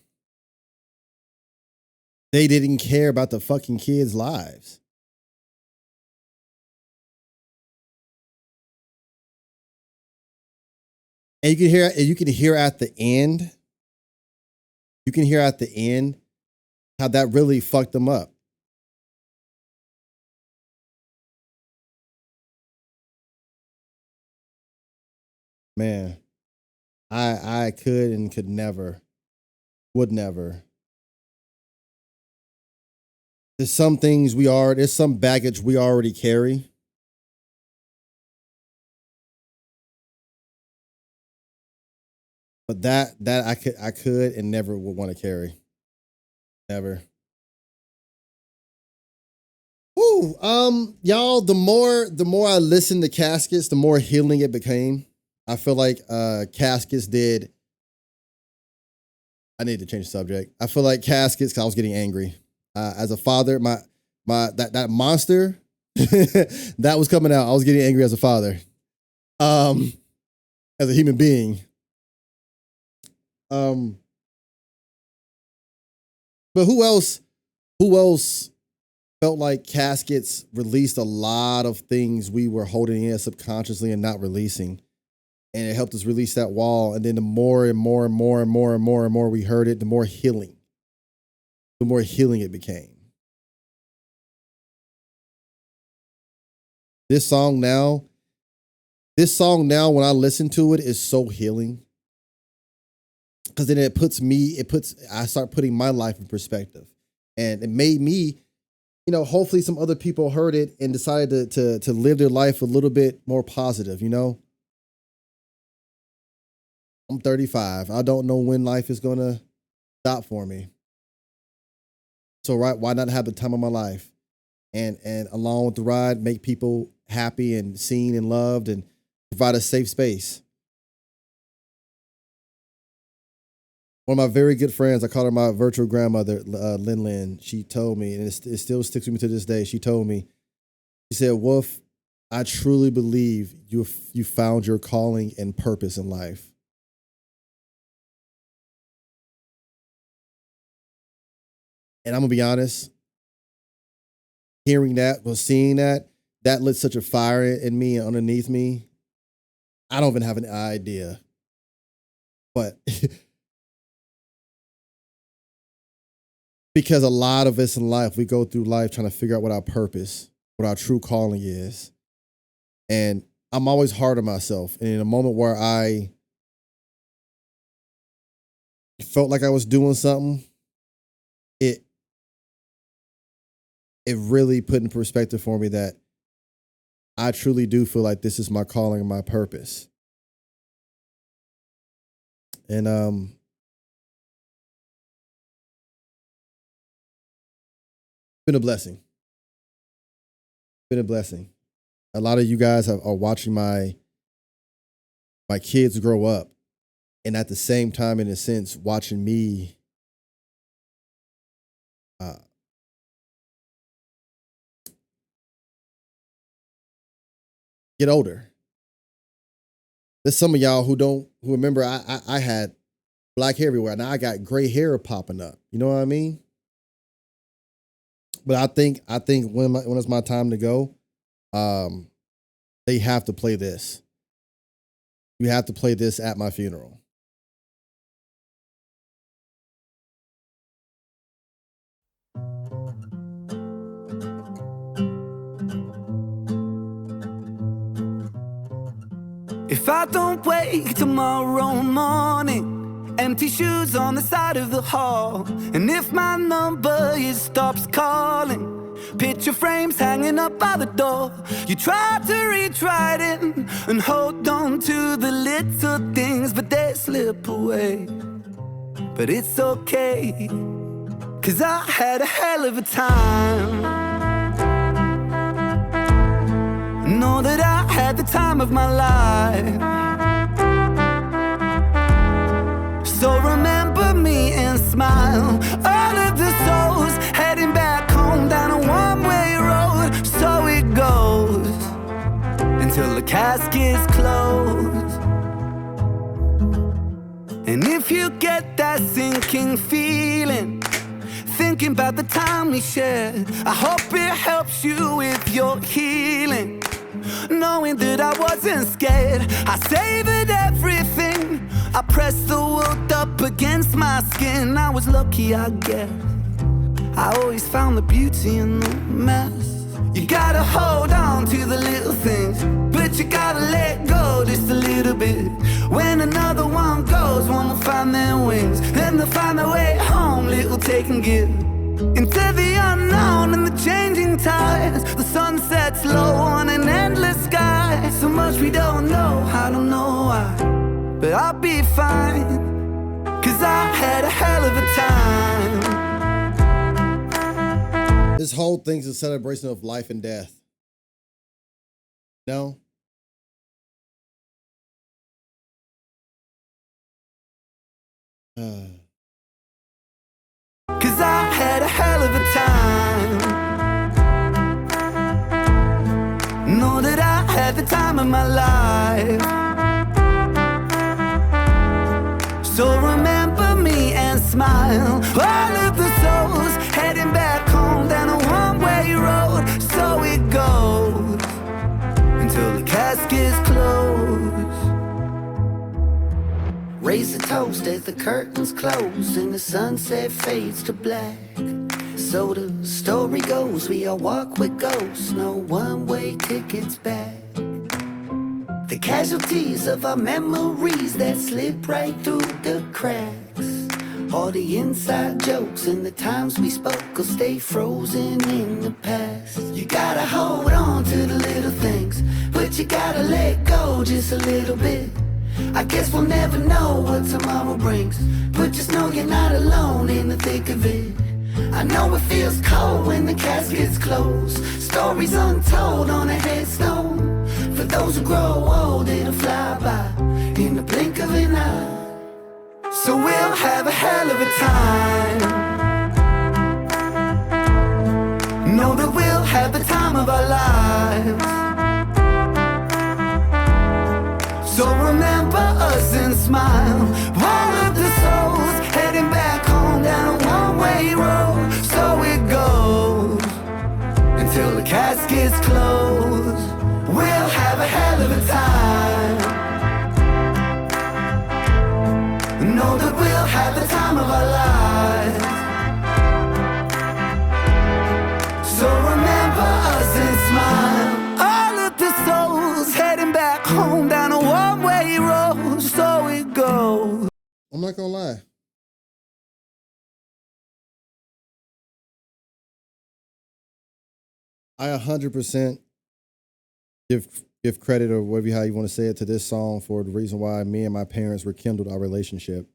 they didn't care about the fucking kids' lives. And you can hear at the end, how that really fucked them up. Man, I could and could never, would never. There's some things there's some baggage we already carry. But that I could and never would want to carry. Never. Ooh, y'all, the more I listened to Caskets, the more healing it became. I feel like Caskets did. I need to change the subject. I feel like Caskets, 'cause I was getting angry. As a father, that monster that was coming out, I was getting angry as a father. As a human being. But who else Who else felt like Caskets released a lot of things we were holding in subconsciously and not releasing? And it helped us release that wall. And then the more and more and more and more and more and more we heard it, the more healing it became. This song now, when I listen to it, is so healing. Because then I start putting my life in perspective. And it made me, you know, hopefully some other people heard it and decided to live their life a little bit more positive, you know? I'm 35. I don't know when life is going to stop for me. So why not have the time of my life? And along with the ride, make people happy and seen and loved and provide a safe space. One of my very good friends, I call her my virtual grandmother, Lin, she told me, and it still sticks with me to this day, she told me, she said, Wolf, I truly believe you found your calling and purpose in life. And I'm going to be honest, hearing that, seeing that lit such a fire in me and underneath me. I don't even have an idea. But because a lot of us in life, we go through life trying to figure out what our purpose, what our true calling is. And I'm always hard on myself. And in a moment where I felt like I was doing something, it really put in perspective for me that I truly do feel like this is my calling and my purpose. And been a blessing. Been a blessing. A lot of you guys are watching my kids grow up, and at the same time, in a sense, watching me get older. There's some of y'all who remember I had black hair everywhere. Now I got gray hair popping up. You know what I mean? But I think when it's my time to go, they have to play this. You have to play this at my funeral. If I don't wake tomorrow morning, empty shoes on the side of the hall, and if my number stops calling, picture frames hanging up by the door. You try to reach right in and hold on to the little things, but they slip away. But it's okay, 'cause I had a hell of a time. Know that I had the time of my life. So remember me and smile. All of the souls heading back home down a one-way road. So it goes until the caskets close. And if you get that sinking feeling, thinking about the time we shared, I hope it helps you with your healing. Knowing that I wasn't scared, I savored everything. I pressed the world up against my skin. I was lucky, I guess. I always found the beauty in the mess. You gotta hold on to the little things, but you gotta let go just a little bit. When another one goes, one will find their wings. Then they'll find their way home, little take and give. Into the unknown and the changing tides. The sun sets low on an endless sky. So much we don't know, I don't know why, but I'll be fine, 'cause I had a hell of a time. This whole thing's a celebration of life and death. No? Cause I had a hell of a time. Know that I had the time of my life. So remember me and smile. All of the souls heading back home. toast as the curtains close and the sunset fades to black. So the story goes, we all walk with ghosts, no one-way tickets back. The casualties of our memories that slip right through the cracks. All the inside jokes and the times we spoke will stay frozen in the past. You gotta hold on to the little things, but you gotta let go just a little bit. I guess we'll never know what tomorrow brings, but just know you're not alone in the thick of it. I know it feels cold when the caskets close, stories untold on a headstone. For those who grow old, it'll fly by in the blink of an eye. So we'll have a hell of a time. Know that we'll have the time of our lives. So remember us and smile. All of the souls heading back home down a one-way road. So it goes until the caskets close. We'll have a hell of a time. Know that we'll have the time of our lives. So remember us and smile. All of the souls heading back home down a one-way road. So it goes. I'm not gonna lie. I 100% give credit, or whatever how you want to say it, to this song for the reason why me and my parents rekindled our relationship.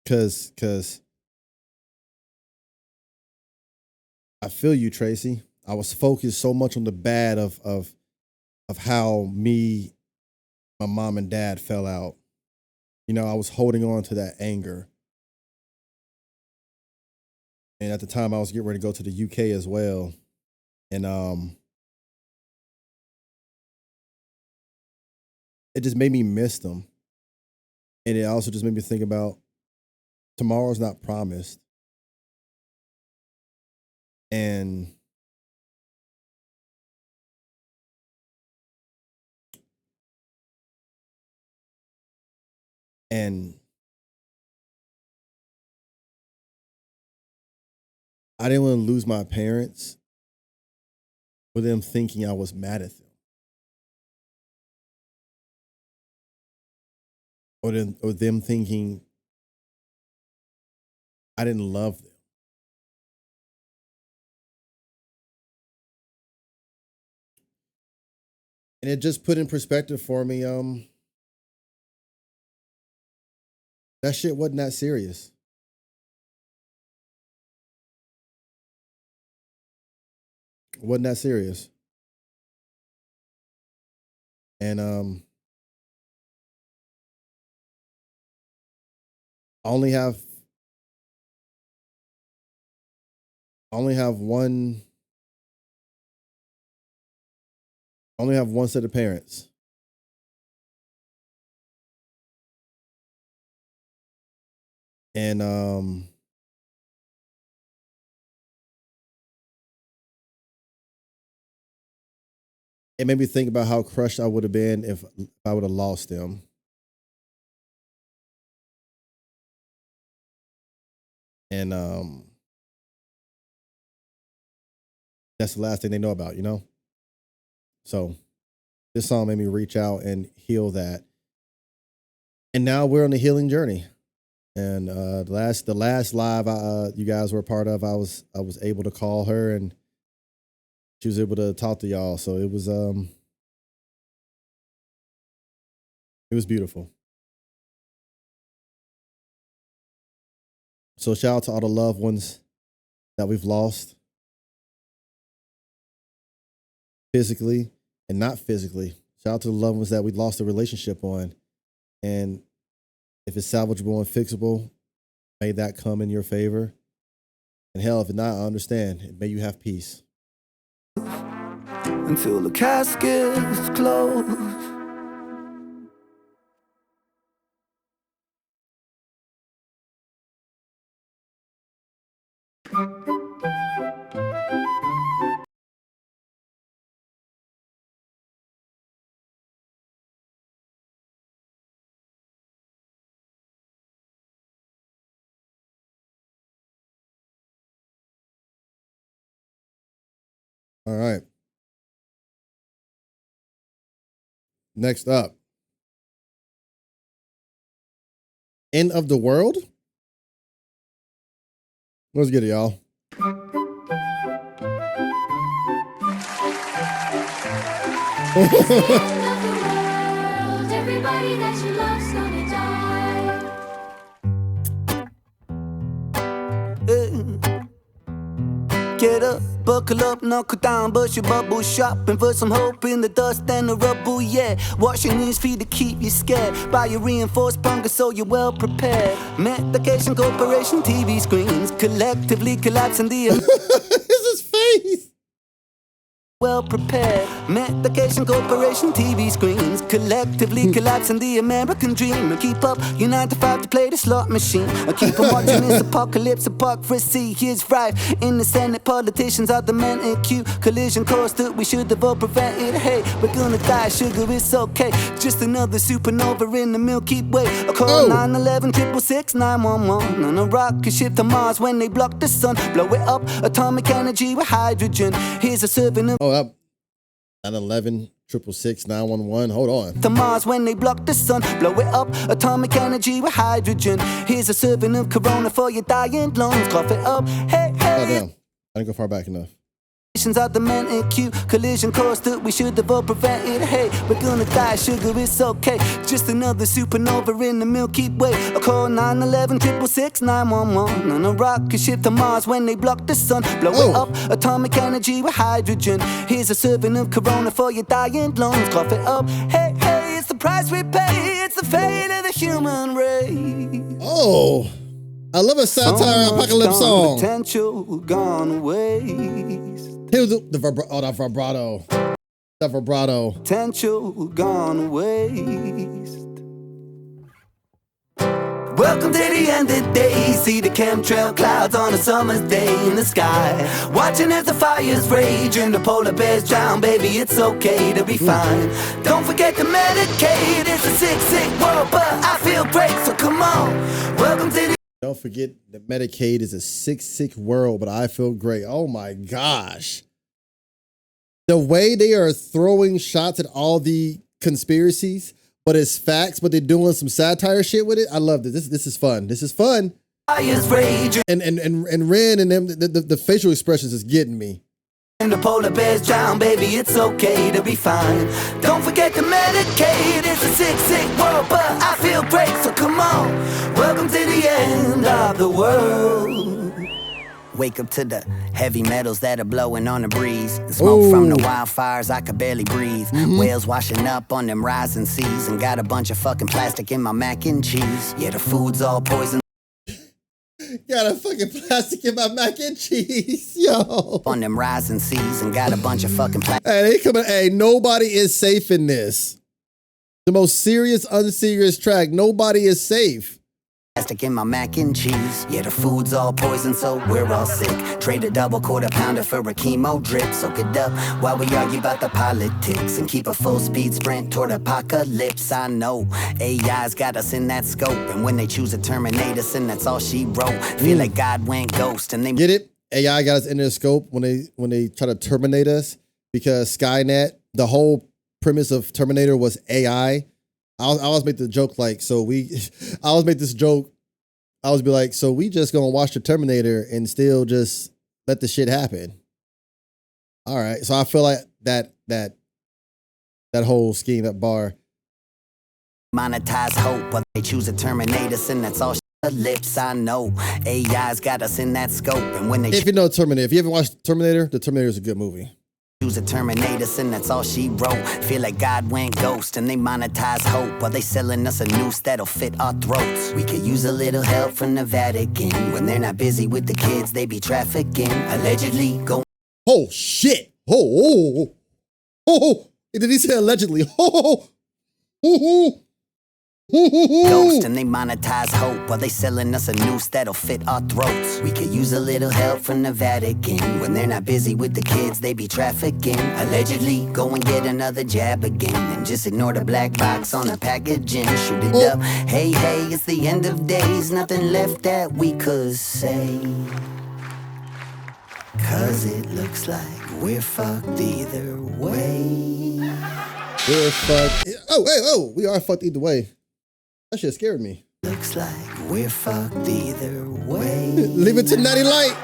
Cause I feel you, Tracy. I was focused so much on the bad of how my mom and dad fell out. You know, I was holding on to that anger. And at the time I was getting ready to go to the UK as well. And it just made me miss them. And it also just made me think about tomorrow's not promised. And I didn't want to lose my parents with them thinking I was mad at them. Or them thinking I didn't love them. And it just put in perspective for me, that shit wasn't that serious. It wasn't that serious. And I only have one set of parents. And it made me think about how crushed I would have been if I would have lost them. And that's the last thing they know about, you know? So this song made me reach out and heal that. And now we're on the healing journey. And the last live you guys were a part of, I was able to call her and she was able to talk to y'all. So it was beautiful. So shout out to all the loved ones that we've lost, physically and not physically. Shout out to the loved ones that we lost the relationship on. And if it's salvageable and fixable, may that come in your favor. And hell, if it's not, I understand. May you have peace. Until the caskets close. All right. Next up. End of the world? Let's get it, y'all. Everybody that you love's gonna die. Get up, buckle up, knuckle down, bust your bubble, shopping for some hope in the dust and the rubble, yeah. Washing these feet to keep you scared. Buy your reinforced bunker so you're well prepared. Medication corporation TV screens collectively collapsing the This is face. Well prepared. Medication corporation TV screens collectively collapsing the American dream. And keep up your 9 to 5 to play the slot machine. I keep on watching this apocalypse, hypocrisy is rife in the Senate. Politicians are demanding cute collision course that we should have all prevented. Hey, we're gonna die, sugar, it's okay. Just another supernova in the Milky Way. I call 911 666 911 on a rocket ship to Mars when they block the sun. Blow it up, atomic energy with hydrogen. Here's a serving of 911 666 911. Hold on. to Mars when they block the sun. Blow it up, atomic energy with hydrogen. Here's a serving of Corona for your dying lungs. Cough it up, hey, hey. Oh, damn. I didn't go far back enough. Are the men in cute collision course that we should have all prevented. Hey, we're gonna die, sugar, it's okay. Just another supernova in the Milky Way. I call 911 666 911 on a rocket ship to Mars when they block the sun. Blow it up, atomic energy with hydrogen. Here's a serving of Corona for your dying lungs. Cough it up, hey, hey, it's the price we pay. It's the fate of the human race. Oh, I love a satire apocalypse song. Potential gone waste. Here's the vibrato. The vibrato. Potential gone waste. Welcome to the end of the day. See the chemtrail clouds on a summer's day in the sky. Watching as the fires rage and the polar bears drown. Baby, it's okay to be fine. Don't forget to medicate. It's a sick, sick world, but I feel great, so come on. Welcome to the... Don't forget that Medicaid is a sick, sick world, but I feel great. Oh my gosh. The way they are throwing shots at all the conspiracies, but it's facts, but they're doing some satire shit with it. I love this. This is fun. This is fun. And Ren and them, the facial expressions is getting me. And the polar bears drown, baby, it's okay to be fine. Don't forget to medicate. It's a sick, sick world, but I feel great, so come on. Welcome to the end of the world. Wake up to the heavy metals that are blowing on the breeze. The smoke from the wildfires, I could barely breathe. Whales washing up on them rising seas. And got a bunch of fucking plastic in my mac and cheese. Yeah, the food's all poison. Got a fucking plastic in my mac and cheese, yo. On them rising seas and got a bunch of fucking plastic. Hey, they coming. Hey, nobody is safe in this. The most serious, unserious track. Nobody is safe. Plastic in my mac and cheese. Yeah, the food's all poison, so we're all sick. Trade a double quarter pounder for a chemo drip. Soak it up while we argue about the politics and keep a full speed sprint toward apocalypse. I know AI's got us in that scope, and when they choose to terminate us, and that's all she wrote. Feel like God went ghost, and they get it. AI got us in their scope when they try to terminate us, because Skynet, the whole premise of Terminator was AI. I always make the joke like, I always make this joke. I always be like, so we just gonna watch the Terminator and still just let the shit happen. All right. So I feel like that whole scheme, that bar. monetize hope, but they choose to terminate us, and that's all lips. I know AI's got us in that scope, and when they if you know Terminator, if you haven't watched Terminator, the Terminator is a good movie. Choose to terminate us, and that's all she wrote. Feel like God went ghost, and they monetize hope while they selling us a noose that'll fit our throats. We could use a little help from the Vatican. When they're not busy with the kids, they be trafficking. Allegedly go. Oh shit! Oh! Did he say allegedly? Ghost, and they monetize hope while they selling us a noose that'll fit our throats. We could use a little help from the Vatican. When they're not busy with the kids, they be trafficking. Allegedly go and get another jab again, and just ignore the black box on the packaging. Shoot it up, hey, it's the end of days. Nothing left that we could say. 'cause it looks like we're fucked either way. We're fucked. Oh, we are fucked either way. That shit scared me. Looks like we're fucked either way. Leave it to Natty Light.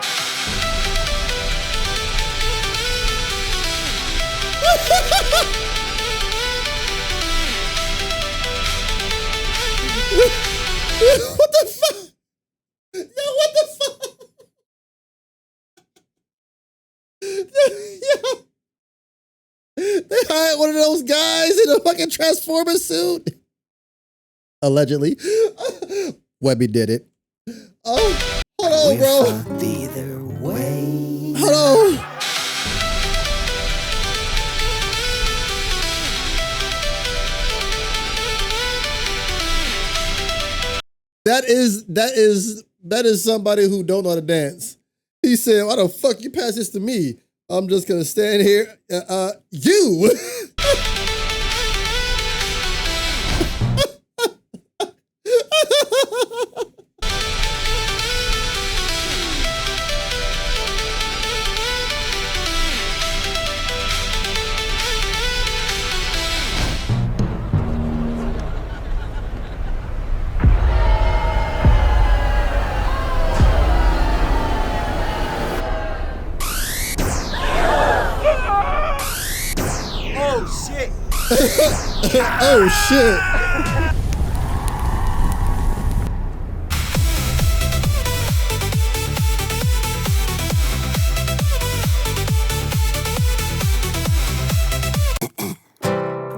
What the fuck? Yo, what the fuck? Yo. They hired one of those guys in a fucking Transformer suit. Allegedly. Webby did it. Oh, hold on, bro. Either way. Hold on. That is somebody who don't know how to dance. He said, "Why the fuck you pass this to me? I'm just gonna stand here." You. Oh shit.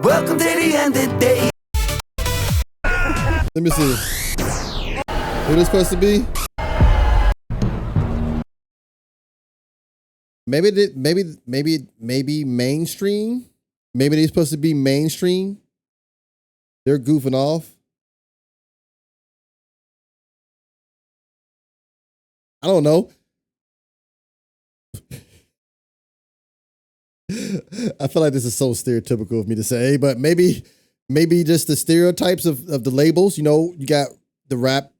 Welcome to the end of the day. Let me see. What is supposed to be? Maybe mainstream. Maybe they're supposed to be mainstream. They're goofing off. I don't know. I feel like this is so stereotypical of me to say, but maybe just the stereotypes of the labels. You know, you got the rap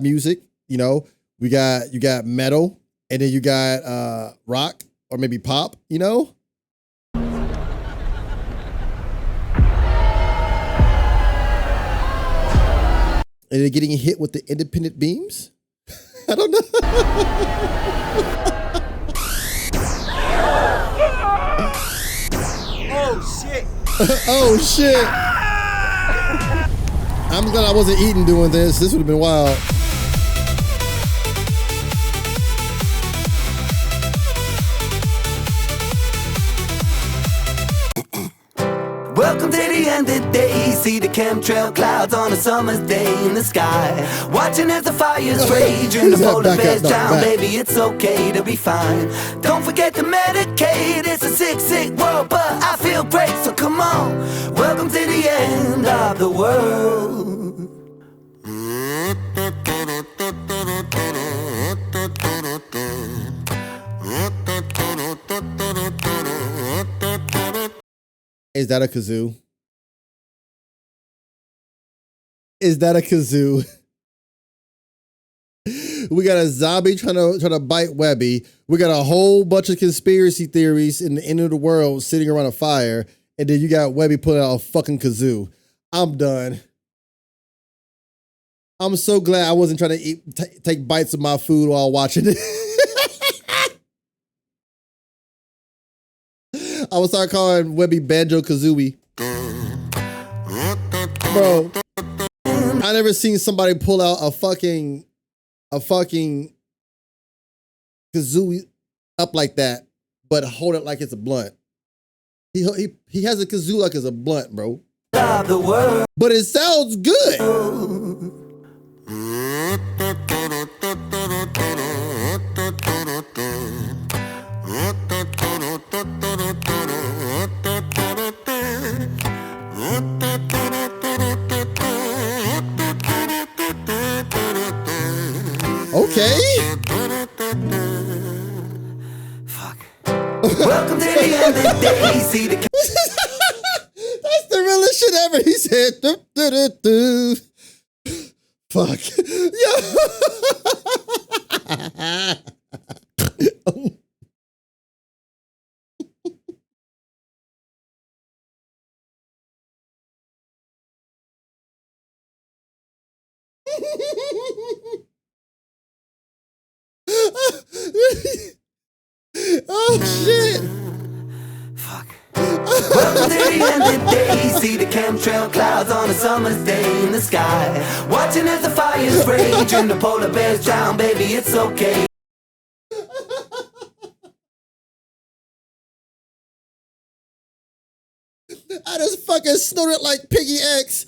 music. You know, you got metal, and then you got rock or maybe pop. You know. And they're getting hit with the independent beams? I don't know. Oh, shit. Oh, shit. I'm glad I wasn't eating doing this. This would have been wild. Welcome to the end of the day. See the chemtrail clouds on a summer's day in the sky. Watching as the fires rage and the polar bears down. Baby, it's okay to be fine. Don't forget to medicate. It's a sick, sick world, but I feel great, so come on. Welcome to the end of the world. Is that a kazoo? Is that a kazoo? We got a zombie trying to bite Webby. We got a whole bunch of conspiracy theories in the end of the world sitting around a fire, and then you got Webby pulling out a fucking kazoo. I'm done. I'm so glad I wasn't trying to take bites of my food while watching it. I would start calling Webby Banjo Kazooie. Bro, I never seen somebody pull out a fucking kazooie up like that, but hold it like it's a blunt. He has a kazoo like it's a blunt, bro. But it sounds good. Okay. Fuck. Welcome to the end of the day. See the That's the realest shit ever. He said, doo, doo, doo, doo. Fuck. Yeah. Oh shit. Welcome to the end of the day. See the chemtrail clouds on a summer's day in the sky. Watching as the fires rage and the polar bears drown, baby, it's okay. I just fucking snorted like Piggy X.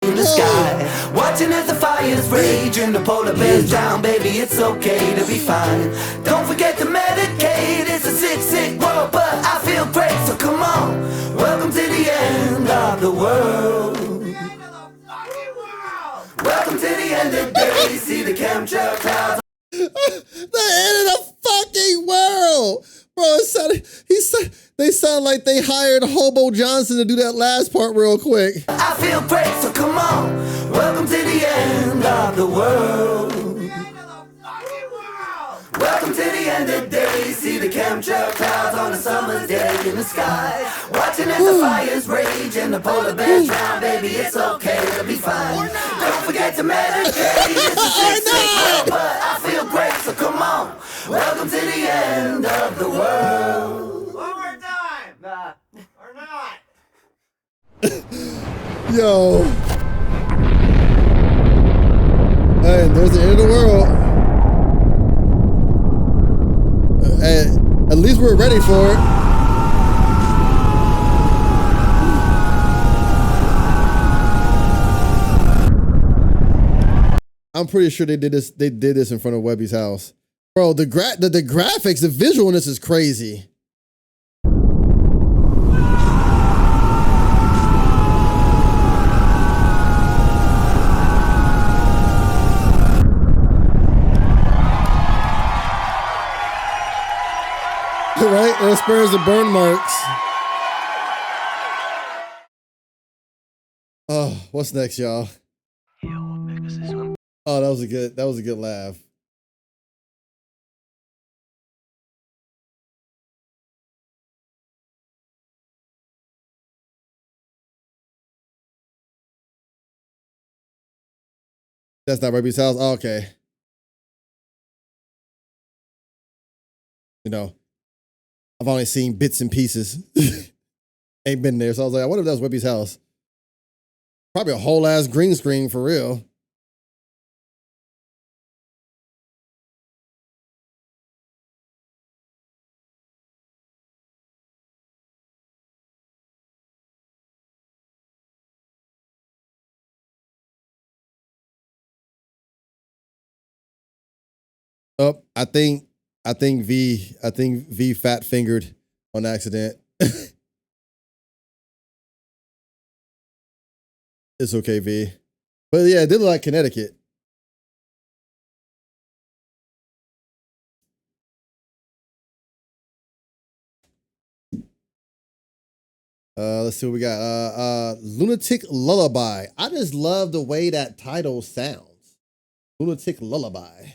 In the sky, watching as the fires rage and the polar bears drown, baby, it's okay to be fine. Don't forget to medicate. It's a sick, sick world, but I feel great, so come on. Welcome to the end of the world. Welcome to the end of the day. See the chemtrail clouds. The end of the fucking world, bro. They sound like they hired Hobo Johnson to do that last part real quick. I feel great, so come on. Welcome to the end of the world. Welcome to the end of the day. See the chemtrail clouds on a summer's day in the sky. Watching as the fires rage and the polar bears drown, baby, it's okay to be fine. Don't forget to medicate. It's a sick, sick world, but I feel great, so come on. Welcome to the end of the world. One more time. Nah. Or not. Yo. Hey, there's the end of the world. Hey, at least we're ready for it. I'm pretty sure they did this. They did this in front of Webby's house, bro. The graphics, the visual in this is crazy. Right? It spares the burn marks. Oh, what's next, y'all? Oh, that was a good laugh. That's not Webby's house. Oh, okay. You know, I've only seen bits and pieces. Ain't been there. So I was like, I wonder if that was Webby's house. Probably a whole ass green screen for real. Oh, I think V fat fingered on accident. It's okay, V. But yeah, it did look like Connecticut. Let's see what we got. Lunatic Lullaby. I just love the way that title sounds. Lunatic Lullaby.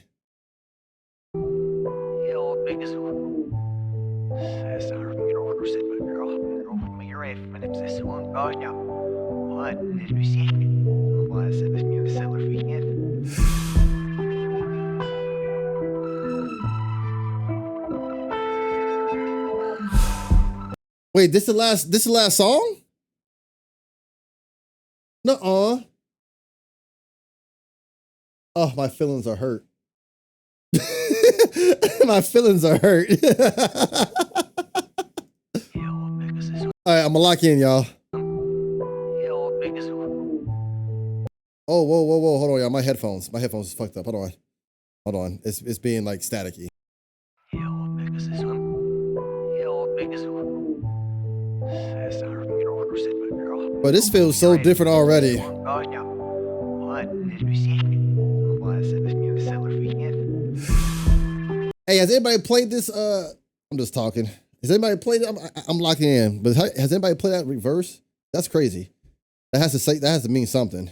Wait, this the last song? Nuh-uh. Oh, my feelings are hurt. My feelings are hurt. All right, I'm gonna lock in, y'all. Oh, whoa. Hold on, y'all. My headphones is fucked up. Hold on. It's being like staticky. But this feels so different already. Hey, has anybody played this? I'm just talking. Has anybody played it? I'm locking in. But has anybody played that reverse? That's crazy. That has to mean something.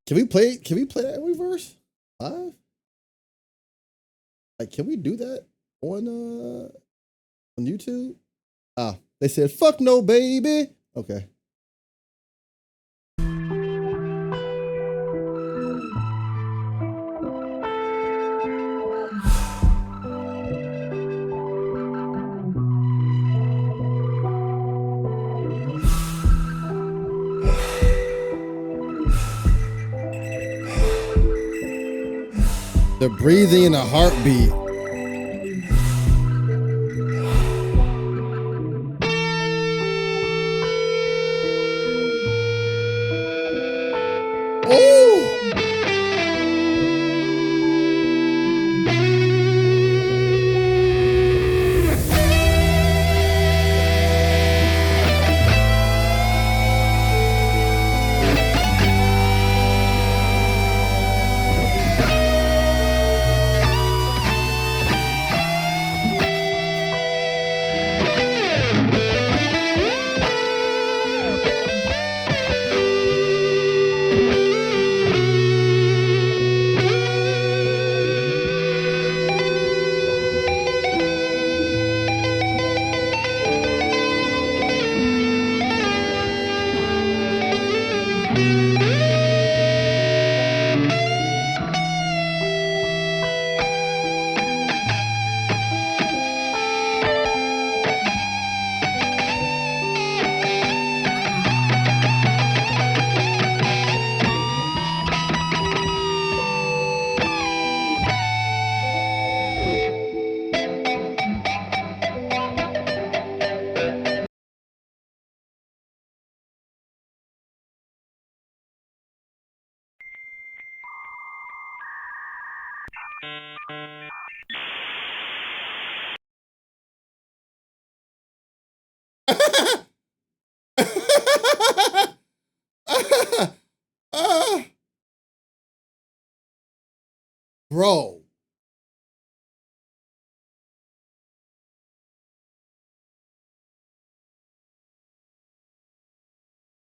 Can we play that in reverse? Live? Like, can we do that on YouTube? Ah, they said, fuck no, baby. Okay. The breathing and the heartbeat. Bro.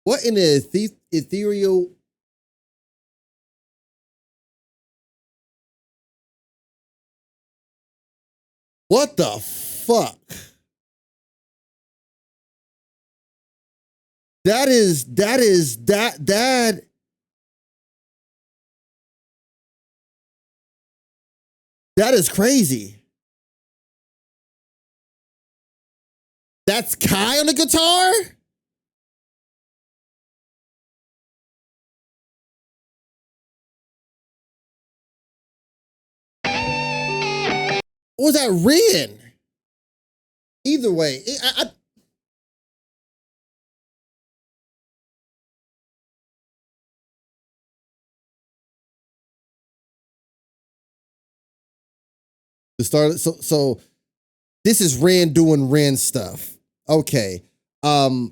What in the ethereal? What the fuck? That is crazy. That's Kai on the guitar? Or was that Ren? Either way, to start, so this is Ren doing Ren stuff. Okay. Wow.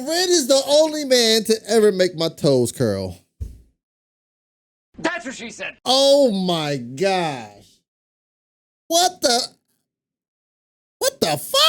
Ren is the only man to ever make my toes curl. That's what she said. Oh my gosh. What the fuck?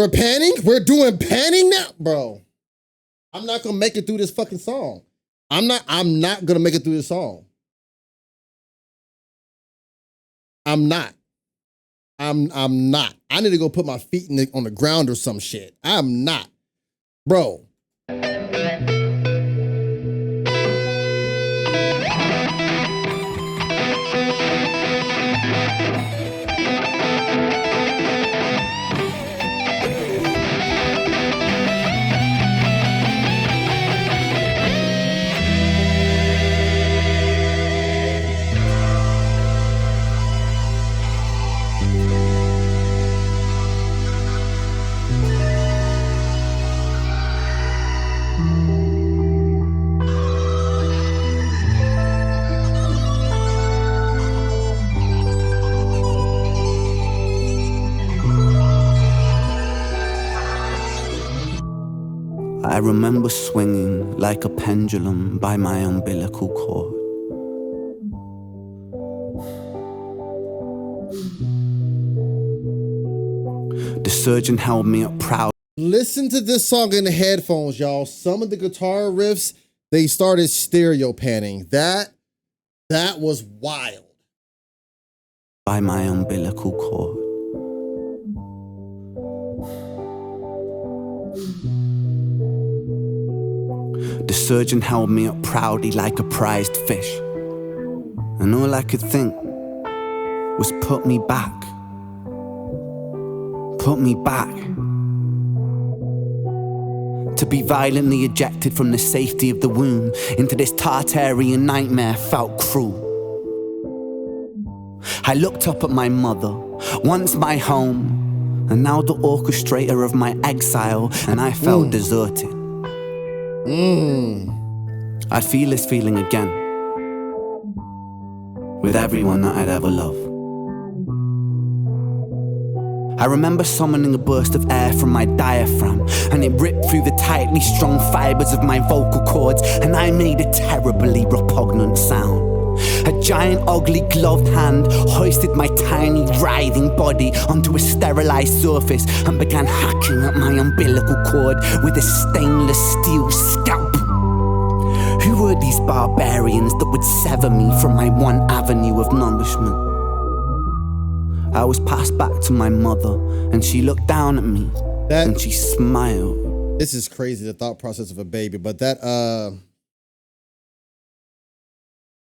We're panning? We're doing panning now? Bro, I'm not gonna make it through this fucking song. I'm not gonna make it through this song. I'm not. I need to go put my feet on the ground or some shit. I'm not. Bro. I remember swinging like a pendulum by my umbilical cord. The surgeon held me up proud. Listen to this song in the headphones, y'all. Some of the guitar riffs, they started stereo panning. That was wild. By my umbilical cord. The surgeon held me up proudly like a prized fish. And all I could think was put me back. Put me back. To be violently ejected from the safety of the womb into this Tartarian nightmare felt cruel. I looked up at my mother, once my home, and now the orchestrator of my exile, and I felt deserted. I'd feel this feeling again with everyone that I'd ever loved. I remember summoning a burst of air from my diaphragm, and it ripped through the tightly strung fibers of my vocal cords, and I made a terribly repugnant sound. A giant ugly gloved hand hoisted my tiny writhing body onto a sterilized surface and began hacking at my umbilical cord with a stainless steel scalpel. Who were these barbarians that would sever me from my one avenue of nourishment? I was passed back to my mother, and she looked down at me, and she smiled. This is crazy, the thought process of a baby, but that,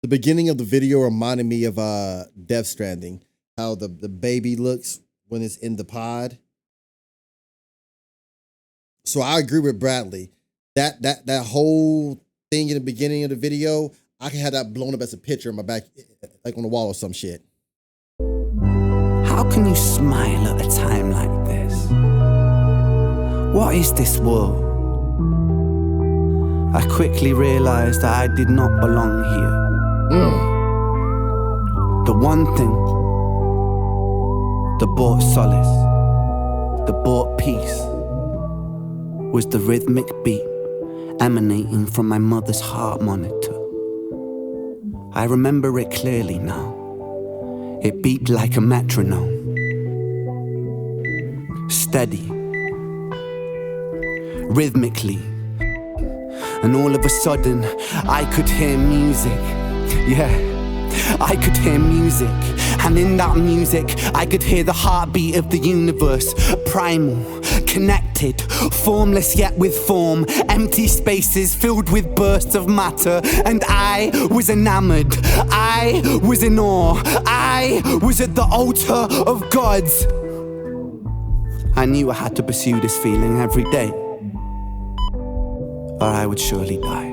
the beginning of the video reminded me of Death Stranding, how the baby looks when it's in the pod. So I agree with Bradley. That whole thing in the beginning of the video, I can have that blown up as a picture in my back, like on the wall or some shit. How can you smile at a time like this? What is this world? I quickly realized that I did not belong here. The one thing that brought solace, that brought peace, was the rhythmic beat emanating from my mother's heart monitor. I remember it clearly now. It beat like a metronome, steady, rhythmically, and all of a sudden I could hear music. Yeah, I could hear music, and in that music I could hear the heartbeat of the universe, primal, connected, formless yet with form, empty spaces filled with bursts of matter, and I was enamored, I was in awe, I was at the altar of gods. I knew I had to pursue this feeling every day, or I would surely die.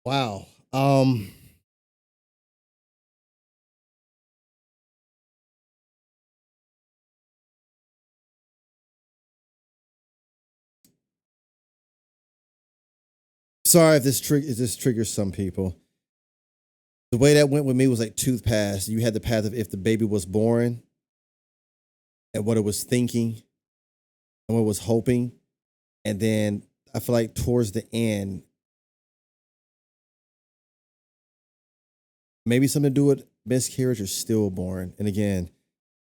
Wow. sorry if this triggers some people. The way that went with me was like tooth pass. You had the path of if the baby was born and what it was thinking and what it was hoping. And then I feel like towards the end, maybe something to do with miscarriage or stillborn. And again,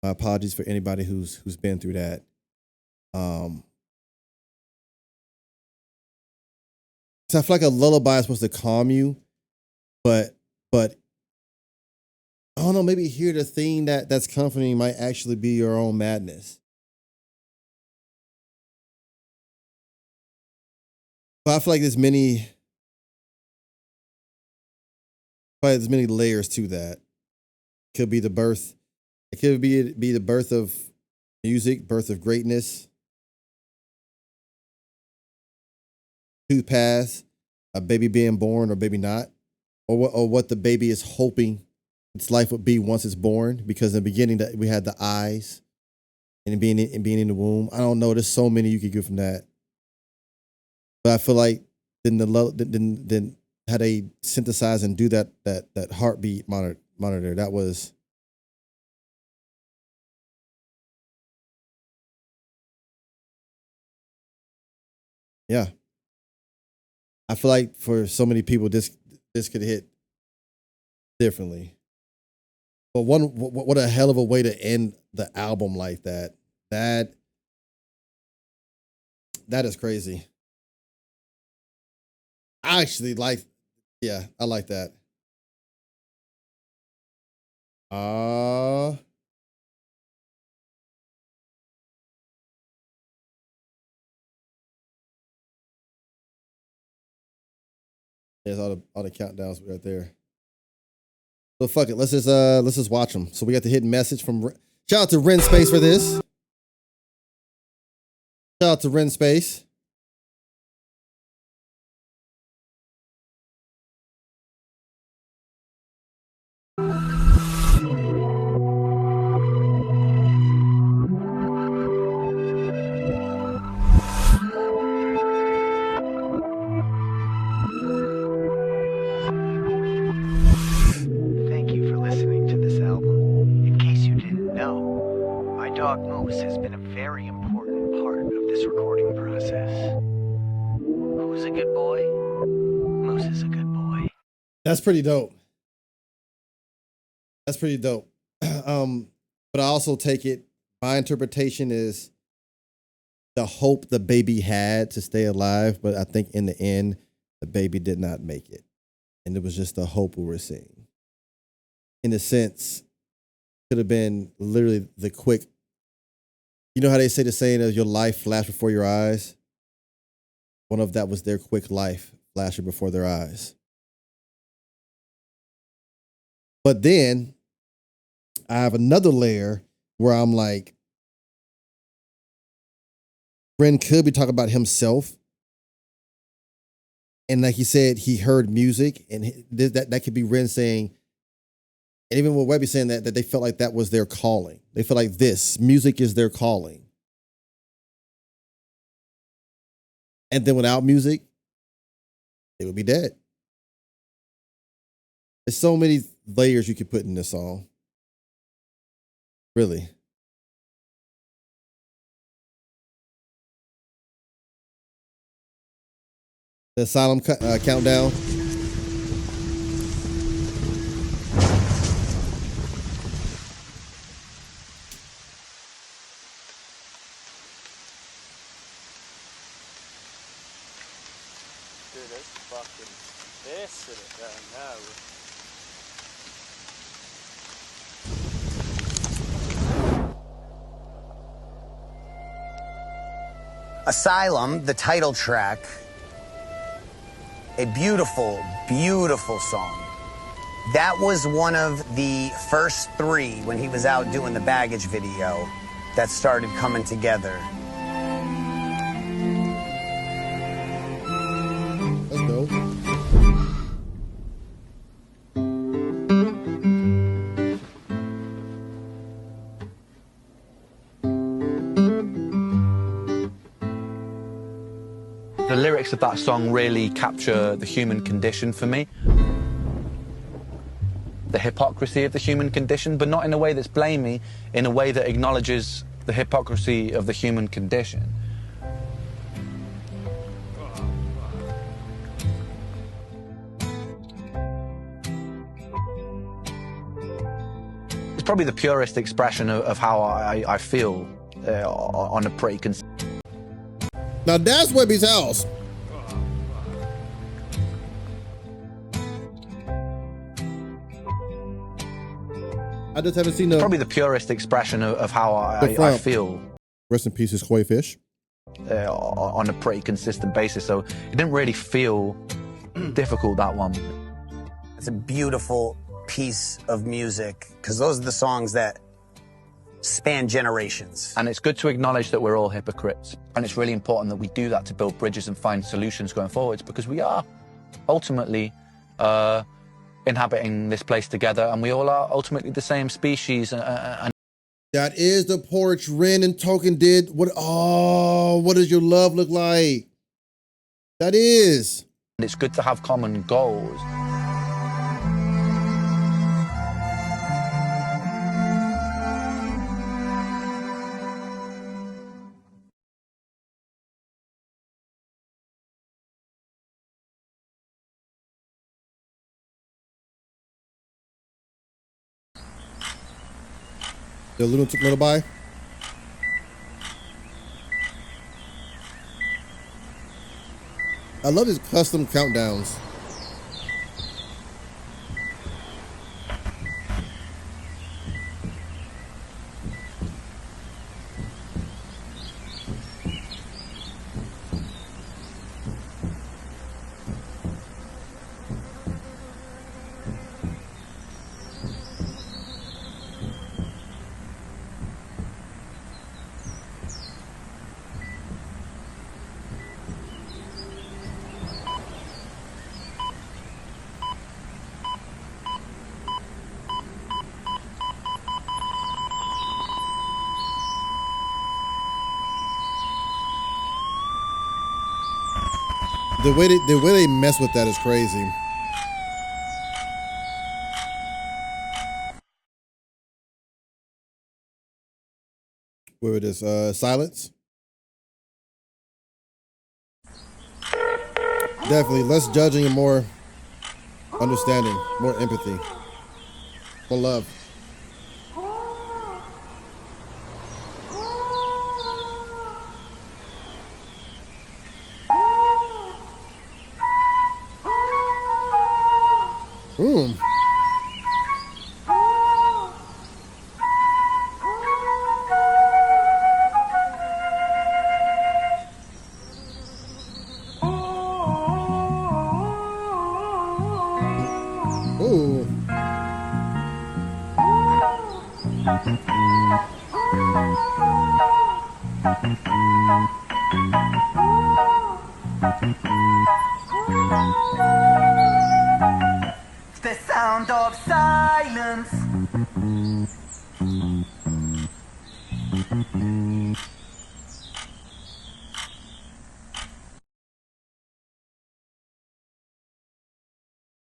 my apologies for anybody who's been through that. So I feel like a lullaby is supposed to calm you, but I don't know, maybe here the thing that's comforting might actually be your own madness. But I feel like there's many layers to that. Could be the birth. It could be the birth of music, birth of greatness. Tooth pass, a baby being born or baby not, or what the baby is hoping its life would be once it's born. Because in the beginning that we had the eyes and being in the womb. I don't know. There's so many you could get from that. But I feel like then how they synthesize and do that heartbeat monitor. That was. Yeah. I feel like for so many people, this could hit differently. But what a hell of a way to end the album like that. That is crazy. I actually I like that. There's all the countdowns right there. So fuck it. Let's just watch them. So we got the hidden message from. Shout out to Ren Space for this. Shout out to Ren Space. Thank you for listening to this album. In case you didn't know, my dog Moose has been a very important part of this recording process. Who's a good boy? Moose is a good boy. That's pretty dope. That's pretty dope. But I also take it, my interpretation is the hope the baby had to stay alive, but I think in the end, the baby did not make it. And it was just the hope we were seeing. In a sense, could have been literally the quick, you know how they say the saying of your life flashed before your eyes? One of that was their quick life flashing before their eyes. But then I have another layer where I'm like, Ren could be talking about himself. And like he said, he heard music, and that could be Ren saying, and even with Webby saying that they felt like that was their calling. They felt like this music is their calling. And then without music, they would be dead. There's so many layers you could put in this song. Really. The Asylum countdown. Dude, there's fucking piss in it right now. Asylum, the title track, a beautiful, beautiful song. That was one of the first three when he was out doing the baggage video that started coming together. Let's go. The lyrics lyrics of that song really capture the human condition for me. The hypocrisy of the human condition, but not in a way that's blamey, in a way that acknowledges the hypocrisy of the human condition. It's probably the purest expression of how I feel on a pretty Now that's Webby's house. I just haven't seen the... Probably the purest expression of how I feel. Rest in peace, Koi Fish. On a pretty consistent basis, so it didn't really feel difficult, that one. It's a beautiful piece of music, because those are the songs that span generations. And it's good to acknowledge that we're all hypocrites, and it's really important that we do that to build bridges and find solutions going forwards, because we are ultimately inhabiting this place together, and we all are ultimately the same species. And that is the porch Ren and Token did. What does your love look like? That is. It's good to have common goals. The Lunatic Lullaby. I love his custom countdowns. The way they mess with that is crazy. Where it is, silence. Definitely less judging and more understanding, more empathy, more love. The sound of silence.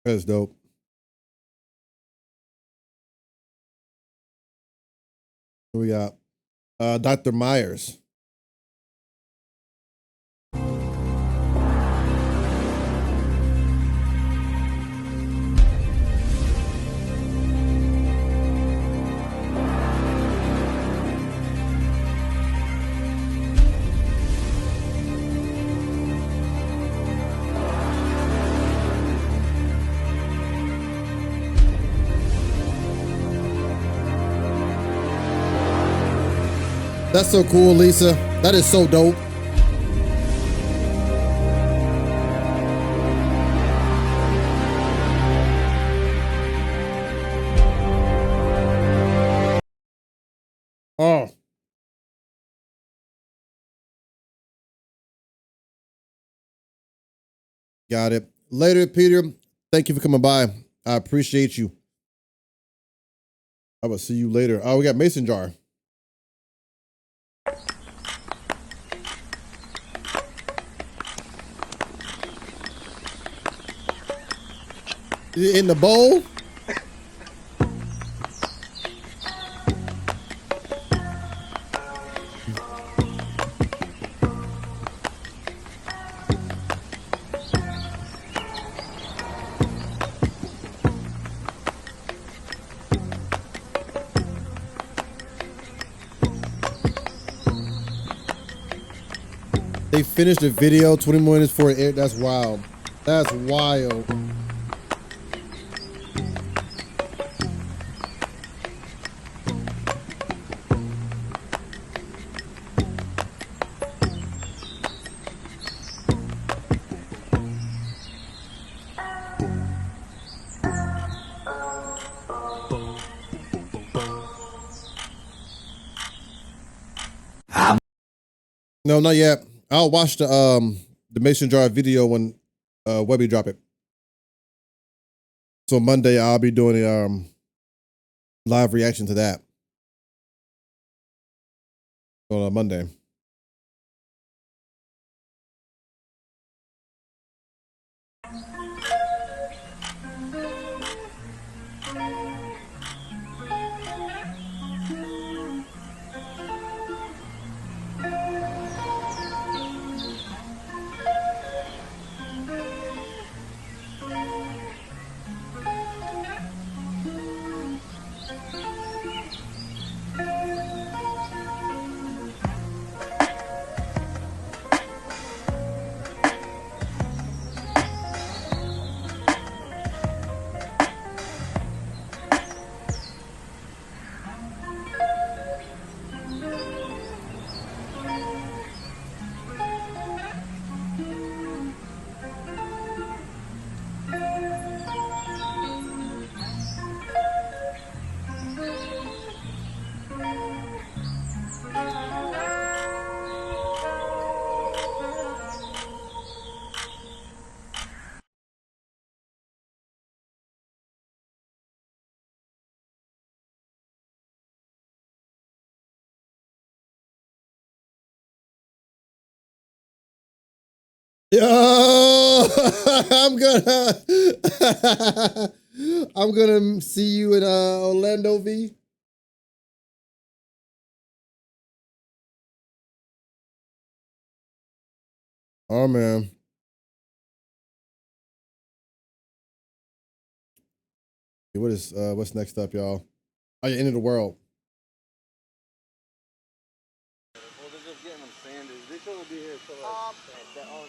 That's dope. What we got? Dr. Meyers. That's so cool, Lisa. That is so dope. Oh. Got it. Later, Peter. Thank you for coming by. I appreciate you. I will see you later. Oh, we got Mason Jar. In the bowl? They finished the video 20 minutes before it aired. That's wild. That's wild. No, not yet. I'll watch the Mason Jar video when Webby drop it. So Monday I'll be doing a live reaction to that on Monday. Yo, I'm gonna see you in Orlando, V. Oh man. What's next up, y'all? Oh, yeah, End of the World. Well, they're just getting them sanded. They should only be here till like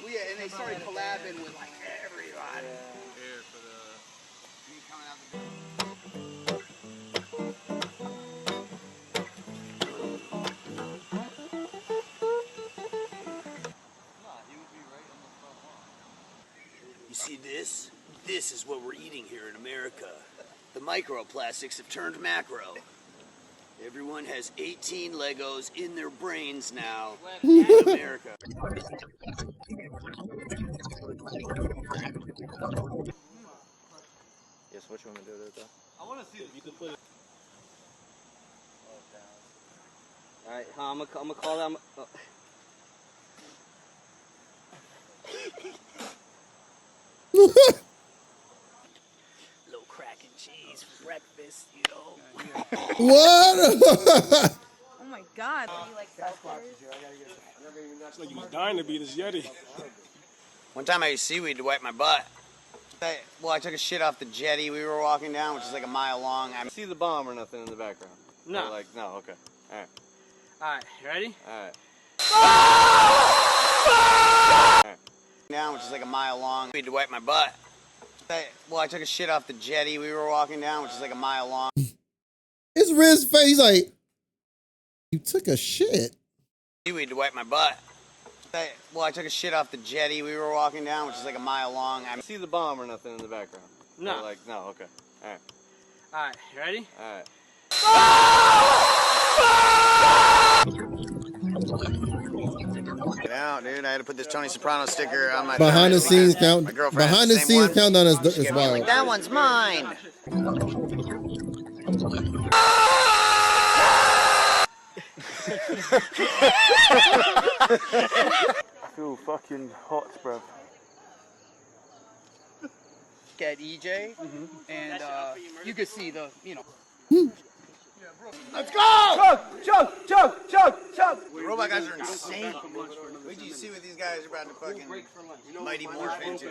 yeah, and they started collabing with like everybody. Here for the me coming out the You see this? This is what we're eating here in America. The microplastics have turned macro. Everyone has 18 Legos in their brains now in America. Yes, what you want me to do with it though? I want to see if you could put it. Alright, I'm gonna call them. Little crack and cheese for breakfast, you know. What? Oh my god. You like It's like you was dying to be this Yeti. One time I used seaweed to wipe my butt. I took a shit off the jetty we were walking down, which is like a mile long. I See the bomb or nothing in the background? No. Or like, no, okay. Alright. Alright, you ready? Alright. Down, which is like a mile long. To wipe my butt. I took a shit off the jetty we were walking down, which is like a mile long. It's Riz's face. He's like, you took a shit. Seaweed to wipe my butt. I took a shit off the jetty we were walking down, which is like a mile long. See the bomb or nothing in the background? No. Or like, no, okay. Alright. Alright, you ready? Alright. Get out, dude. I had to put this Tony Soprano sticker on my Behind the scenes count. My girlfriend Behind the has scenes same countdown is She gave me wild. like, that one's mine. I feel fucking hot, bruv. at EJ, and you could see the, Let's go! Chug! The robot guys are insane. Wait till you see what these guys are about to fucking mighty morph into.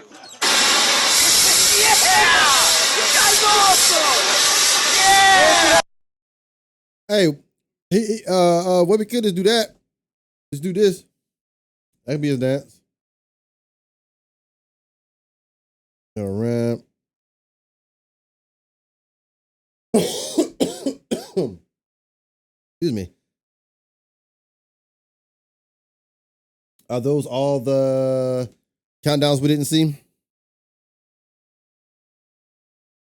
Yeah! You guys awesome! Yeah! Hey, what we could is do that. Let's do this. That could be his dance. All right. Excuse me. Are those all the countdowns we didn't see?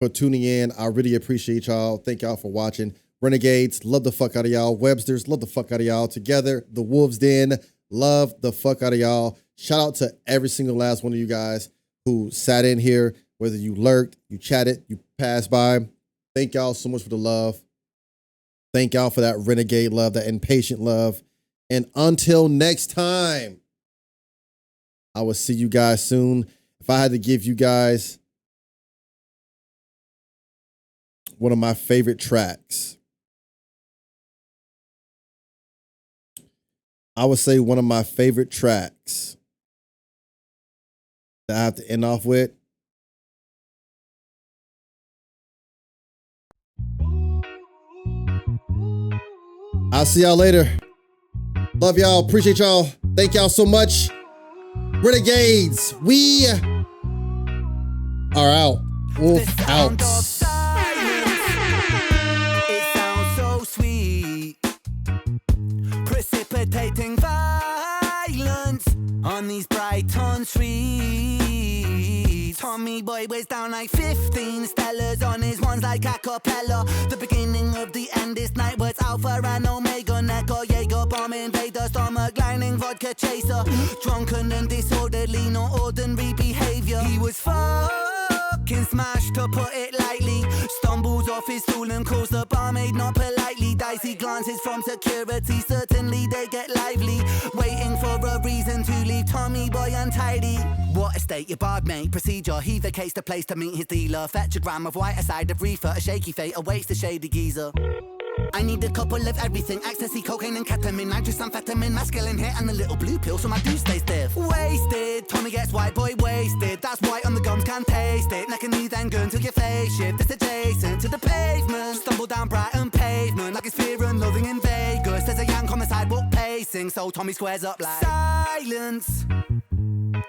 For tuning in, I really appreciate y'all. Thank y'all for watching. Renegades, love the fuck out of y'all. Websters, love the fuck out of y'all. Together, the Wolves Den, love the fuck out of y'all. Shout out to every single last one of you guys who sat in here, whether you lurked, you chatted, you passed by. Thank y'all so much for the love. Thank y'all for that renegade love, that impatient love. And until next time, I will see you guys soon. If I had to give you guys one of my favorite tracks, I would say one of my favorite tracks that I have to end off with. I'll see y'all later. Love y'all. Appreciate y'all. Thank y'all so much. Renegades, we are out. Wolf out. It sounds so sweet. Precipitating violence on these Brighton streets. Tommy boy wears down like 15 stellars on his ones like a cappella. The beginning of the end this night was Alpha and Omega. Necker, Jaeger, bomb invader, stomach lining, vodka chaser. Drunken and disorderly, no ordinary behavior. He was fucking smashed, to put it lightly. Stumbles off his stool and calls the barmaid not politely. Dicey glances from security, certainly they get lively. Waiting for a reason to leave Tommy boy untidy. What a state you barred, mate. Procedure, he vacates the place to meet his dealer. Fetch a gram of white, a side of reefer. A shaky fate awaits the shady geezer. I need a couple of everything. Ecstasy, cocaine and ketamine. Nitrous amphetamine, masculine hit and a little blue pill so my dude stays stiff. Wasted, Tommy gets white boy wasted. That's white on the gums, can't taste it. Neck and knee then gun till your face shift. It's adjacent to the pavement. Stumble down Brighton pavement like it's fear and loathing in Vegas. There's a yank on the sidewalk pacing, so Tommy squares up like silence.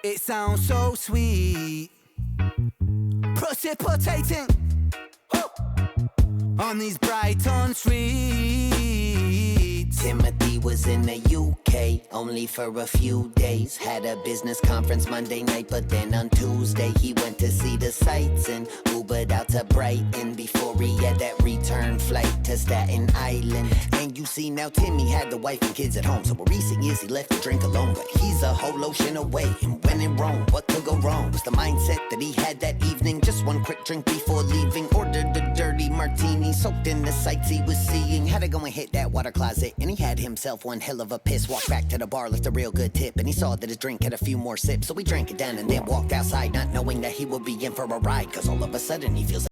It sounds so sweet. Precipitating on these Brighton streets. Timothy was in the UK only for a few days. Had a business conference Monday night, but then on Tuesday he went to see the sights and Ubered out to Brighton before he had that return flight to Staten Island. And you see now Timmy had the wife and kids at home, so in recent years he left to drink alone. But he's a whole ocean away, and when in Rome, what could go wrong? Was the mindset that he had that evening. Just one quick drink before leaving. Ordered a dirty martini, soaked in the sights he was seeing. Had to go and hit that water closet, and he had himself one hell of a piss. Walked back to the bar, left a real good tip, and he saw that his drink had a few more sips. So he drank it down and then walked outside, not knowing that he would be in for a ride. Cause all of a sudden he feels